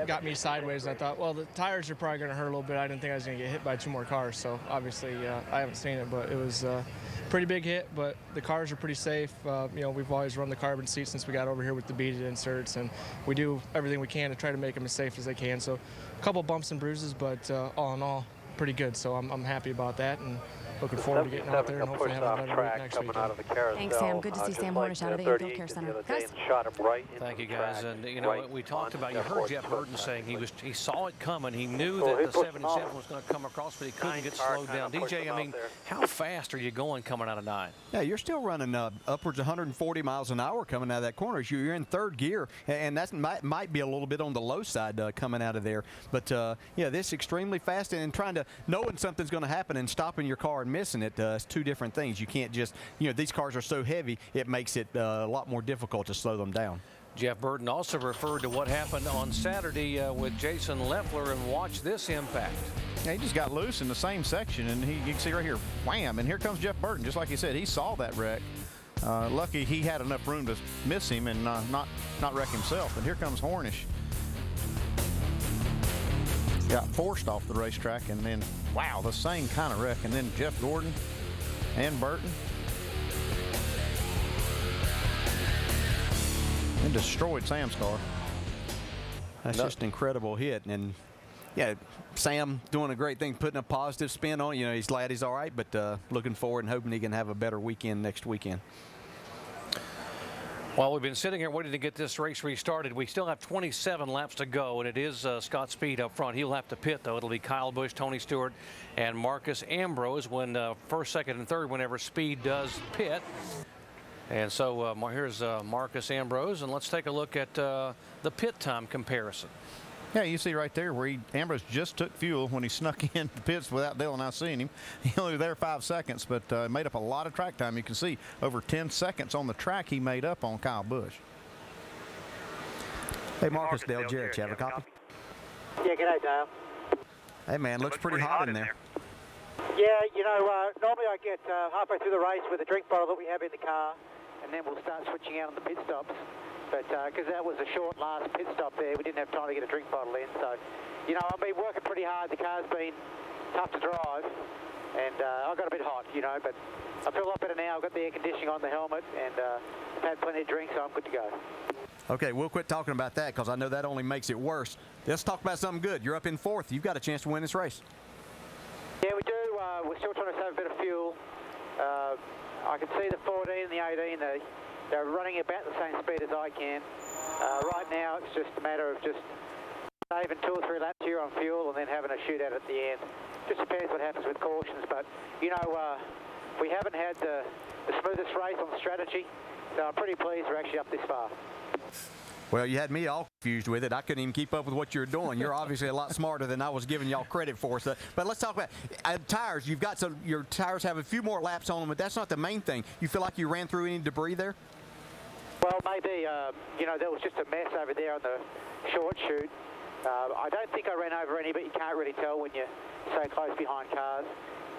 got me sideways. And I thought, well, the tires are probably going to hurt a little bit. I didn't think I was going to get hit by 2 more cars. So obviously, I haven't seen it, but it was a pretty big hit. But the cars are pretty safe. We've always run the carbon seats since we got over here with the beaded inserts, and we do everything we can to try to make them as safe as they can. So a couple bumps and bruises, but all in all, pretty good. So I'm happy about that, and looking forward to getting out there and hopefully having a better week next week. Thanks, Sam. Good to see Sam Hornish out of the infield care center. Guys. Thank you, guys. And we talked about, you heard Jeff Burton saying he saw it coming. He knew that the 77 was going to come across, but he couldn't get slowed down. DJ, I mean, how fast are you going coming out of 9? Yeah, you're still running upwards of 140 miles an hour coming out of that corner. You're in 3rd gear, and that might be a little bit on the low side coming out of there. But this extremely fast, and trying to knowing something's going to happen and stopping your car and missing it. It's 2 different things. You can't just, these cars are so heavy, it makes it a lot more difficult to slow them down. Jeff Burton also referred to what happened on Saturday with Jason Leffler, and watch this impact. Yeah, he just got loose in the same section, and you can see right here, wham, and here comes Jeff Burton. Just like he said, he saw that wreck. Lucky he had enough room to miss him and not wreck himself. And here comes Hornish. Got forced off the racetrack, and then, wow, the same kind of wreck. And then Jeff Gordon and Burton. And destroyed Sam's car. That's just an incredible hit. And, yeah, Sam doing a great thing, putting a positive spin on it. He's glad he's all right, but looking forward and hoping he can have a better weekend next weekend. Well, we've been sitting here waiting to get this race restarted. We still have 27 laps to go, and it is Scott Speed up front. He'll have to pit, though. It'll be Kyle Busch, Tony Stewart, and Marcos Ambrose when 1st, 2nd, and 3rd whenever Speed does pit. And so here's Marcos Ambrose, and let's take a look at the pit time comparison. Yeah, you see right there where Ambrose just took fuel when he snuck in the pits without Dale and I seeing him. He only was there 5 seconds, but made up a lot of track time. You can see over 10 seconds on the track he made up on Kyle Busch. Hey, Marcus, Dale Jarrett, you have a copy? Yeah, g'day, Dale. Hey, man, looks pretty hot in there. Yeah, normally I get halfway through the race with a drink bottle that we have in the car, and then we'll start switching out on the pit stops. But because that was a short last pit stop there, we didn't have time to get a drink bottle in. So, I've been working pretty hard. The car's been tough to drive, and I got a bit hot, but I feel a lot better now. I've got the air conditioning on the helmet, and I've had plenty of drinks, so I'm good to go. Okay, we'll quit talking about that because I know that only makes it worse. Let's talk about something good. You're up in 4th. You've got a chance to win this race. Yeah, we do. We're still trying to save a bit of fuel. I can see the 14 and the 18. They're running about the same speed as I can. Right now, it's just a matter of just saving 2 or 3 laps here on fuel and then having a shootout at the end. Just depends what happens with cautions, but we haven't had the smoothest race on strategy, so I'm pretty pleased we're actually up this far. Well, you had me all confused with it. I couldn't even keep up with what you were doing. You're obviously a lot smarter than I was giving y'all credit for. So, but let's talk about tires. You've got your tires have a few more laps on them, but that's not the main thing. You feel like you ran through any debris there? Well, maybe. There was just a mess over there on the short chute. I don't think I ran over any, but you can't really tell when you're so close behind cars.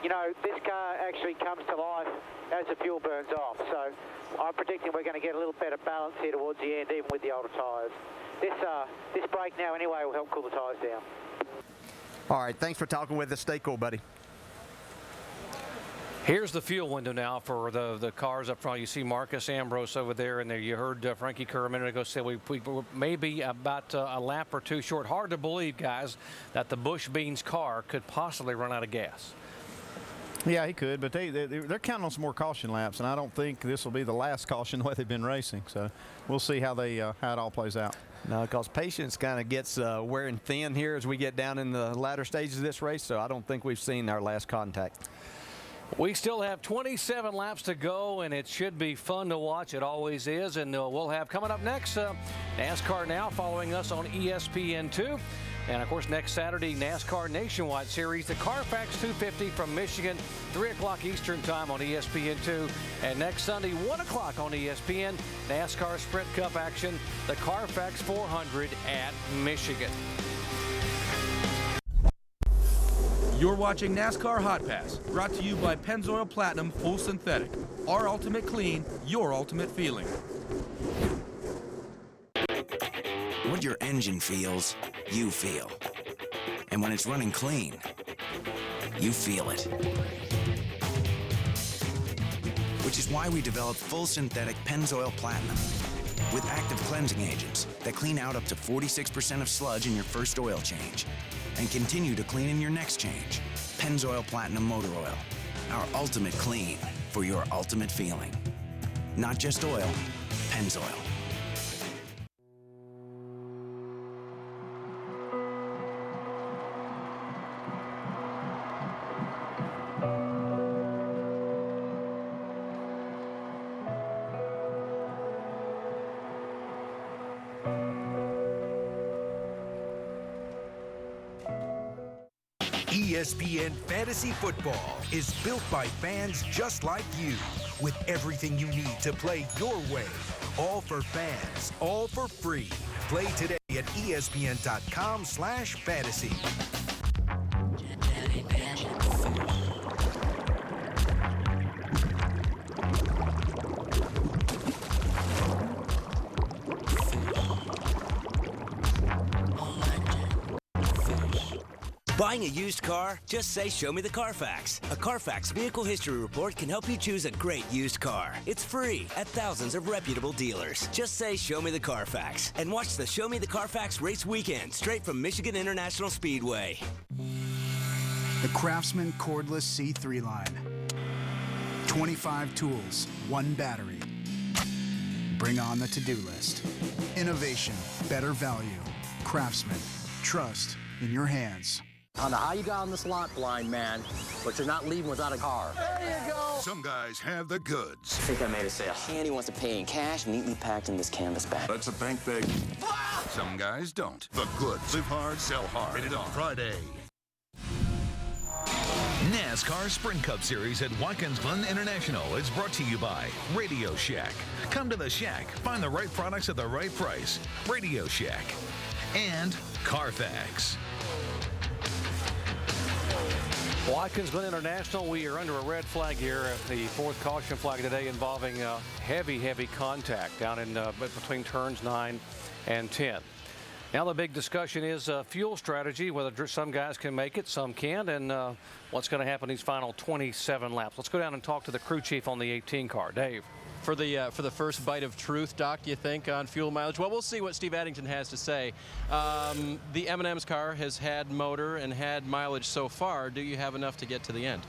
This car actually comes to life as the fuel burns off. So I'm predicting we're going to get a little better balance here towards the end, even with the older tyres. This brake now anyway will help cool the tyres down. All right, thanks for talking with us. Stay cool, buddy. Here's the fuel window now for the cars up front. You see Marcos Ambrose over there, and there you heard Frankie Kerr a minute ago say we may be about a lap or two short. Hard to believe, guys, that the Busch Beans car could possibly run out of gas. Yeah, he could, but they're counting on some more caution laps, and I don't think this will be the last caution the way they've been racing. So we'll see how it all plays out. No, because patience kind of gets wearing thin here as we get down in the latter stages of this race, so I don't think we've seen our last contact. We still have 27 laps to go, and it should be fun to watch. It always is, and we'll have coming up next NASCAR Now following us on ESPN2. And, of course, next Saturday, NASCAR Nationwide Series, the Carfax 250 from Michigan, 3 o'clock Eastern Time on ESPN2. And next Sunday, 1 o'clock on ESPN, NASCAR Sprint Cup action, the Carfax 400 at Michigan. You're watching NASCAR Hot Pass, brought to you by Pennzoil Platinum Full Synthetic. Our ultimate clean, your ultimate feeling. What your engine feels, you feel. And when it's running clean, you feel it. Which is why we developed full synthetic Pennzoil Platinum with active cleansing agents that clean out up to 46% of sludge in your first oil change and continue to clean in your next change. Pennzoil Platinum Motor Oil, our ultimate clean for your ultimate feeling. Not just oil, Pennzoil. ESPN Fantasy Football is built by fans just like you, with everything you need to play your way. All for fans, all for free. Play today at ESPN.com/fantasy. Buying a used car? Just say, "Show me the Carfax." A Carfax vehicle history report can help you choose a great used car. It's free at thousands of reputable dealers. Just say, "Show me the Carfax," and watch the Show Me the Carfax race weekend straight from Michigan International Speedway. The Craftsman cordless C3 line. 25 tools, 1 battery. Bring on the to-do list. Innovation, better value. Craftsman, trust in your hands. I don't know how you got on this lot, blind man, but you're not leaving without a car. There you go. Some guys have the goods. I think I made a sale. Andy wants to pay in cash, neatly packed in this canvas bag. That's a bank bag. Some guys don't. The goods. Live hard, sell hard. Rated on Friday. NASCAR Sprint Cup Series at Watkins Glen International is brought to you by Radio Shack. Come to the Shack. Find the right products at the right price. Radio Shack. And Carfax. Watkins Glen International, we are under a red flag here at the 4th caution flag today involving heavy contact down in between turns 9 and 10. Now the big discussion is fuel strategy, whether some guys can make it, some can't, and what's going to happen these final 27 laps. Let's go down and talk to the crew chief on the 18 car. Dave. For the first bite of truth, Doc, do you think, on fuel mileage? Well, we'll see what Steve Addington has to say. The M&M's car has had motor and had mileage so far. Do you have enough to get to the end?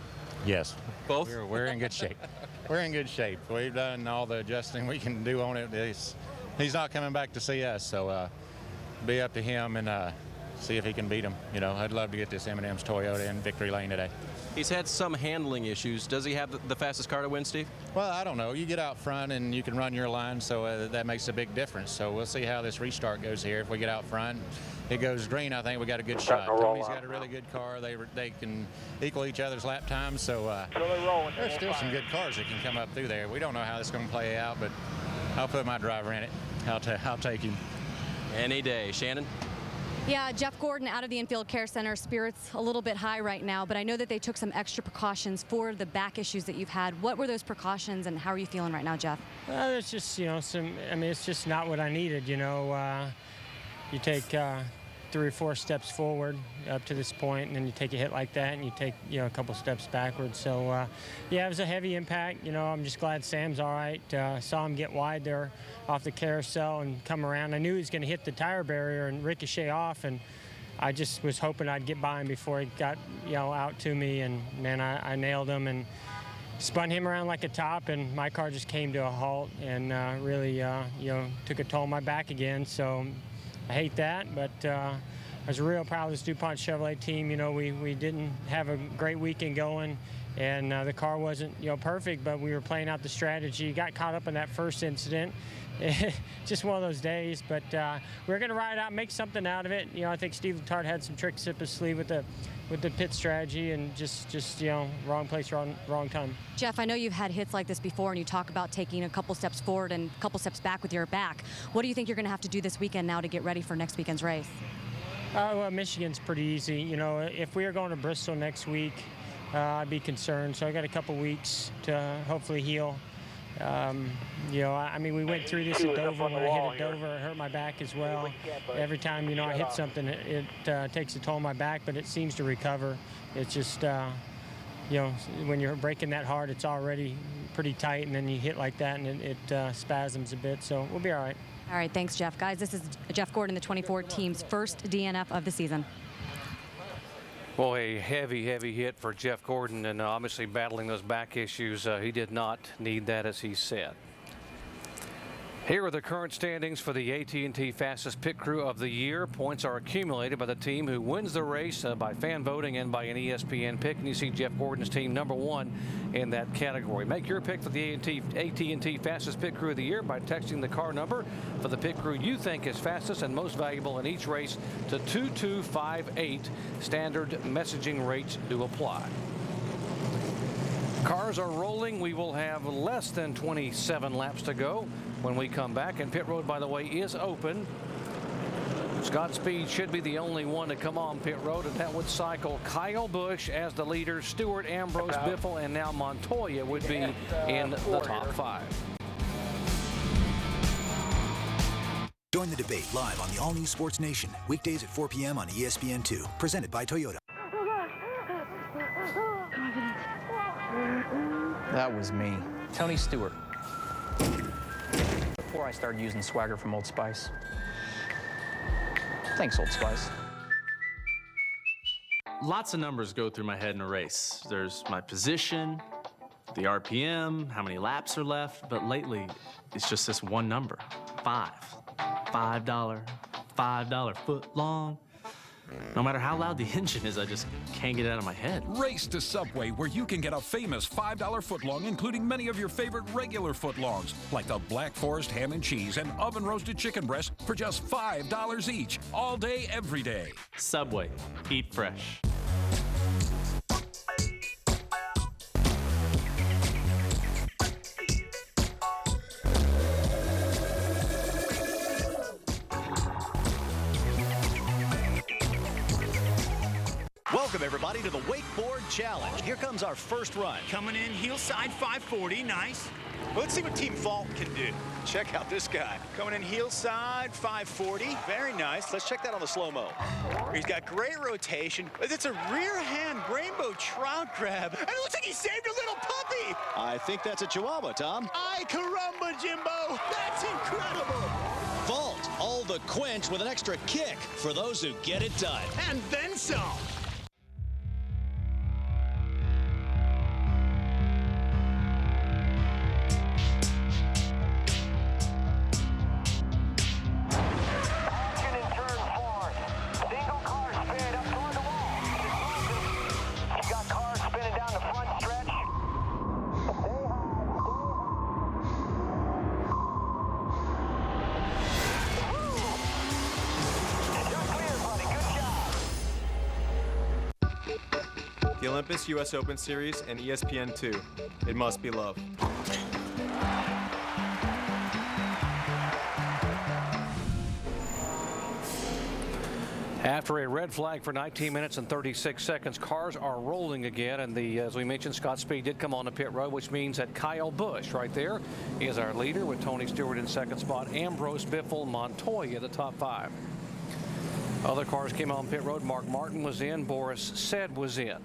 Yes. Both? We're in good shape. We're in good shape. We've done all the adjusting we can do on it. He's not coming back to see us, so be up to him and see if he can beat him. You know, I'd love to get this M&M's Toyota in victory lane today. He's had some handling issues. Does he have the fastest car to win, Steve? Well, I don't know. You get out front and you can run your line, so that makes a big difference. So we'll see how this restart goes here. If we get out front, it goes green, I think we got a good shot. Tommy's got a really good car. They can equal each other's lap times, so there's still some good cars that can come up through there. We don't know how this is going to play out, but I'll put my driver in it. I'll take him. Any day. Shannon? Yeah, Jeff Gordon out of the Infield Care Center. Spirits a little bit high right now, but I know that they took some extra precautions for the back issues that you've had. What were those precautions, and how are you feeling right now, Jeff? It's just, it's just not what I needed, You take 3 or 4 steps forward up to this point, and then you take a hit like that, and you take a couple steps backwards. So yeah, it was a heavy impact. I'm just glad Sam's all right. Saw him get wide there off the carousel and come around. I knew he was going to hit the tire barrier and ricochet off, and I just was hoping I'd get by him before he got out to me, and man, I nailed him and spun him around like a top, and my car just came to a halt and really took a toll on my back again. So I hate that, but I was real proud of this DuPont Chevrolet team. We didn't have a great weekend going, and the car wasn't perfect, but we were playing out the strategy. Got caught up in that first incident. Just one of those days, but we're going to ride out, make something out of it. I think Steve Letarte had some tricks up his sleeve with the pit strategy, and just wrong place, wrong time. Jeff, I know you've had hits like this before, and you talk about taking a couple steps forward and a couple steps back with your back. What do you think you're going to have to do this weekend now to get ready for next weekend's race? Well, Michigan's pretty easy. If we are going to Bristol next week, I'd be concerned. So I got a couple weeks to hopefully heal. I mean, we went through this at Dover. When I hit at Dover, it hurt my back as well. Every time, I hit something, it takes a toll on my back, but it seems to recover. It's just, when you're breaking that hard, it's already pretty tight, and then you hit like that, and it spasms a bit. So we'll be all right. All right, thanks, Jeff. Guys, this is Jeff Gordon, the 24 team's first DNF of the season. Well, a heavy hit for Jeff Gordon, and obviously battling those back issues. He did not need that, as he said. Here are the current standings for the AT&T Fastest Pit Crew of the Year. Points are accumulated by the team who wins the race by fan voting and by an ESPN pick. And you see Jeff Gordon's team #1 in that category. Make your pick for the AT&T Fastest Pit Crew of the Year by texting the car number for the pit crew you think is fastest and most valuable in each race to 2258. Standard messaging rates do apply. Cars are rolling. We will have less than 27 laps to go when we come back. And pit road, by the way, is open. Scott Speed should be the only one to come on pit road, and that would cycle Kyle Busch as the leader. Stewart, Ambrose, Biffle, and now Montoya would be in the top 5. Join the debate live on the All New Sports Nation, weekdays at 4 p.m. on ESPN2, presented by Toyota. That was me. Tony Stewart. Before I started using Swagger from Old Spice. Thanks, Old Spice. Lots of numbers go through my head in a race. There's my position, the RPM, how many laps are left, but lately it's just this one number, 5. $5 foot long. No matter how loud the engine is, I just can't get it out of my head. Race to Subway, where you can get a famous $5 footlong, including many of your favorite regular footlongs, like the Black Forest ham and cheese and oven-roasted chicken breast for just $5 each, all day, every day. Subway, eat fresh. Welcome, everybody, to the Wakeboard Challenge. Here comes our first run. Coming in, heel side 540, nice. Let's see what Team Fulton can do. Check out this guy. Coming in heel side 540, very nice. Let's check that on the slow-mo. He's got great rotation. It's a rear hand rainbow trout grab. And it looks like he saved a little puppy. I think that's a Chihuahua, Tom. Ay caramba, Jimbo. That's incredible. Vault, all the quench with an extra kick for those who get it done. And then some. The Olympus US Open Series and ESPN2. It must be love. After a red flag for 19 minutes and 36 seconds, cars are rolling again, and as we mentioned, Scott Speed did come on the pit road, which means that Kyle Busch right there is our leader with Tony Stewart in second spot, Ambrose, Biffle, Montoya the top 5. Other cars came on pit road. Mark Martin was in. Boris Said was in.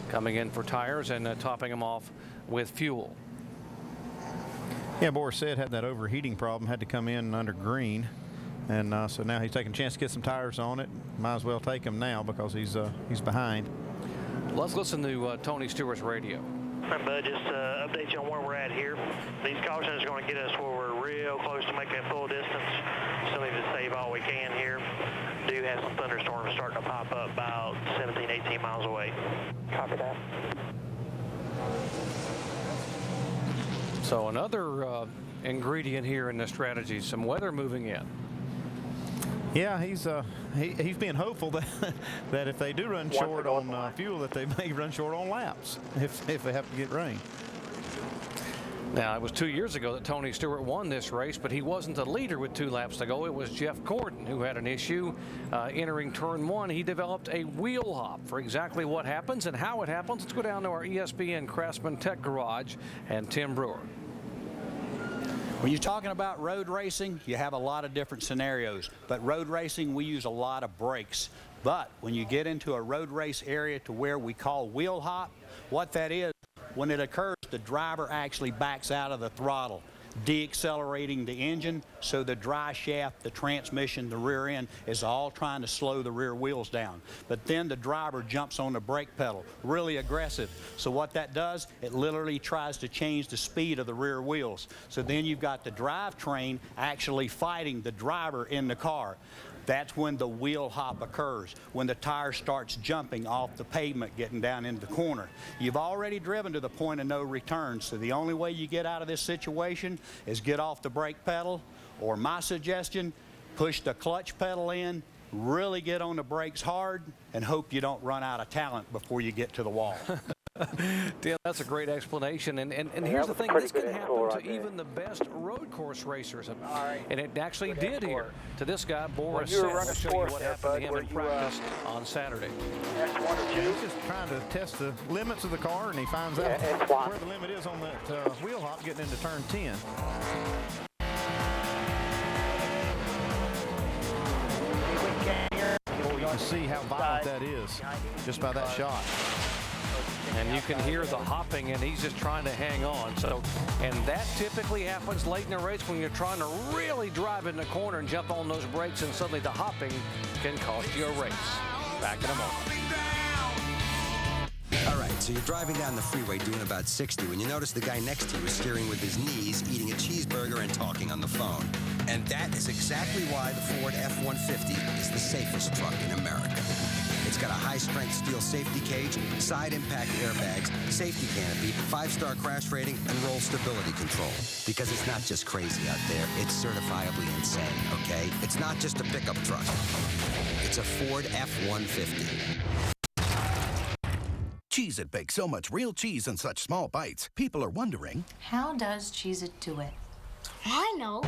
Coming in for tires and topping them off with fuel. Yeah, Boris Said had that overheating problem, had to come in under green. And so now he's taking a chance to get some tires on it. Might as well take them now because he's behind. Let's listen to Tony Stewart's radio. All right, bud, just update you on where we're at here. These cautions are going to get us where we're real close to making full distance. Still need to save all we can here. Do have some thunderstorms starting to pop up about 17, 18 miles away. Copy that. So another ingredient here in the strategy, some weather moving in. Yeah, he's being hopeful that if they do run short on fuel, that they may run short on laps if they have to get rain. Now, it was 2 years ago that Tony Stewart won this race, but he wasn't the leader with 2 laps to go. It was Jeff Gordon who had an issue entering turn 1. He developed a wheel hop. For exactly what happens and how it happens, let's go down to our ESPN Craftsman Tech Garage and Tim Brewer. When you're talking about road racing, you have a lot of different scenarios. But road racing, we use a lot of brakes. But when you get into a road race area to where we call wheel hop, what that is, when it occurs, the driver actually backs out of the throttle, deaccelerating the engine, so the drive shaft, the transmission, the rear end is all trying to slow the rear wheels down. But then the driver jumps on the brake pedal, really aggressive. So what that does, it literally tries to change the speed of the rear wheels. So then you've got the drivetrain actually fighting the driver in the car. That's when the wheel hop occurs, when the tire starts jumping off the pavement, getting down into the corner. You've already driven to the point of no return, so the only way you get out of this situation is get off the brake pedal, or my suggestion, push the clutch pedal in, really get on the brakes hard, and hope you don't run out of talent before you get to the wall. Yeah, that's a great explanation. And here's the thing, this can happen to even the best road course racers. And it actually did here to this guy, Boris Said. I'll show you what happened to him in practice on Saturday. He's just trying to test the limits of the car, and he finds out where the limit is on that wheel hop getting into turn 10. You can see how violent that is just by that shot. And you can hear the hopping, and he's just trying to hang on. So, and that typically happens late in the race when you're trying to really drive in the corner and jump on those brakes, and suddenly the hopping can cost you a race. Back in a moment. All right, so you're driving down the freeway doing about 60 when you notice the guy next to you is steering with his knees, eating a cheeseburger, and talking on the phone. And that is exactly why the Ford F-150 is the safest truck in America. It's got a high-strength steel safety cage, side impact airbags, safety canopy, 5-star crash rating, and roll stability control. Because it's not just crazy out there, it's certifiably insane, okay? It's not just a pickup truck. It's a Ford F-150. Cheez-It bakes so much real cheese in such small bites. People are wondering, how does Cheez-It do it? I know.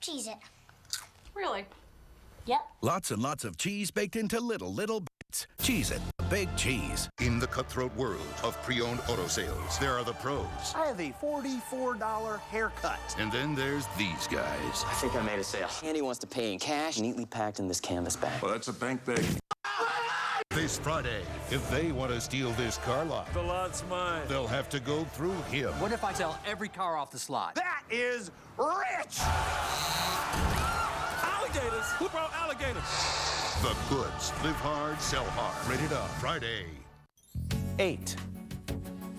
Cheez-It. Really? Yep. lots and lots of cheese baked into little bits. Cheez-It, big cheese. In the cutthroat world of pre-owned auto sales, there are the pros. I have a $44 haircut. And then there's these guys. I think I made a sale. Andy wants to pay in cash, neatly packed in this canvas bag. Well, that's a bank bag. This Friday, if they want to steal this car lot, The lot's mine. they'll have to go through him. What if I sell every car off the slot? That is rich! Alligators! Who brought alligators? The goods. Live hard, sell hard. Rated R. Friday. 8.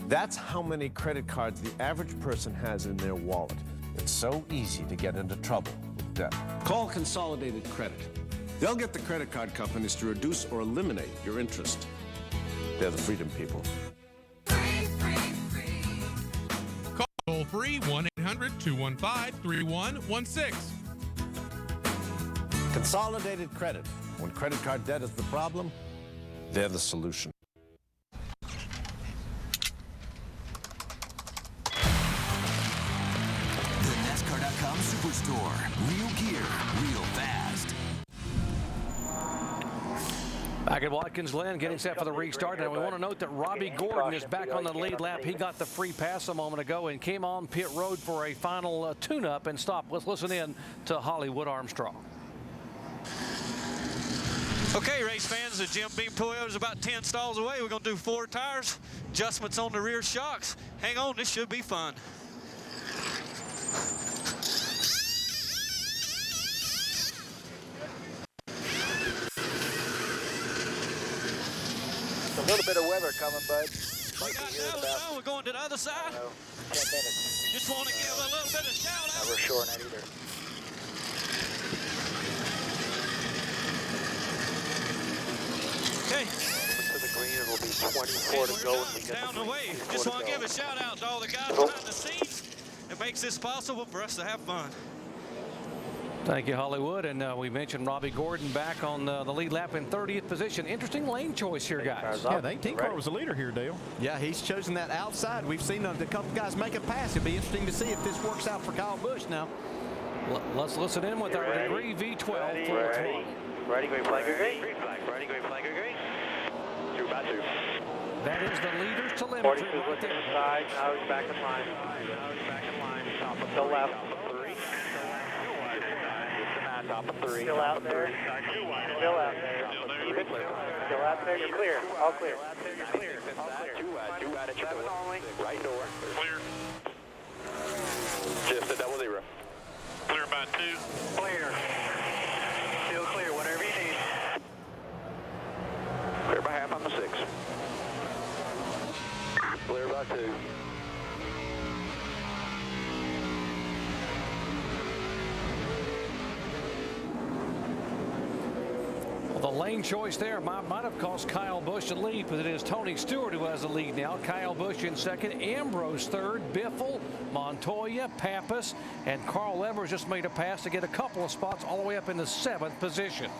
That's how many credit cards the average person has in their wallet. It's so easy to get into trouble with debt. Call Consolidated Credit. They'll get the credit card companies to reduce or eliminate your interest. They're the freedom people. Call toll free 1-800-215-3116. Consolidated Credit. When credit card debt is the problem, they're the solution. The NASCAR.com Superstore. Real gear, real fast. Back at Watkins Glen, getting set for the restart. And we want to note that Robbie Gordon is back on the lead lap. He got the free pass a moment ago and came on pit road for a final tune-up and stop. Let's listen in to Hollywood Armstrong. Okay, race fans, the Jim Beam Toyota is about 10 stalls away. We're going to do 4 tires, adjustments on the rear shocks. Hang on, this should be fun. A little bit of weather coming, bud. We got now, we're going to the other side. 10 minutes. Just want to give a little bit of shout out. We're sure not either. Okay. To the green, it will be 24 to go. Down the way. Just want to give a shout out to all the guys behind the scenes. It makes this possible for us to have fun. Thank you, Hollywood. And we mentioned Robbie Gordon back on the lead lap in 30th position. Interesting lane choice here, guys. Yeah, the 18 car was the leader here, Dale. Yeah, he's chosen that outside. We've seen a couple guys make a pass. It'd be interesting to see if this works out for Kyle Busch now. Let's listen in with our Degree V12 full throttle. Ready, green flag, green. Green flag, ready, green flag, green. 2 by 2. That is the leader's telemetry. 42 looking inside, now he's back in line. Top of the left. 3. Top of 3. Still out there. Still out there. Still out there. You're clear. All clear. You're clear. All clear. 2 out at your door. Right door. Clear. Just a 00. Clear by 2. Clear. Still clear. Whatever you need. Clear by half on the 6. Clear by 2. Well, the lane choice there might have cost Kyle Busch a lead, but it is Tony Stewart who has the lead now. Kyle Busch in second, Ambrose third, Biffle, Montoya, Pappas, and Carl Evers just made a pass to get a couple of spots all the way up in the 7th position.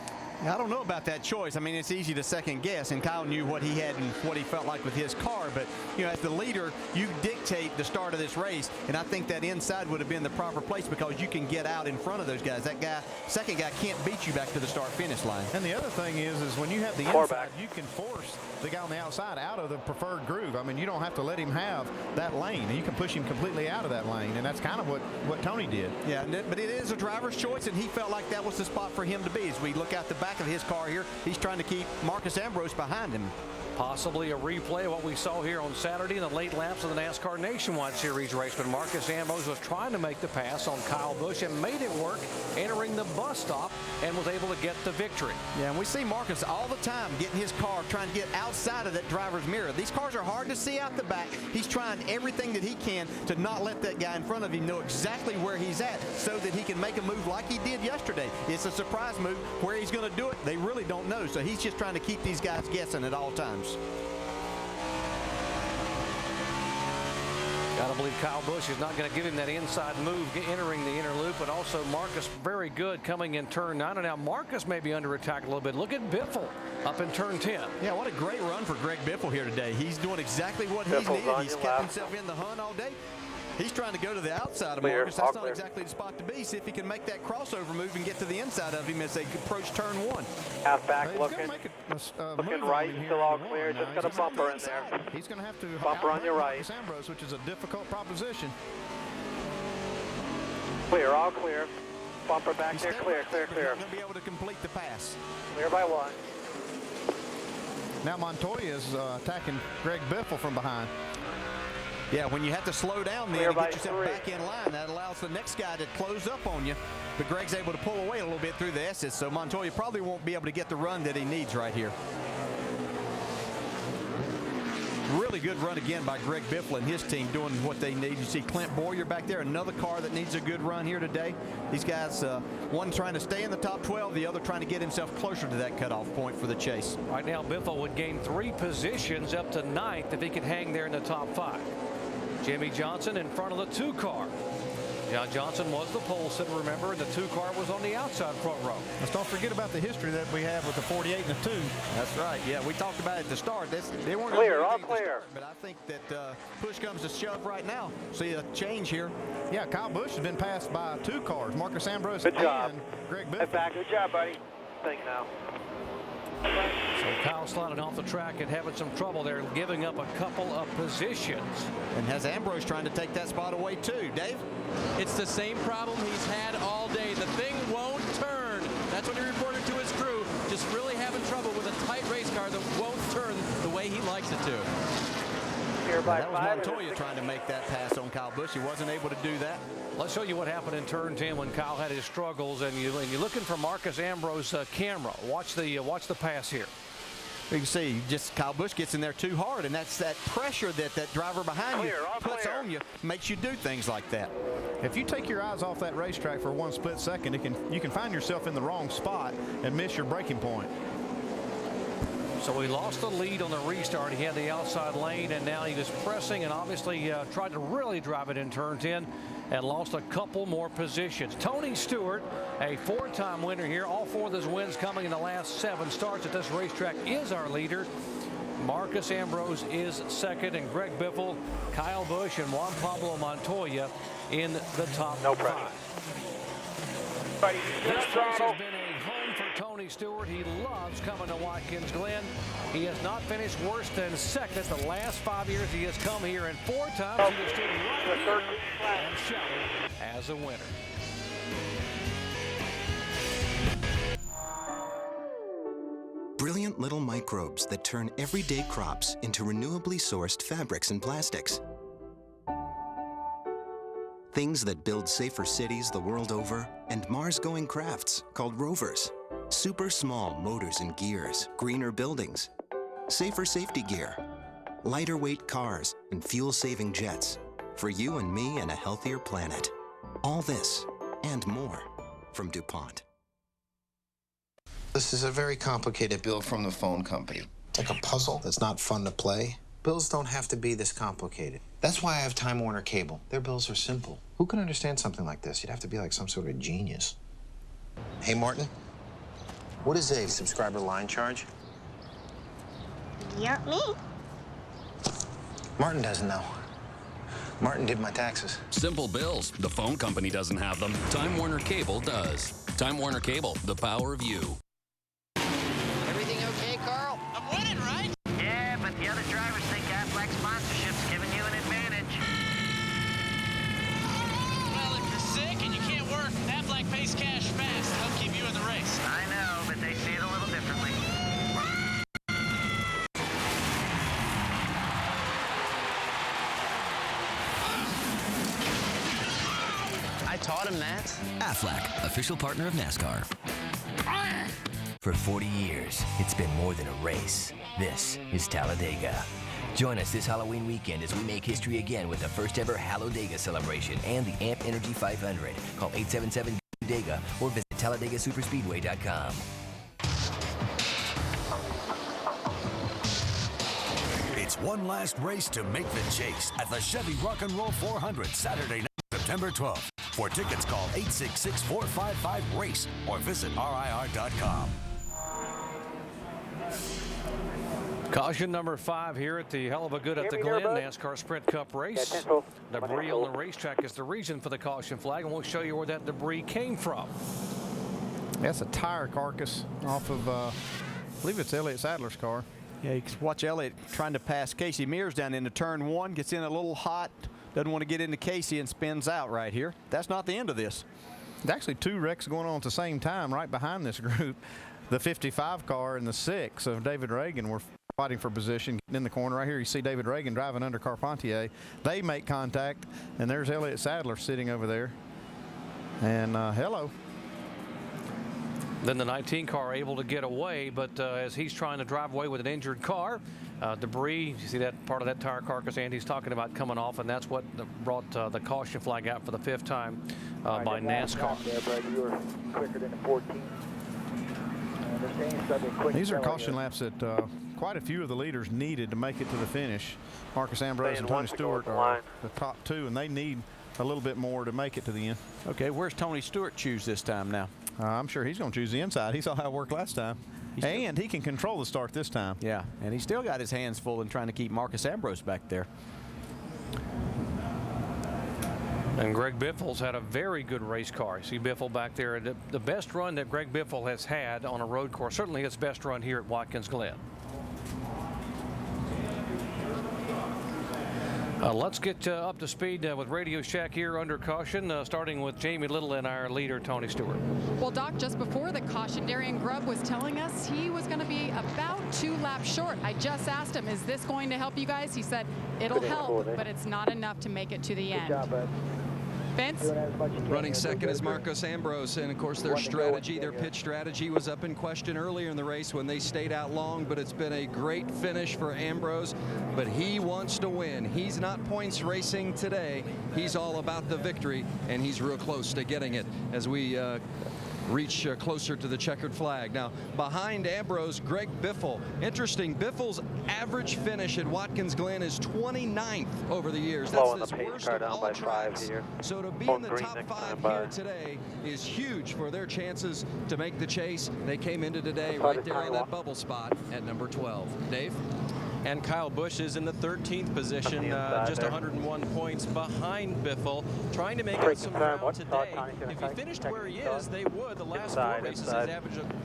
I don't know about that choice. I mean, it's easy to second guess, and Kyle knew what he had and what he felt like with his car. But, you know, as the leader, you dictate the start of this race, and I think that inside would have been the proper place because you can get out in front of those guys. That guy, second guy, can't beat you back to the start-finish line. And the other thing is when you have the inside, you can force the guy on the outside out of the preferred groove. I mean, you don't have to let him have that lane, and you can push him completely out of that lane, and that's kind of what Tony did. Yeah, but it is a driver's choice, and he felt like that was the spot for him to be. As we look out the back of his car here, he's trying to keep Marcos Ambrose behind him. Possibly a replay of what we saw here on Saturday in the late laps of the NASCAR Nationwide Series race, but Marcos Ambrose was trying to make the pass on Kyle Busch and made it work, entering the bus stop, and was able to get the victory. Yeah, and we see Marcos all the time getting his car, trying to get outside of that driver's mirror. These cars are hard to see out the back. He's trying everything that he can to not let that guy in front of him know exactly where he's at so that he can make a move like he did yesterday. It's a surprise move. Where he's going to do it, they really don't know. So he's just trying to keep these guys guessing at all times. Gotta believe Kyle Busch is not going to give him that inside move entering the inner loop, but also Marcos very good coming in turn 9. And now Marcos may be under attack a little bit. Look at Biffle up in turn 10. Yeah, what a great run for Greg Biffle here today. He's doing exactly what he's needed. He's kept himself in the hunt all day. He's trying to go to the outside of Marcos. That's not exactly the spot to be. See if he can make that crossover move and get to the inside of him as they approach turn 1. Half back looking. Looking right, still all clear. Just got a bumper in there. He's going to have to bumper on your right. Marcos Ambrose, which is a difficult proposition. Clear, all clear. Bumper back there, clear, clear, clear. He's going to be able to complete the pass. Clear by 1. Now Montoya is attacking Greg Biffle from behind. Yeah, when you have to slow down then to get yourself back in line, that allows the next guy to close up on you. But Greg's able to pull away a little bit through the S's, so Montoya probably won't be able to get the run that he needs right here. Really good run again by Greg Biffle and his team doing what they need. You see Clint Boyer back there, another car that needs a good run here today. These guys, one trying to stay in the top 12, the other trying to get himself closer to that cutoff point for the chase. Right now, Biffle would gain 3 positions up to 9th if he could hang there in the top 5. Jimmy Johnson in front of the 2 car. John Johnson was the pole sitter, remember, and the 2 car was on the outside front row. Let's don't forget about the history that we have with the 48 and the 2. That's right. Yeah, we talked about it at the start. They weren't clear, all clear. But I think that push comes to shove right now. See a change here. Yeah, Kyle Busch has been passed by 2 cars, Marcos Ambrose and Greg Biffle. Back. Good job, buddy. Think now. So Kyle sliding off the track and having some trouble there, giving up a couple of positions. And has Ambrose trying to take that spot away too, Dave? It's the same problem he's had all day. The thing won't turn. That's what he reported to his crew. Just really having trouble with a tight race car that won't turn the way he likes it to. That was Montoya trying to make that pass on Kyle Busch. He wasn't able to do that. Let's show you what happened in turn 10 when Kyle had his struggles, and you're looking for Marcos Ambrose camera. Watch the pass here. You can see just Kyle Busch gets in there too hard, and that's that pressure that driver behind you puts on you, makes you do things like that. If you take your eyes off that racetrack for one split second, you can find yourself in the wrong spot and miss your braking point. So he lost the lead on the restart. He had the outside lane, and now he was pressing and obviously tried to really drive it in turn 10 and lost a couple more positions. Tony Stewart, a 4-time winner here. All 4 of his wins coming in the last 7 starts at this racetrack, is our leader. Marcos Ambrose is second, and Greg Biffle, Kyle Busch, and Juan Pablo Montoya in the top 5. This place has been a home for Tony Stewart. He loves coming to Watkins Glen. He has not finished worse than second the last 5 years he has come here, and 4 times he has stood right here and shouted as a winner. Brilliant little microbes that turn everyday crops into renewably sourced fabrics and plastics. Things that build safer cities the world over, and Mars-going crafts called rovers. Super small motors and gears, greener buildings, safer safety gear, lighter weight cars, and fuel-saving jets. For you and me and a healthier planet. All this and more from DuPont. This is a very complicated bill from the phone company. It's like a puzzle that's not fun to play. Bills don't have to be this complicated. That's why I have Time Warner Cable. Their bills are simple. Who can understand something like this? You'd have to be like some sort of genius. Hey, Martin, what is a subscriber line charge? You're me. Martin doesn't know. Martin did my taxes. Simple bills. The phone company doesn't have them. Time Warner Cable does. Time Warner Cable, the power of you. Everything okay, Carl? I'm winning, right? Yeah, but the other drivers think Aflac sponsorship's giving you an advantage. Well, if you're sick and you can't work, Aflac pays cash fast to help keep you in the race. I know, but they see it a little differently. I taught him that. Aflac, official partner of NASCAR. For 40 years, it's been more than a race. This is Talladega. Join us this Halloween weekend as we make history again with the first ever Hallowdega celebration and the AMP Energy 500. Call 877-DEGA or visit TalladegaSuperspeedway.com. It's one last race to make the chase at the Chevy Rock and Roll 400 Saturday night, September 12th. For tickets, call 866-455-RACE or visit RIR.com. Caution number 5 here at the Hell of a Good at the Glen NASCAR Sprint Cup race. Debris on the racetrack is the reason for the caution flag, and we'll show you where that debris came from. That's a tire carcass off of, I believe it's Elliott Sadler's car. Yeah, you can watch Elliott trying to pass Casey Mears down into turn 1, gets in a little hot, doesn't want to get into Casey and spins out right here. That's not the end of this. There's actually 2 wrecks going on at the same time right behind this group. The 55 car and the 6 of David Reagan were fighting for position. Getting in the corner right here, you see David Reagan driving under Carpentier. They make contact, and there's Elliott Sadler sitting over there. And hello. Then the 19 car able to get away, but as he's trying to drive away with an injured car, debris, you see that part of that tire carcass Andy's talking about coming off, and that's what brought the caution flag out for the 5th time by NASCAR. You were quicker than the 14. These are caution laps that quite a few of the leaders needed to make it to the finish. Marcos Ambrose and Tony Stewart are the top 2, and they need a little bit more to make it to the end. Okay, where's Tony Stewart choose this time now? I'm sure he's going to choose the inside. He saw how it worked last time. And he can control the start this time. Yeah, and he's still got his hands full in trying to keep Marcos Ambrose back there. And Greg Biffle's had a very good race car. You see Biffle back there. The best run that Greg Biffle has had on a road course, certainly his best run here at Watkins Glen. Let's get up to speed with Radio Shack here under caution, starting with Jamie Little and our leader, Tony Stewart. Well, Doc, just before the caution, Darian Grubb was telling us he was going to be about 2 laps short. I just asked him, is this going to help you guys? He said, it'll help, but it's not enough to make it to the end. Good job, bud. Vince? Running second is Marcos Ambrose, and of course their strategy, their pit strategy was up in question earlier in the race when they stayed out long, but it's been a great finish for Ambrose, but he wants to win. He's not points racing today. He's all about the victory, and he's real close to getting it as we reach closer to the checkered flag. Now, behind Ambrose, Greg Biffle. Interesting, Biffle's average finish at Watkins Glen is 29th over the years. That's his worst of all tracks. So to be in the top 5 here today is huge for their chances to make the chase. They came into today right there on that bubble spot at number 12. Dave? And Kyle Busch is in the 13th position, just 101 points behind Biffle, trying to make up some ground today. If he finished where he is, they would. The last 4 races, he's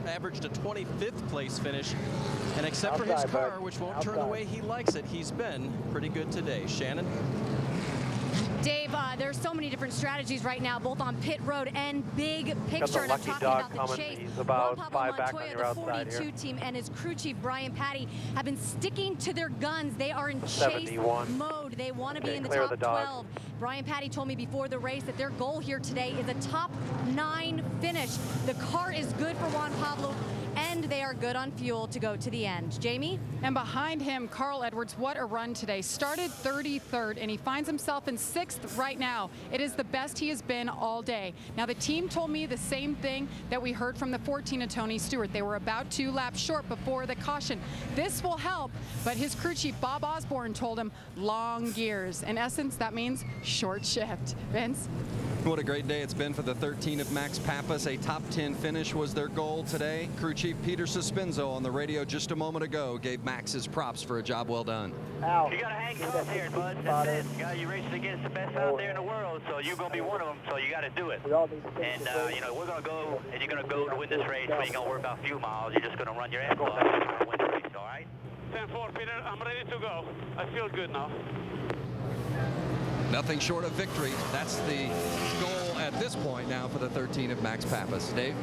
averaged a 25th place finish. And except for his car, which won't turn the way he likes it, he's been pretty good today. Shannon? Dave, there's so many different strategies right now, both on pit road and big picture. And I'm talking about the chase. He's about Juan 5 Pablo back on Montoya, your the outside 42 here. team, and his crew chief, Brian Patty, have been sticking to their guns. They are in chase 71. mode. They want to be in the clear top the dog. 12. Brian Patty told me before the race that their goal here today is a top 9 finish. The car is good for Juan Pablo, and they are good on fuel to go to the end. Jamie? And behind him, Carl Edwards, what a run today. Started 33rd, and he finds himself in 6th right now. It is the best he has been all day. Now, the team told me the same thing that we heard from the 14 of Tony Stewart. They were about 2 laps short before the caution. This will help, but his crew chief, Bob Osborne, told him long gears. In essence, that means short shift. Vince? What a great day it's been for the 13 of Max Pappas. A top 10 finish was their goal today. Crew chief Peter Suspinzo on the radio just a moment ago gave Max his props for a job well done. Ow. You got to hang tough here, bud. That's it. You're racing against the best out there in the world, so you're going to be one of them, so you got to do it. And, you know, we're going to go, and you're going to go to win this race. We ain't going to worry about few miles. You're just going to run your ass off and win the race, all right? 10-4, Peter. I'm ready to go. I feel good now. Nothing short of victory. That's the goal at this point now for the 13 of Max Pappas. Dave?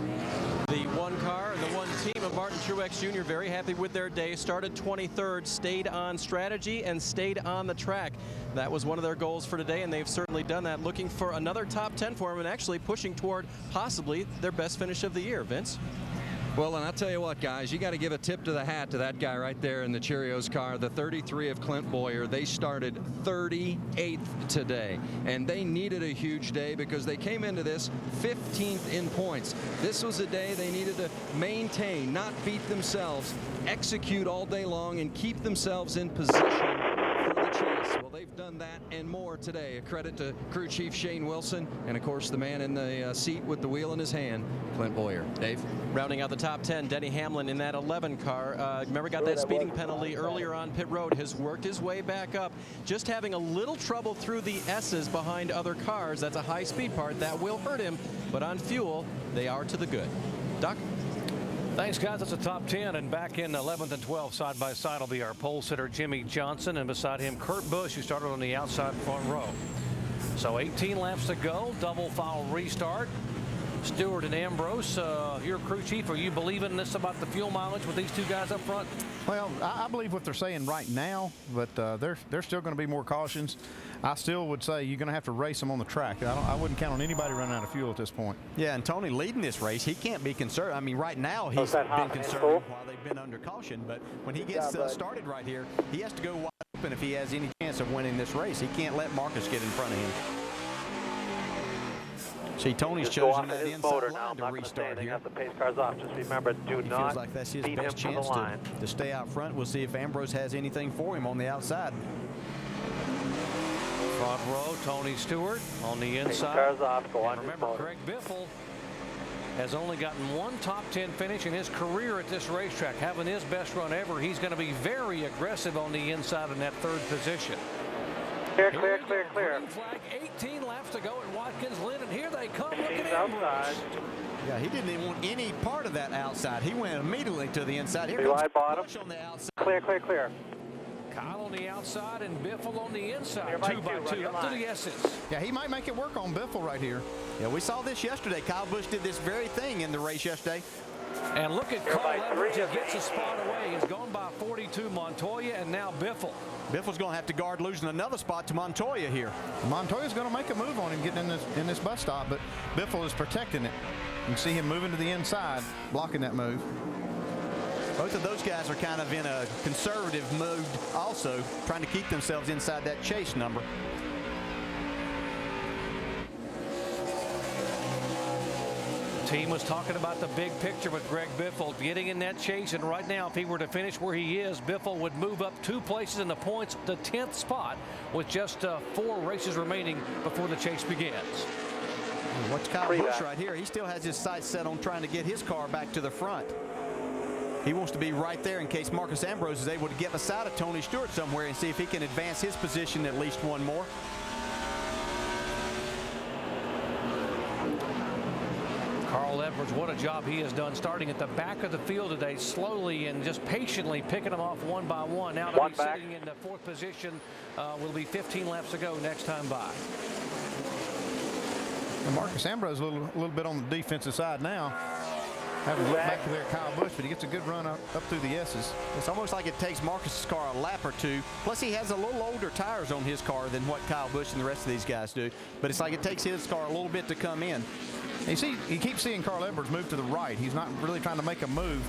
The one car and the one team of Martin Truex Jr. very happy with their day. Started 23rd, stayed on strategy, and stayed on the track. That was one of their goals for today, and they've certainly done that. Looking for another top 10 for them and actually pushing toward possibly their best finish of the year. Vince? Well, and I'll tell you what, guys, you got to give a tip to the hat to that guy right there in the Cheerios car, the 33 of Clint Boyer. They started 38th today, and they needed a huge day because they came into this 15th in points. This was a day they needed to maintain, not beat themselves, execute all day long, and keep themselves in position for the chase. Well, they've done that and more today. A credit to crew chief Shane Wilson, and of course the man in the seat with the wheel in his hand, Clint Boyer. Dave? Rounding out the top 10, Denny Hamlin in that 11 car. Remember, got that speeding penalty earlier on pit road, has worked his way back up. Just having a little trouble through the S's behind other cars. That's a high-speed part. That will hurt him, but on fuel, they are to the good. Doc? Thanks, guys. That's a top 10. And back in 11th and 12th, side by side, will be our pole sitter, Jimmy Johnson. And beside him, Kurt Busch, who started on the outside front row. So 18 laps to go. Double foul restart. Stewart and Ambrose, your crew chief, are you believing in this about the fuel mileage with these two guys up front? Well, I believe what they're saying right now, but there's still going to be more cautions. I still would say you're going to have to race them on the track. I wouldn't count on anybody running out of fuel at this point. Yeah, and Tony leading this race, he can't be concerned. I mean, right now he's been concerned while they've been under caution, but when he gets started right here, he has to go wide open if he has any chance of winning this race. He can't let Marcus get in front of him. See, Tony's chosen that inside line to restart here. The pace cars off. Just remember, do He not feels like that's his beat best him chance from the line. to stay out front. We'll see if Ambrose has anything for him on the outside. Front row, Tony Stewart on the inside. Cars off. Go on. Remember, Greg Biffle has only gotten one top 10 finish in his career at this racetrack. Having his best run ever, he's going to be very aggressive on the inside in that third position. Clear, clear, clear, clear. Green flag, 18 laps to go. they come. Look at outside. Yeah, he didn't even want any part of that outside. He went immediately to the inside. Here Three comes wide bottom. Busch on the outside. Clear, clear, clear. Kyle on the outside and Biffle on the inside. Clear by 2 by 2 up to the S's. Yeah, he might make it work on Biffle right here. Yeah, we saw this yesterday. Kyle Busch did this very thing in the race yesterday. And look at Carl Edwards. He gets a spot away. He's gone by 42 Montoya and now Biffle. Biffle's going to have to guard losing another spot to Montoya here. Montoya's going to make a move on him getting in this bus stop, but Biffle is protecting it. You can see him moving to the inside, blocking that move. Both of those guys are kind of in a conservative mood also, trying to keep themselves inside that chase number. Team was talking about the big picture with Greg Biffle getting in that chase, and right now if he were to finish where he is, Biffle would move up 2 places in the points, the 10th spot, with just 4 races remaining before the chase begins. Watch Kyle Busch right here. He still has his sights set on trying to get his car back to the front. He wants to be right there in case Marcos Ambrose is able to get beside of Tony Stewart somewhere and see if he can advance his position at least 1 more. Carl Edwards, what a job he has done starting at the back of the field today, slowly and just patiently picking them off 1 by 1. Now that he's sitting in the 4th position, will be 15 laps to go next time by. And Marcos Ambrose a little bit on the defensive side now. Having to look back there at Kyle Busch, but he gets a good run up through the S's. It's almost like it takes Marcus's car a lap or 2. Plus, he has a little older tires on his car than what Kyle Busch and the rest of these guys do. But it's like it takes his car a little bit to come in. You see, you keep seeing Carl Edwards move to the right. He's not really trying to make a move.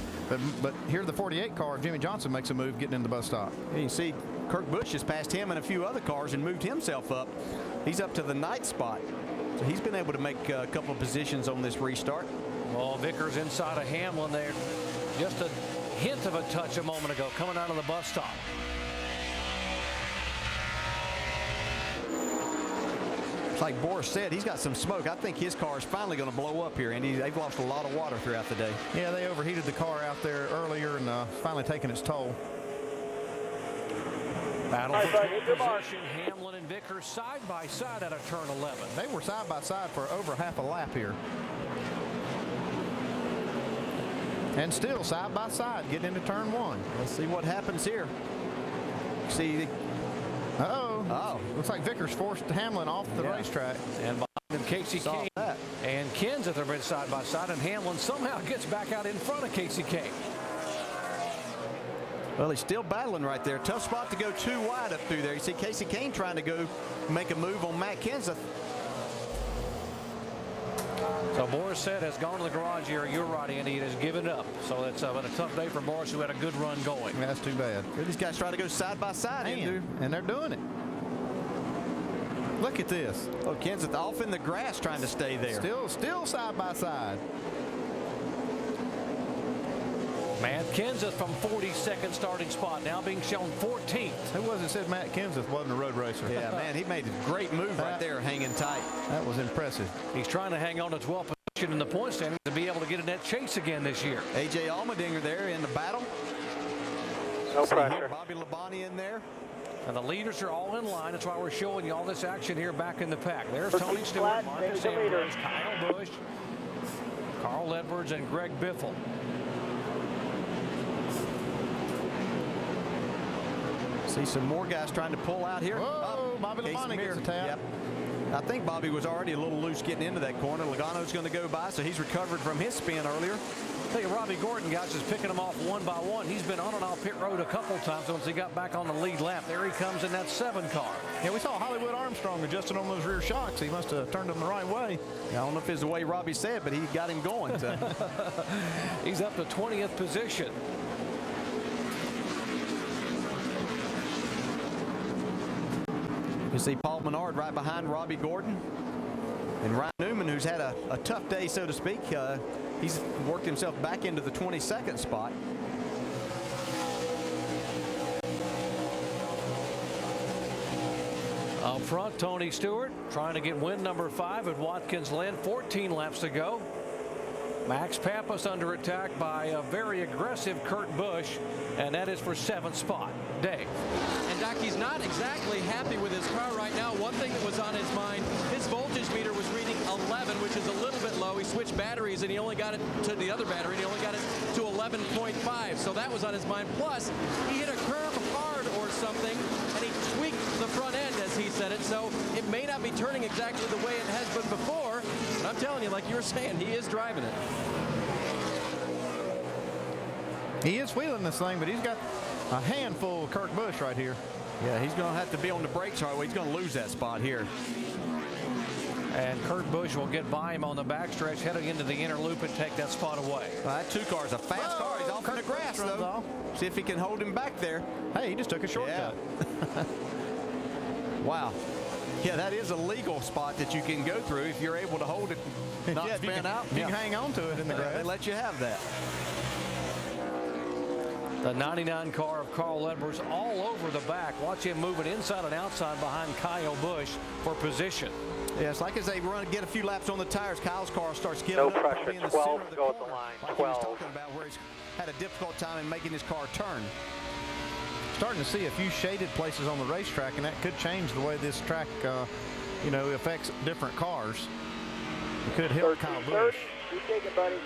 But here the 48 car, Jimmy Johnson makes a move getting in the bus stop. And you see Kurt Busch has passed him and a few other cars and moved himself up. He's up to the 9th spot. So he's been able to make a couple of positions on this restart. Well, Vickers inside of Hamlin there. Just a hint of a touch a moment ago coming out of the bus stop. It's like Boris said, he's got some smoke. I think his car is finally going to blow up here, and they've lost a lot of water throughout the day. Yeah, they overheated the car out there earlier and finally taking its toll. Battle for position. Hamlin and Vickers side by side out of turn 11. They were side by side for over half a lap here. And still side by side getting into turn 1. Let's see what happens here. See. Oh, looks like Vickers forced Hamlin off the racetrack. And behind him, Casey Kane and Kenseth have been side by side, and Hamlin somehow gets back out in front of Casey Kane. Well, he's still battling right there. Tough spot to go too wide up through there. You see Casey Kane trying to go make a move on Matt Kenseth. So Boris said has gone to the garage here. You're right, Andy. It has given up. So it's been a tough day for Boris, who had a good run going. That's too bad. These guys try to go side by side. And they're doing it. Look at this. Oh, Kenseth off in the grass trying to stay there. Still side by side. Matt Kenseth from 42nd starting spot, now being shown 14th. Who was it said Matt Kenseth wasn't a road racer? Yeah, man, he made a great move right there, hanging tight. That was impressive. He's trying to hang on to 12th position in the point standing to be able to get in that chase again this year. A.J. Allmendinger there in the battle. No pressure. Bobby Labonte in there. And the leaders are all in line. That's why we're showing you all this action here back in the pack. There's Tony Stewart, Marcos Ambrose, Kyle Busch, Carl Edwards, and Greg Biffle. See some more guys trying to pull out here. Whoa, Bobby Labonte gets a tap. Yep. I think Bobby was already a little loose getting into that corner. Logano's going to go by, so he's recovered from his spin earlier. I think Robbie Gordon, guys, is picking them off 1 by 1. He's been on and off pit road a couple times once he got back on the lead lap. There he comes in that 7 car. Yeah, we saw Hollywood Armstrong adjusting on those rear shocks. He must have turned them the right way. I don't know if it's the way Robbie said, but he got him going. So. He's up to 20th position. You see Paul Menard right behind Robbie Gordon. And Ryan Newman, who's had a tough day, so to speak, he's worked himself back into the 22nd spot. Up front, Tony Stewart trying to get win number 5 at Watkins Glen. 14 laps to go. Max Pappas under attack by a very aggressive Kurt Busch, and that is for 7th spot. Dave. And Doc, he's not exactly happy with his car right now. One thing that was on his mind, his voltage meter was reading 11, which finish is a little bit low. He switched batteries, and he only got it to the other battery, and he only got it to 11.5. So that was on his mind. Plus, he hit a curve hard or something, and he tweaked the front end, as he said it. So it may not be turning exactly the way it has been before. But I'm telling you, like you were saying, he is driving it. He is wheeling this thing, but he's got a handful of Kurt Busch right here. Yeah, he's going to have to be on the brakes hard. He's going to lose that spot here. And Kurt Busch will get by him on the backstretch, heading into the inner loop and take that spot away. That 2 car is a fast car. He's off in the grass, though. See if he can hold him back there. Hey, he just took a shortcut. Yeah. Wow. Yeah, that is a legal spot that you can go through if you're able to hold it, not spin out. You can hang on to it in the grass. They let you have that. The 99 car of Carl Edwards all over the back. Watch him moving inside and outside behind Kyle Busch for position. Yeah, it's like as they run, get a few laps on the tires, Kyle's car starts getting no up. Pressure, In the 12 to go at the line. line, 12. Like he was talking about where he's had a difficult time in making his car turn. Starting to see a few shaded places on the racetrack, and that could change the way this track, you know, affects different cars. It could help Kyle Busch. You take it, buddy.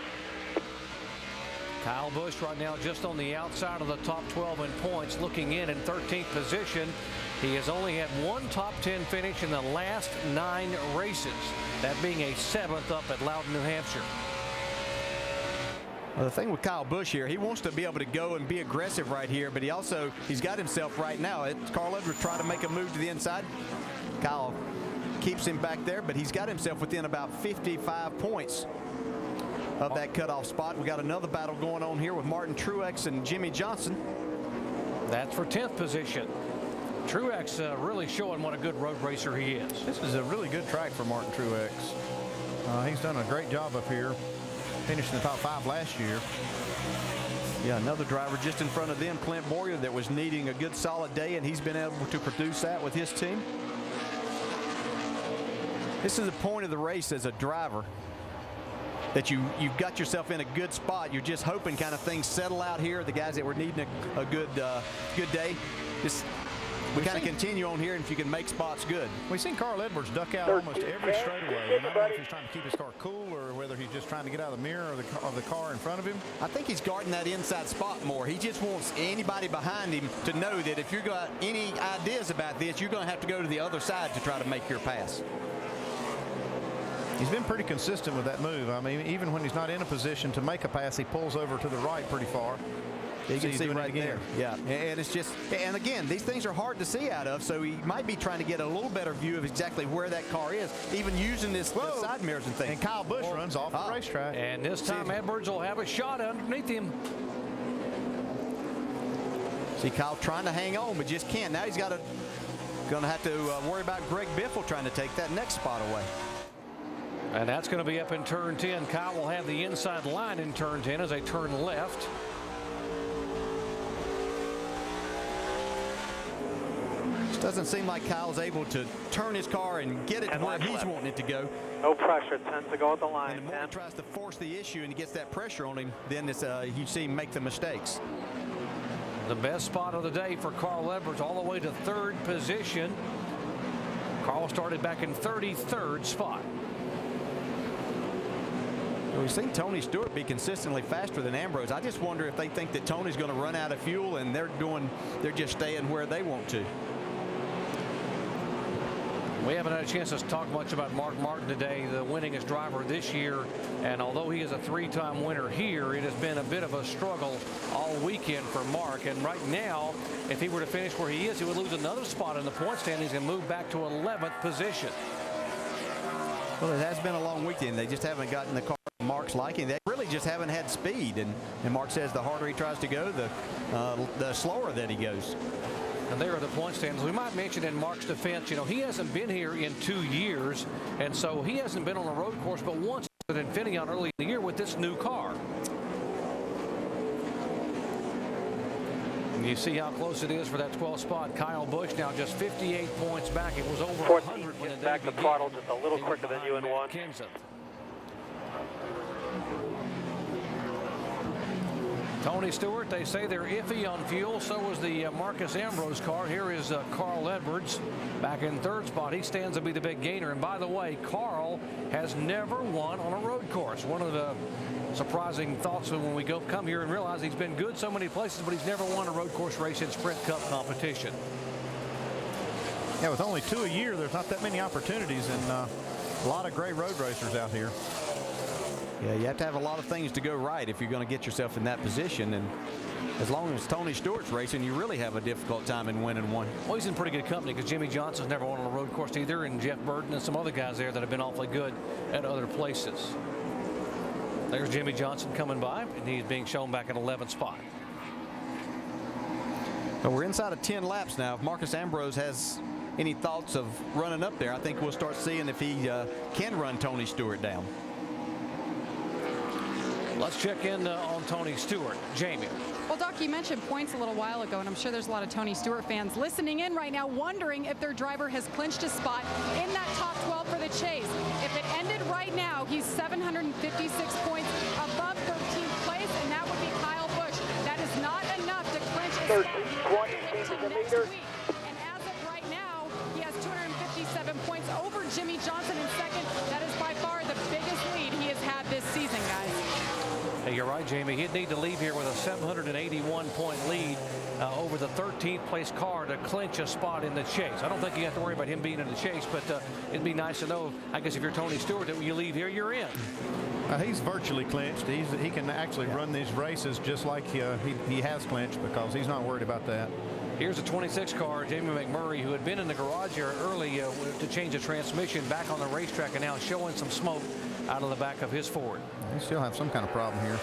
Kyle Busch right now just on the outside of the top 12 in points, looking in 13th position. He has only had one top 10 finish in the last 9 races, that being a 7th up at Loudon, New Hampshire. Well, the thing with Kyle Busch here, he wants to be able to go and be aggressive right here, but he's got himself right now. Carl Edwards trying to make a move to the inside. Kyle keeps him back there, but he's got himself within about 55 points of that cutoff spot. We got another battle going on here with Martin Truex and Jimmy Johnson. That's for 10th position. Truex really showing what a good road racer he is. This is a really good track for Martin Truex. He's done a great job up here. Finished in the top 5 last year. Yeah, another driver just in front of them, Clint Boyer, that was needing a good solid day, and he's been able to produce that with his team. This is the point of the race as a driver, that you've got yourself in a good spot. You're just hoping kind of things settle out here. The guys that were needing a good day, just we kind of continue on here, and if you can make spots good. We've seen Carl Edwards duck out almost every straightaway. And I don't know if he's trying to keep his car cool or whether he's just trying to get out of the mirror of the car in front of him. I think he's guarding that inside spot more. He just wants anybody behind him to know that if you've got any ideas about this, you're going to have to go to the other side to try to make your pass. He's been pretty consistent with that move. I mean, even when he's not in a position to make a pass, he pulls over to the right pretty far. You can see right there. Yeah, and it's just, and again, these things are hard to see out of, so he might be trying to get a little better view of exactly where that car is, even using the side mirrors and things. And Kyle Busch runs off the racetrack. And this time Edwards will have a shot underneath him. See Kyle trying to hang on, but just can't. Now he's going to have to worry about Greg Biffle trying to take that next spot away. And that's going to be up in turn 10. Kyle will have the inside line in turn 10 as they turn left. It doesn't seem like Kyle's able to turn his car and get it to where he's wanting it to go. No pressure, 10 to go at the line. And the more he tries to force the issue and he gets that pressure on him, then you see him make the mistakes. The best spot of the day for Carl Edwards, all the way to 3rd position. Carl started back in 33rd spot. We've seen Tony Stewart be consistently faster than Ambrose. I just wonder if they think that Tony's going to run out of fuel and they're just staying where they want to. We haven't had a chance to talk much about Mark Martin today, the winningest driver this year. And although he is a 3-time winner here, it has been a bit of a struggle all weekend for Mark. And right now, if he were to finish where he is, he would lose another spot in the point standings and move back to 11th position. Well, it has been a long weekend. They just haven't gotten the car Mark's liking. They really just haven't had speed. And Mark says the harder he tries to go, the slower that he goes. And there are the point standings. We might mention in Mark's defense, you know, he hasn't been here in 2 years, and so he hasn't been on a road course but once at Infineon early in the year with this new car. And you see how close it is for that 12th spot. Kyle Busch now just 58 points back. It was over 100 when the day back the began. throttle just a little quicker than you in one. Tony Stewart, they say they're iffy on fuel. So was the Marcos Ambrose car. Here is Carl Edwards back in third spot. He stands to be the big gainer. And by the way, Carl has never won on a road course. One of the surprising thoughts when we come here and realize he's been good so many places, but he's never won a road course race in Sprint Cup competition. Yeah, with only 2 a year, there's not that many opportunities, and a lot of great road racers out here. Yeah, you have to have a lot of things to go right if you're going to get yourself in that position. And as long as Tony Stewart's racing, you really have a difficult time in winning one. Well, he's in pretty good company because Jimmy Johnson's never won on a road course either, and Jeff Burton and some other guys there that have been awfully good at other places. There's Jimmy Johnson coming by, and he's being shown back at 11th spot. But we're inside of 10 laps now. If Marcos Ambrose has any thoughts of running up there, I think we'll start seeing if he can run Tony Stewart down. Let's check in on Tony Stewart. Jamie. Well, Doc, you mentioned points a little while ago, and I'm sure there's a lot of Tony Stewart fans listening in right now wondering if their driver has clinched a spot in that top 12 for the chase. If it ended right now, he's 756 points above 13th place, and that would be Kyle Busch. That is not enough to clinch a spot until next week. And as of right now, he has 257 points over Jimmy Johnson in second. That is by far the biggest lead he has had this season, guys. Hey, you're right, Jamie. He'd need to leave here with a 781-point lead over the 13th place car to clinch a spot in the chase. I don't think you have to worry about him being in the chase, but it'd be nice to know, I guess, if you're Tony Stewart, that when you leave here, you're in. He's virtually clinched. He can actually run these races just like he has clinched, because he's not worried about that. Here's a 26 car, Jamie McMurray, who had been in the garage here early to change a transmission, back on the racetrack, and now showing some smoke out of the back of his Ford. He still have some kind of problem here.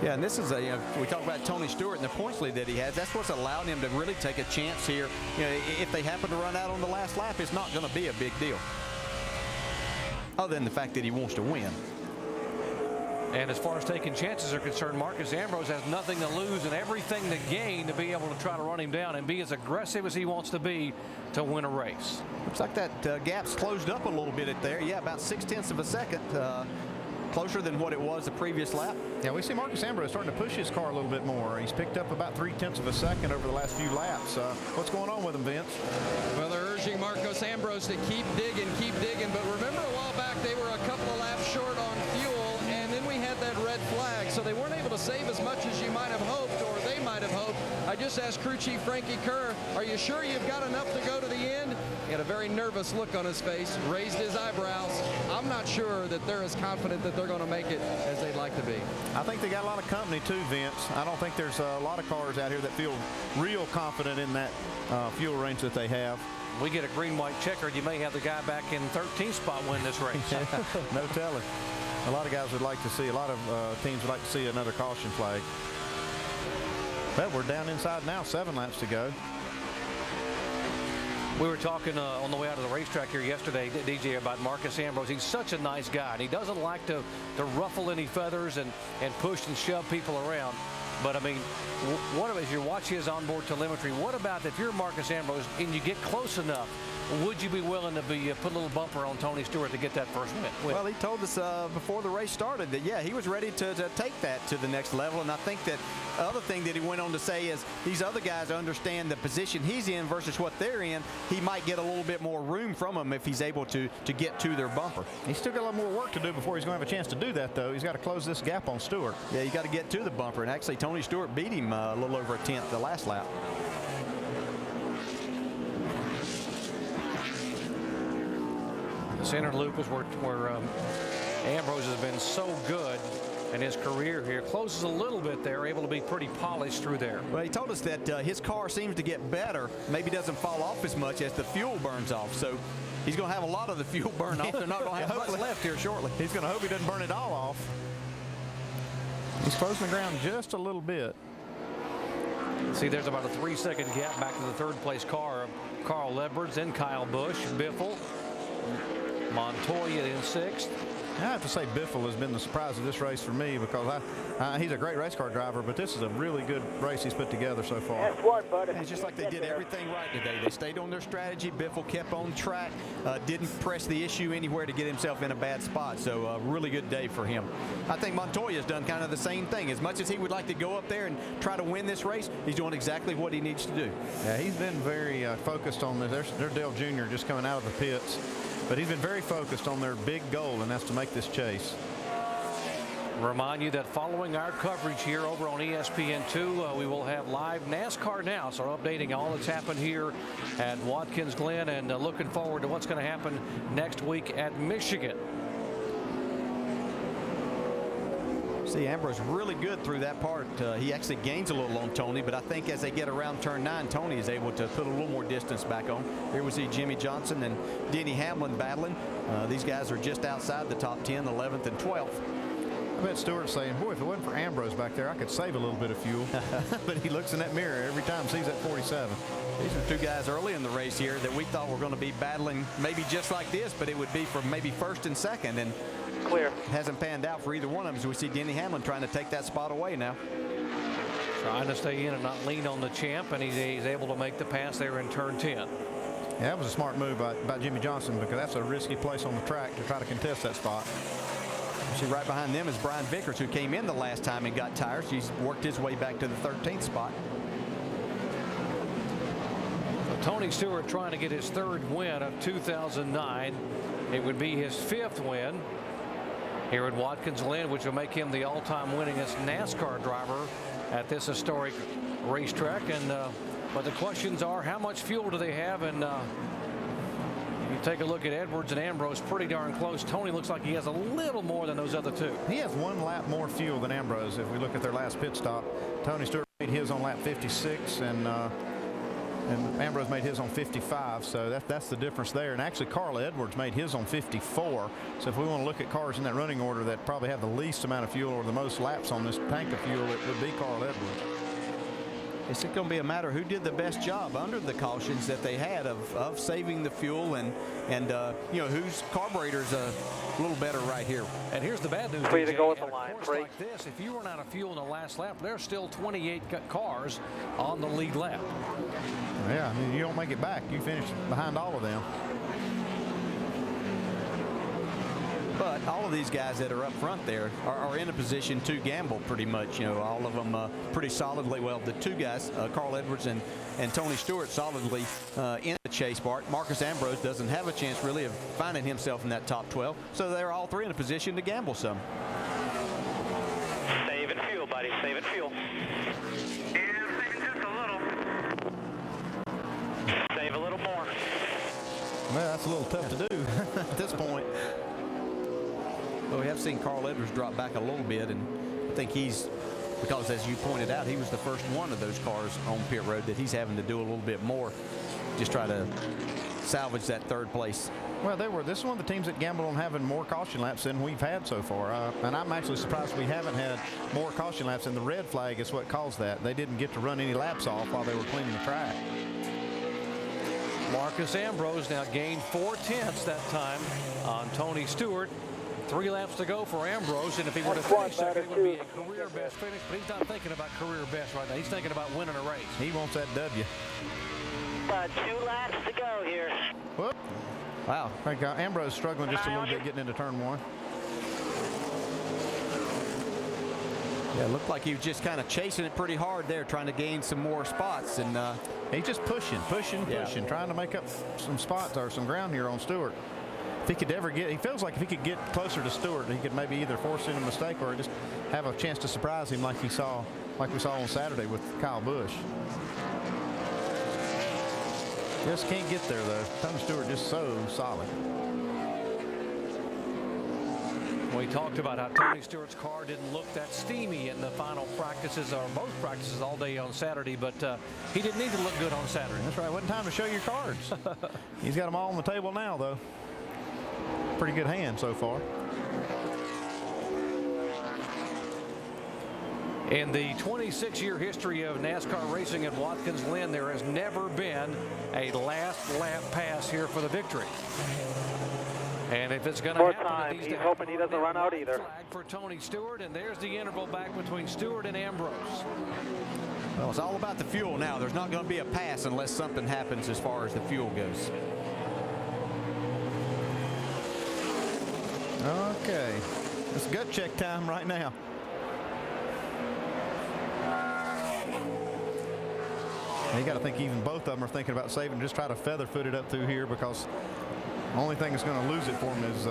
Yeah, and this is we talk about Tony Stewart and the points lead that he has. That's what's allowed him to really take a chance here. You know, if they happen to run out on the last lap, it's not going to be a big deal, other than the fact that he wants to win. And as far as taking chances are concerned, Marcos Ambrose has nothing to lose and everything to gain to be able to try to run him down and be as aggressive as he wants to be to win a race. Looks like that gap's closed up a little bit there. Yeah, about 0.6 of a second. Closer than what it was the previous lap. Yeah, we see Marcos Ambrose starting to push his car a little bit more. He's picked up about 0.3 of a second over the last few laps. What's going on with him, Vince? Well, they're urging Marcos Ambrose to keep digging. But remember a while back they were a couple of laps short on fuel, and then we had that red flag, so they weren't able to save as much as you might have hoped, or they might have hoped. I just asked crew chief Frankie Kerr, are you sure you've got enough to go to the end? He had a very nervous look on his face, raised his eyebrows. I'm not sure that they're as confident that they're going to make it as they'd like to be. I think they got a lot of company too, Vince. I don't think there's a lot of cars out here that feel real confident in that fuel range that they have. We get a green-white checkered, you may have the guy back in 13th spot win this race. No telling. A lot of guys would like to see, a lot of teams would like to see another caution flag. But we're down inside now, 7 laps to go. We were talking on the way out of the racetrack here yesterday, DJ, about Marcos Ambrose. He's such a nice guy, and he doesn't like to ruffle any feathers and push and shove people around. But, I mean, as you watch his onboard telemetry, what about if you're Marcos Ambrose and you get close enough, would you be willing to put a little bumper on Tony Stewart to get that first win? Well, he told us before the race started that, yeah, he was ready to take that to the next level. And I think that the other thing that he went on to say is these other guys understand the position he's in versus what they're in. He might get a little bit more room from them if he's able to get to their bumper. He's still got a lot more work to do before he's going to have a chance to do that, though. He's got to close this gap on Stewart. Yeah, you got to get to the bumper. And actually, Tony Stewart beat him a little over a tenth the last lap. The center loop is where Ambrose has been so good in his career here. Closes a little bit there, able to be pretty polished through there. Well, he told us that his car seems to get better, maybe doesn't fall off as much as the fuel burns off. So he's going to have a lot of the fuel burn off. They're not going to have much left here shortly. He's going to hope he doesn't burn it all off. He's closing the ground just a little bit. See, there's about a 3-second gap back to the third-place car of Carl Edwards, then Kyle Busch, Biffle, Montoya in 6th, I have to say Biffle has been the surprise of this race for me because he's a great race car driver, but this is a really good race he's put together so far. That's what, bud. It's just like they did everything right today. They stayed on their strategy. Biffle kept on track, didn't press the issue anywhere to get himself in a bad spot. So a really good day for him. I think Montoya's done kind of the same thing. As much as he would like to go up there and try to win this race, he's doing exactly what he needs to do. Yeah, he's been very focused on this. There's Dale Jr. just coming out of the pits. But he's been very focused on their big goal, and that's to make this chase. Remind you that following our coverage here over on ESPN2, we will have live NASCAR Now. So updating all that's happened here at Watkins Glen and looking forward to what's going to happen next week at Michigan. See, Ambrose really good through that part. He actually gains a little on Tony, but I think as they get around turn 9, Tony is able to put a little more distance back on. Here we see Jimmy Johnson and Denny Hamlin battling. These guys are just outside the top 10, 11th and 12th. I bet Stewart's saying, boy, if it wasn't for Ambrose back there, I could save a little bit of fuel. But he looks in that mirror every time, sees that 47. These are 2 guys early in the race here that we thought were going to be battling maybe just like this, but it would be for maybe first and second. And clear. Hasn't panned out for either one of them, as we see Denny Hamlin trying to take that spot away now. Trying to stay in and not lean on the champ, and he's able to make the pass there in turn 10. Yeah, that was a smart move by Jimmy Johnson because that's a risky place on the track to try to contest that spot. See, right behind them is Brian Vickers, who came in the last time and got tires. He's worked his way back to the 13th spot. Tony Stewart trying to get his 3rd win of 2009. It would be his 5th win here at Watkins Glen, which will make him the all-time winningest NASCAR driver at this historic racetrack. And but the questions are, how much fuel do they have? And you take a look at Edwards and Ambrose, pretty darn close. Tony looks like he has a little more than those other 2. He has 1 lap more fuel than Ambrose. If we look at their last pit stop, Tony Stewart made his on lap 56, and Ambrose made his on 55, so that's the difference there. And actually, Carl Edwards made his on 54. So if we want to look at cars in that running order that probably have the least amount of fuel or the most laps on this tank of fuel, it would be Carl Edwards. It's going to be a matter of who did the best job under the cautions that they had of saving the fuel and you know, whose carburetor's a little better right here. And here's the bad news. Free to go with the line. Free. Like this, if you run out of fuel in the last lap, there's still 28 cars on the lead lap. Yeah, I mean, you don't make it back. You finish behind all of them. But all of these guys that are up front there are in a position to gamble pretty much. You know, all of them pretty solidly. Well, the 2 guys, Carl Edwards and Tony Stewart, solidly in the chase part. Marcos Ambrose doesn't have a chance really of finding himself in that top 12. So they're all 3 in a position to gamble some. Saving fuel, buddy. Saving fuel. Yeah, saving just a little. Save a little more. Well, that's a little tough to do at this point. Well, we have seen Carl Edwards drop back a little bit, and I think he's, because as you pointed out, he was the first one of those cars on pit road that he's having to do a little bit more, just try to salvage that 3rd place. Well, this is one of the teams that gambled on having more caution laps than we've had so far. And I'm actually surprised we haven't had more caution laps, and the red flag is what caused that. They didn't get to run any laps off while they were cleaning the track. Marcos Ambrose now gained 4/10 that time on Tony Stewart. 3 laps to go for Ambrose, and if he were to finish second, it would be a career best finish, but he's not thinking about career best right now. He's thinking about winning a race. He wants that W. 2 laps to go here. Whoop. Wow. I think Ambrose struggling just a little bit getting into turn 1. Yeah, it looked like he was just kind of chasing it pretty hard there, trying to gain some more spots. And he's just pushing, trying to make up some spots or some ground here on Stewart. If he could ever get, he feels like if he could get closer to Stewart, he could maybe either force in a mistake or just have a chance to surprise him like we saw on Saturday with Kyle Busch. Just can't get there though. Tony Stewart just so solid. We talked about how Tony Stewart's car didn't look that steamy in the final practices, or both practices all day on Saturday, but he didn't need to look good on Saturday. That's right. It wasn't time to show your cards. He's got them all on the table now, though. Pretty good hand so far. In the 26-year history of NASCAR racing at Watkins Glen, there has never been a last lap pass here for the victory. And if it's going to happen, time. He's hoping he doesn't run out either. Flag for Tony Stewart, and there's the interval back between Stewart and Ambrose. Well, it's all about the fuel now. There's not going to be a pass unless something happens as far as the fuel goes. Okay, it's gut check time right now. You got to think even both of them are thinking about saving, just try to feather foot it up through here, because the only thing that's going to lose it for him is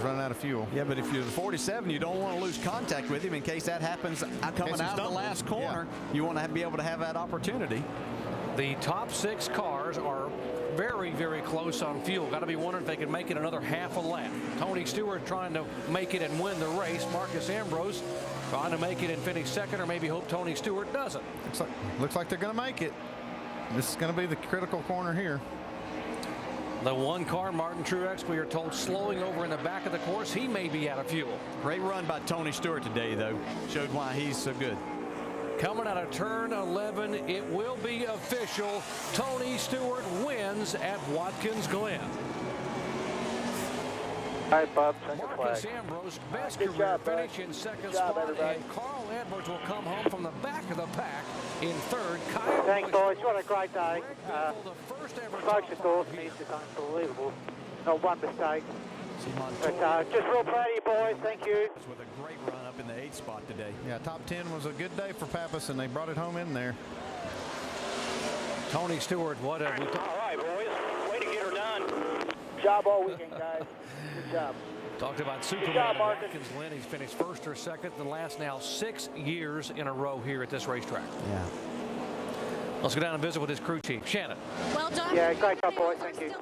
running out of fuel. Yeah, but if you're the 47, you don't want to lose contact with him in case that happens coming out of the last corner. Yeah. You want to be able to have that opportunity. The top 6 cars are very, very close on fuel. Got to be wondering if they can make it another half a lap. Tony Stewart trying to make it and win the race. Marcos Ambrose trying to make it and finish second, or maybe hope Tony Stewart doesn't. Looks like they're going to make it. This is going to be the critical corner here. The one car, Martin Truex, we are told, slowing over in the back of the course. He may be out of fuel. Great run by Tony Stewart today, though. Showed why he's so good. Coming out of turn 11, it will be official. Tony Stewart wins at Watkins Glen. All right, Bob, second Marcos flag. Ambrose, best career finish in second spot, and Carl Edwards will come home from the back of the pack in third. Kyle Thanks, Busch, boys. What a great day. Folks at Dawson is just unbelievable. Not one mistake. But just real proud of you, boys. Thank you. With a great run up in the 8th spot today. Yeah, top 10 was a good day for Pappas, and they brought it home in there. Tony Stewart, what a... All right, boys. Way to get her done. Good job all weekend, guys. Good job. Talked about Superman at Watkins Glen. He's finished first or second in the last now 6 years in a row here at this racetrack. Yeah. Let's go down and visit with his crew chief, Shannon. Well done. Yeah, great job, boys. Thank you.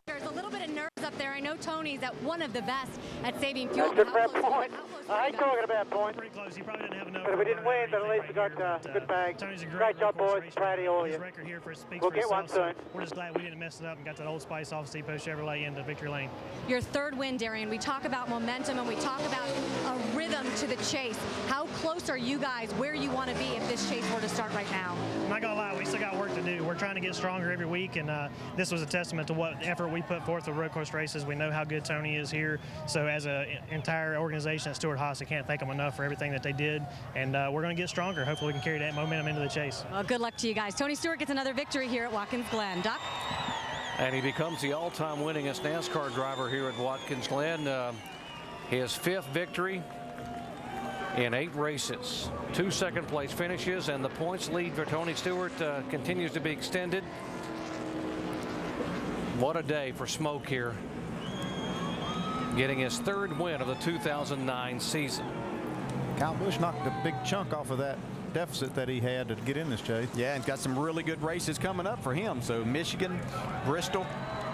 There's a little bit of nerves up there. I know Tony's at one of the best at saving fuel. That's good for that point. I ain't talking about points. Pretty close. He probably didn't have enough. But if we didn't win, but at least we got a good bag. Tony's a Great job, boys. Proud of all of you. Record here for We'll get one soon. We're just glad we didn't mess it up and got that Old Spice off Depot Chevrolet into victory lane. Your third win, Darian. We talk about momentum and we talk about a rhythm to the chase. How close are you guys where you want to be if this chase were to start right now? I'm not gonna lie, we still got work to do. We're trying to get stronger every week, and this was a testament to what effort we put forth with road course races. We know how good Tony is here. So as an entire organization at Stewart-Haas, I can't thank them enough for everything that they did, and we're going to get stronger. Hopefully we can carry that momentum into the chase. Well, good luck to you guys. Tony Stewart gets another victory here at Watkins Glen. Doc? And he becomes the all-time winningest NASCAR driver here at Watkins Glen. His 5th victory in 8 races. 2 second-place finishes, and the points lead for Tony Stewart continues to be extended. What a day for Smoke here, getting his 3rd win of the 2009 season. Kyle Busch knocked a big chunk off of that deficit that he had to get in this chase. Yeah, and got some really good races coming up for him. So Michigan, Bristol,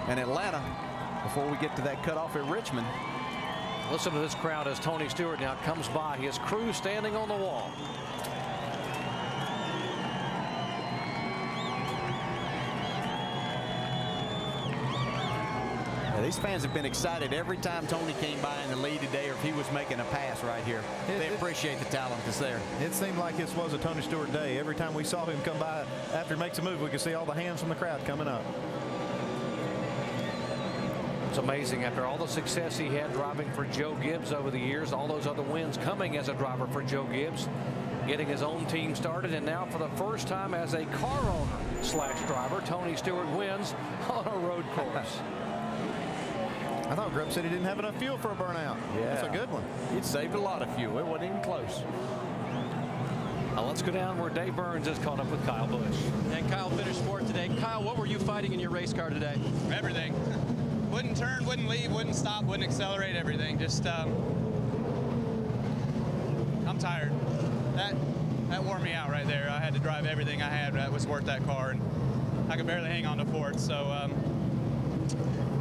and Atlanta before we get to that cutoff at Richmond. Listen to this crowd as Tony Stewart now comes by. His crew standing on the wall. These fans have been excited every time Tony came by in the lead today, or if he was making a pass right here. They appreciate the talent that's there. It seemed like this was a Tony Stewart day. Every time we saw him come by after he makes a move, we could see all the hands from the crowd coming up. It's amazing, after all the success he had driving for Joe Gibbs over the years, all those other wins coming as a driver for Joe Gibbs, getting his own team started, and now for the first time as a car owner / driver, Tony Stewart wins on a road course. I thought Grub said he didn't have enough fuel for a burnout. Yeah. That's a good one. It saved a lot of fuel. It wasn't even close. Now let's go down where Dave Burns is caught up with Kyle Busch. And Kyle finished fourth today. Kyle, what were you fighting in your race car today? Everything. Wouldn't turn, wouldn't leave, wouldn't stop, wouldn't accelerate, everything. Just, I'm tired. That wore me out right there. I had to drive everything I had that was worth that car, and I could barely hang on to fourth. So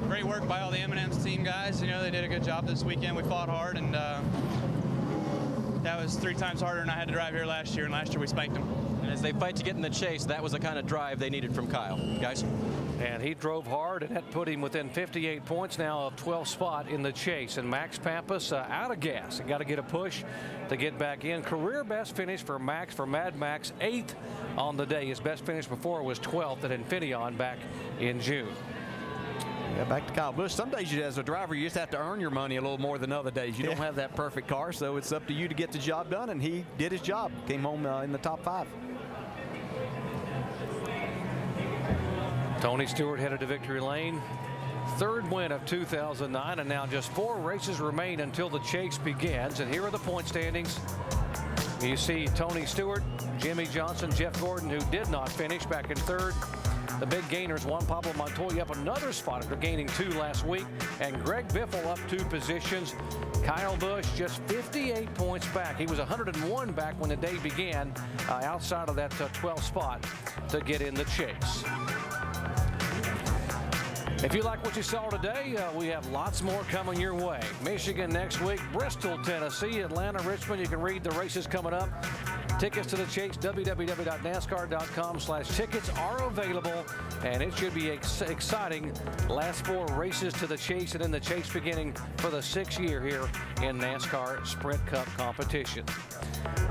great work by all the M&M's team guys. You know, they did a good job this weekend. We fought hard, and that was 3 times harder than I had to drive here last year, and last year we spanked them. And as they fight to get in the chase, that was the kind of drive they needed from Kyle. Guys? And he drove hard, and that put him within 58 points now of 12th spot in the chase. And Max Pappas out of gas. He got to get a push to get back in. Career best finish for Max, for Mad Max, 8th on the day. His best finish before was 12th at Infineon back in June. Yeah, back to Kyle Busch. Some days, as a driver, you just have to earn your money a little more than other days. You don't have that perfect car, so it's up to you to get the job done, and he did his job. Came home in the top 5. Tony Stewart headed to victory lane. 3rd win of 2009, and now just 4 races remain until the chase begins. And here are the point standings. You see Tony Stewart, Jimmy Johnson, Jeff Gordon, who did not finish, back in 3rd. The big gainers, Juan Pablo Montoya up another spot after gaining 2 last week, and Greg Biffle up 2 positions. Kyle Busch just 58 points back. He was 101 back when the day began, outside of that 12th spot to get in the chase. If you like what you saw today, we have lots more coming your way. Michigan next week, Bristol, Tennessee, Atlanta, Richmond. You can read the races coming up. Tickets to the chase, www.nascar.com/tickets are available, and it should be exciting. Last 4 races to the chase, and then the chase beginning for the 6th year here in NASCAR Sprint Cup competition.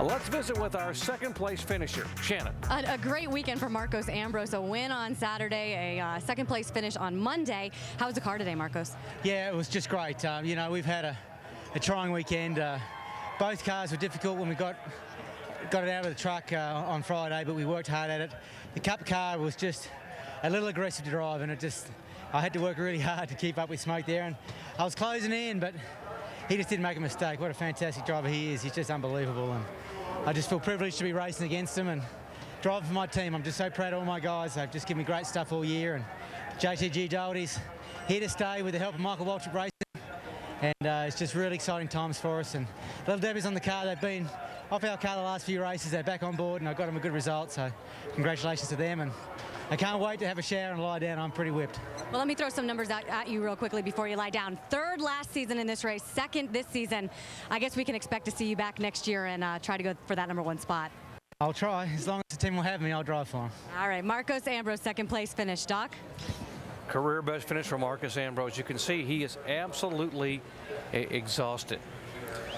Let's visit with our 2nd place finisher, Shannon. A great weekend for Marcos Ambrose. A win on Saturday, a 2nd place finish on Monday. How was the car today, Marcos? Yeah, it was just great. You know, we've had a trying weekend. Both cars were difficult when we got it out of the truck on Friday, but we worked hard at it. The Cup car was just a little aggressive to drive, and I had to work really hard to keep up with Smoke there, and I was closing in, but he just didn't make a mistake. What a fantastic driver he is. He's just unbelievable, and I just feel privileged to be racing against him and driving for my team. I'm just so proud of all my guys. They've just given me great stuff all year, and JTG Doherty's here to stay with the help of Michael Waltrip Racing, and it's just really exciting times for us. And Little Debbie's on the car. They've been off our car the last few races. They're back on board, and I got them a good result, so congratulations to them. And I can't wait to have a shower and lie down. I'm pretty whipped. Well, let me throw some numbers out at you real quickly before you lie down. 3rd last season in this race, 2nd this season. I guess we can expect to see you back next year and try to go for that #1 spot. I'll try. As long as the team will have me, I'll drive for them. All right, Marcos Ambrose, 2nd place finish. Doc? Career best finish for Marcos Ambrose. You can see he is absolutely exhausted.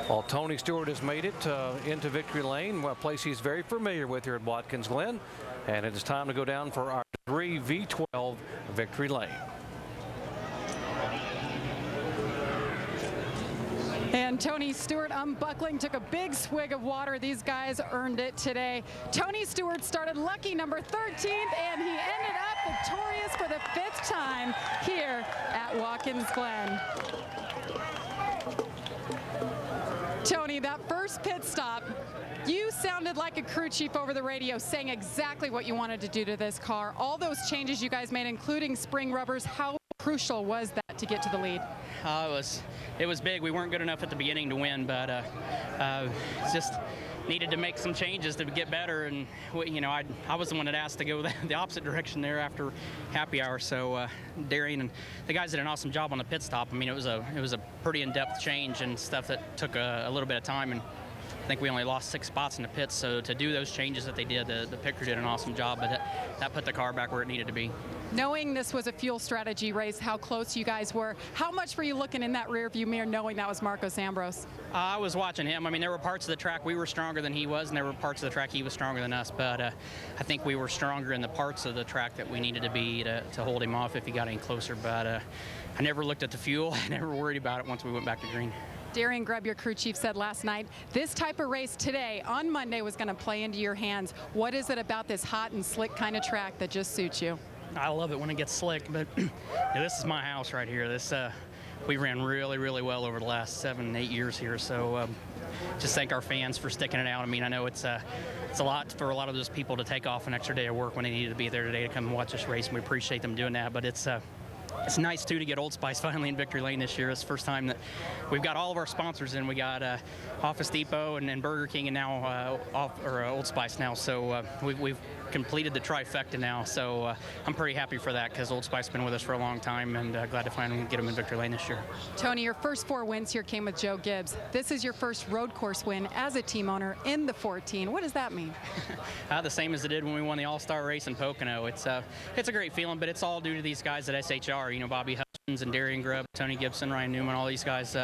While Tony Stewart has made it into victory lane, a place he's very familiar with here at Watkins Glen. And it is time to go down for our 3 V12 victory lane. And Tony Stewart unbuckling, took a big swig of water. These guys earned it today. Tony Stewart started lucky number 13th, and he ended up victorious for the 5th time here at Watkins Glen. Tony, that first pit stop, you sounded like a crew chief over the radio, saying exactly what you wanted to do to this car. All those changes you guys made, including spring rubbers, how crucial was that to get to the lead? It was big. We weren't good enough at the beginning to win, but just needed to make some changes to get better. And you know, I was the one that asked to go the opposite direction there after happy hour. So Darian and the guys did an awesome job on the pit stop. I mean, it was a pretty in-depth change and stuff that took a little bit of time. And I think we only lost 6 spots in the pits, so to do those changes that they did, the picker did an awesome job, but that put the car back where it needed to be. Knowing this was a fuel strategy race, how close you guys were, how much were you looking in that rear view mirror knowing that was Marcos Ambrose? I was watching him. I mean, there were parts of the track we were stronger than he was, and there were parts of the track he was stronger than us, but I think we were stronger in the parts of the track that we needed to be to hold him off if he got any closer, but I never looked at the fuel. I never worried about it once we went back to green. Darian Grubb, your crew chief, said last night, this type of race today, on Monday, was going to play into your hands. What is it about this hot and slick kind of track that just suits you? I love it when it gets slick, but this is my house right here. We ran really, really well over the last 7-8 years here, so just thank our fans for sticking it out. I mean, I know it's a lot for a lot of those people to take off an extra day of work when they needed to be there today to come and watch this race, and we appreciate them doing that, but it's nice, too, to get Old Spice finally in victory lane this year. It's the first time that we've got all of our sponsors in. We got Office Depot and Burger King and now Old Spice now. So we've completed the trifecta now. So I'm pretty happy for that because Old Spice has been with us for a long time, and glad to finally get them in victory lane this year. Tony, your first 4 wins here came with Joe Gibbs. This is your first road course win as a team owner in the 14. What does that mean? The same as it did when we won the All-Star race in Pocono. It's a great feeling, but it's all due to these guys at SHR. You know, Bobby Hutchins and Darian Grubb, Tony Gibson, Ryan Newman, all these guys.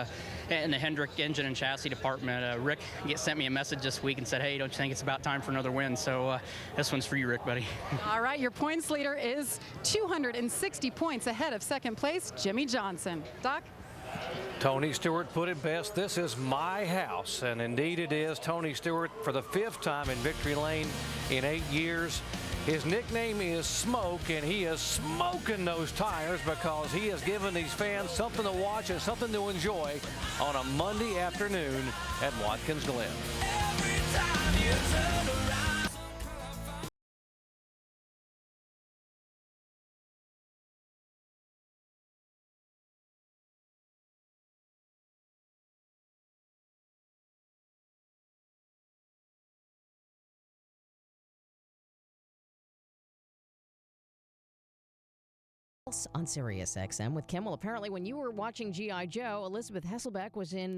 in the Hendrick engine and chassis department. Rick sent me a message this week and said, hey, don't you think it's about time for another win? So this one's for you, Rick, buddy. All right, your points leader is 260 points ahead of second place, Jimmy Johnson. Doc? Tony Stewart put it best. This is my house, and indeed it is. Tony Stewart for the 5th time in victory lane in 8 years. His nickname is Smoke, and he is smoking those tires because he has given these fans something to watch and something to enjoy on a Monday afternoon at Watkins Glen. On Sirius XM with Kimmel. Apparently, when you were watching G.I. Joe, Elizabeth Hasselbeck was in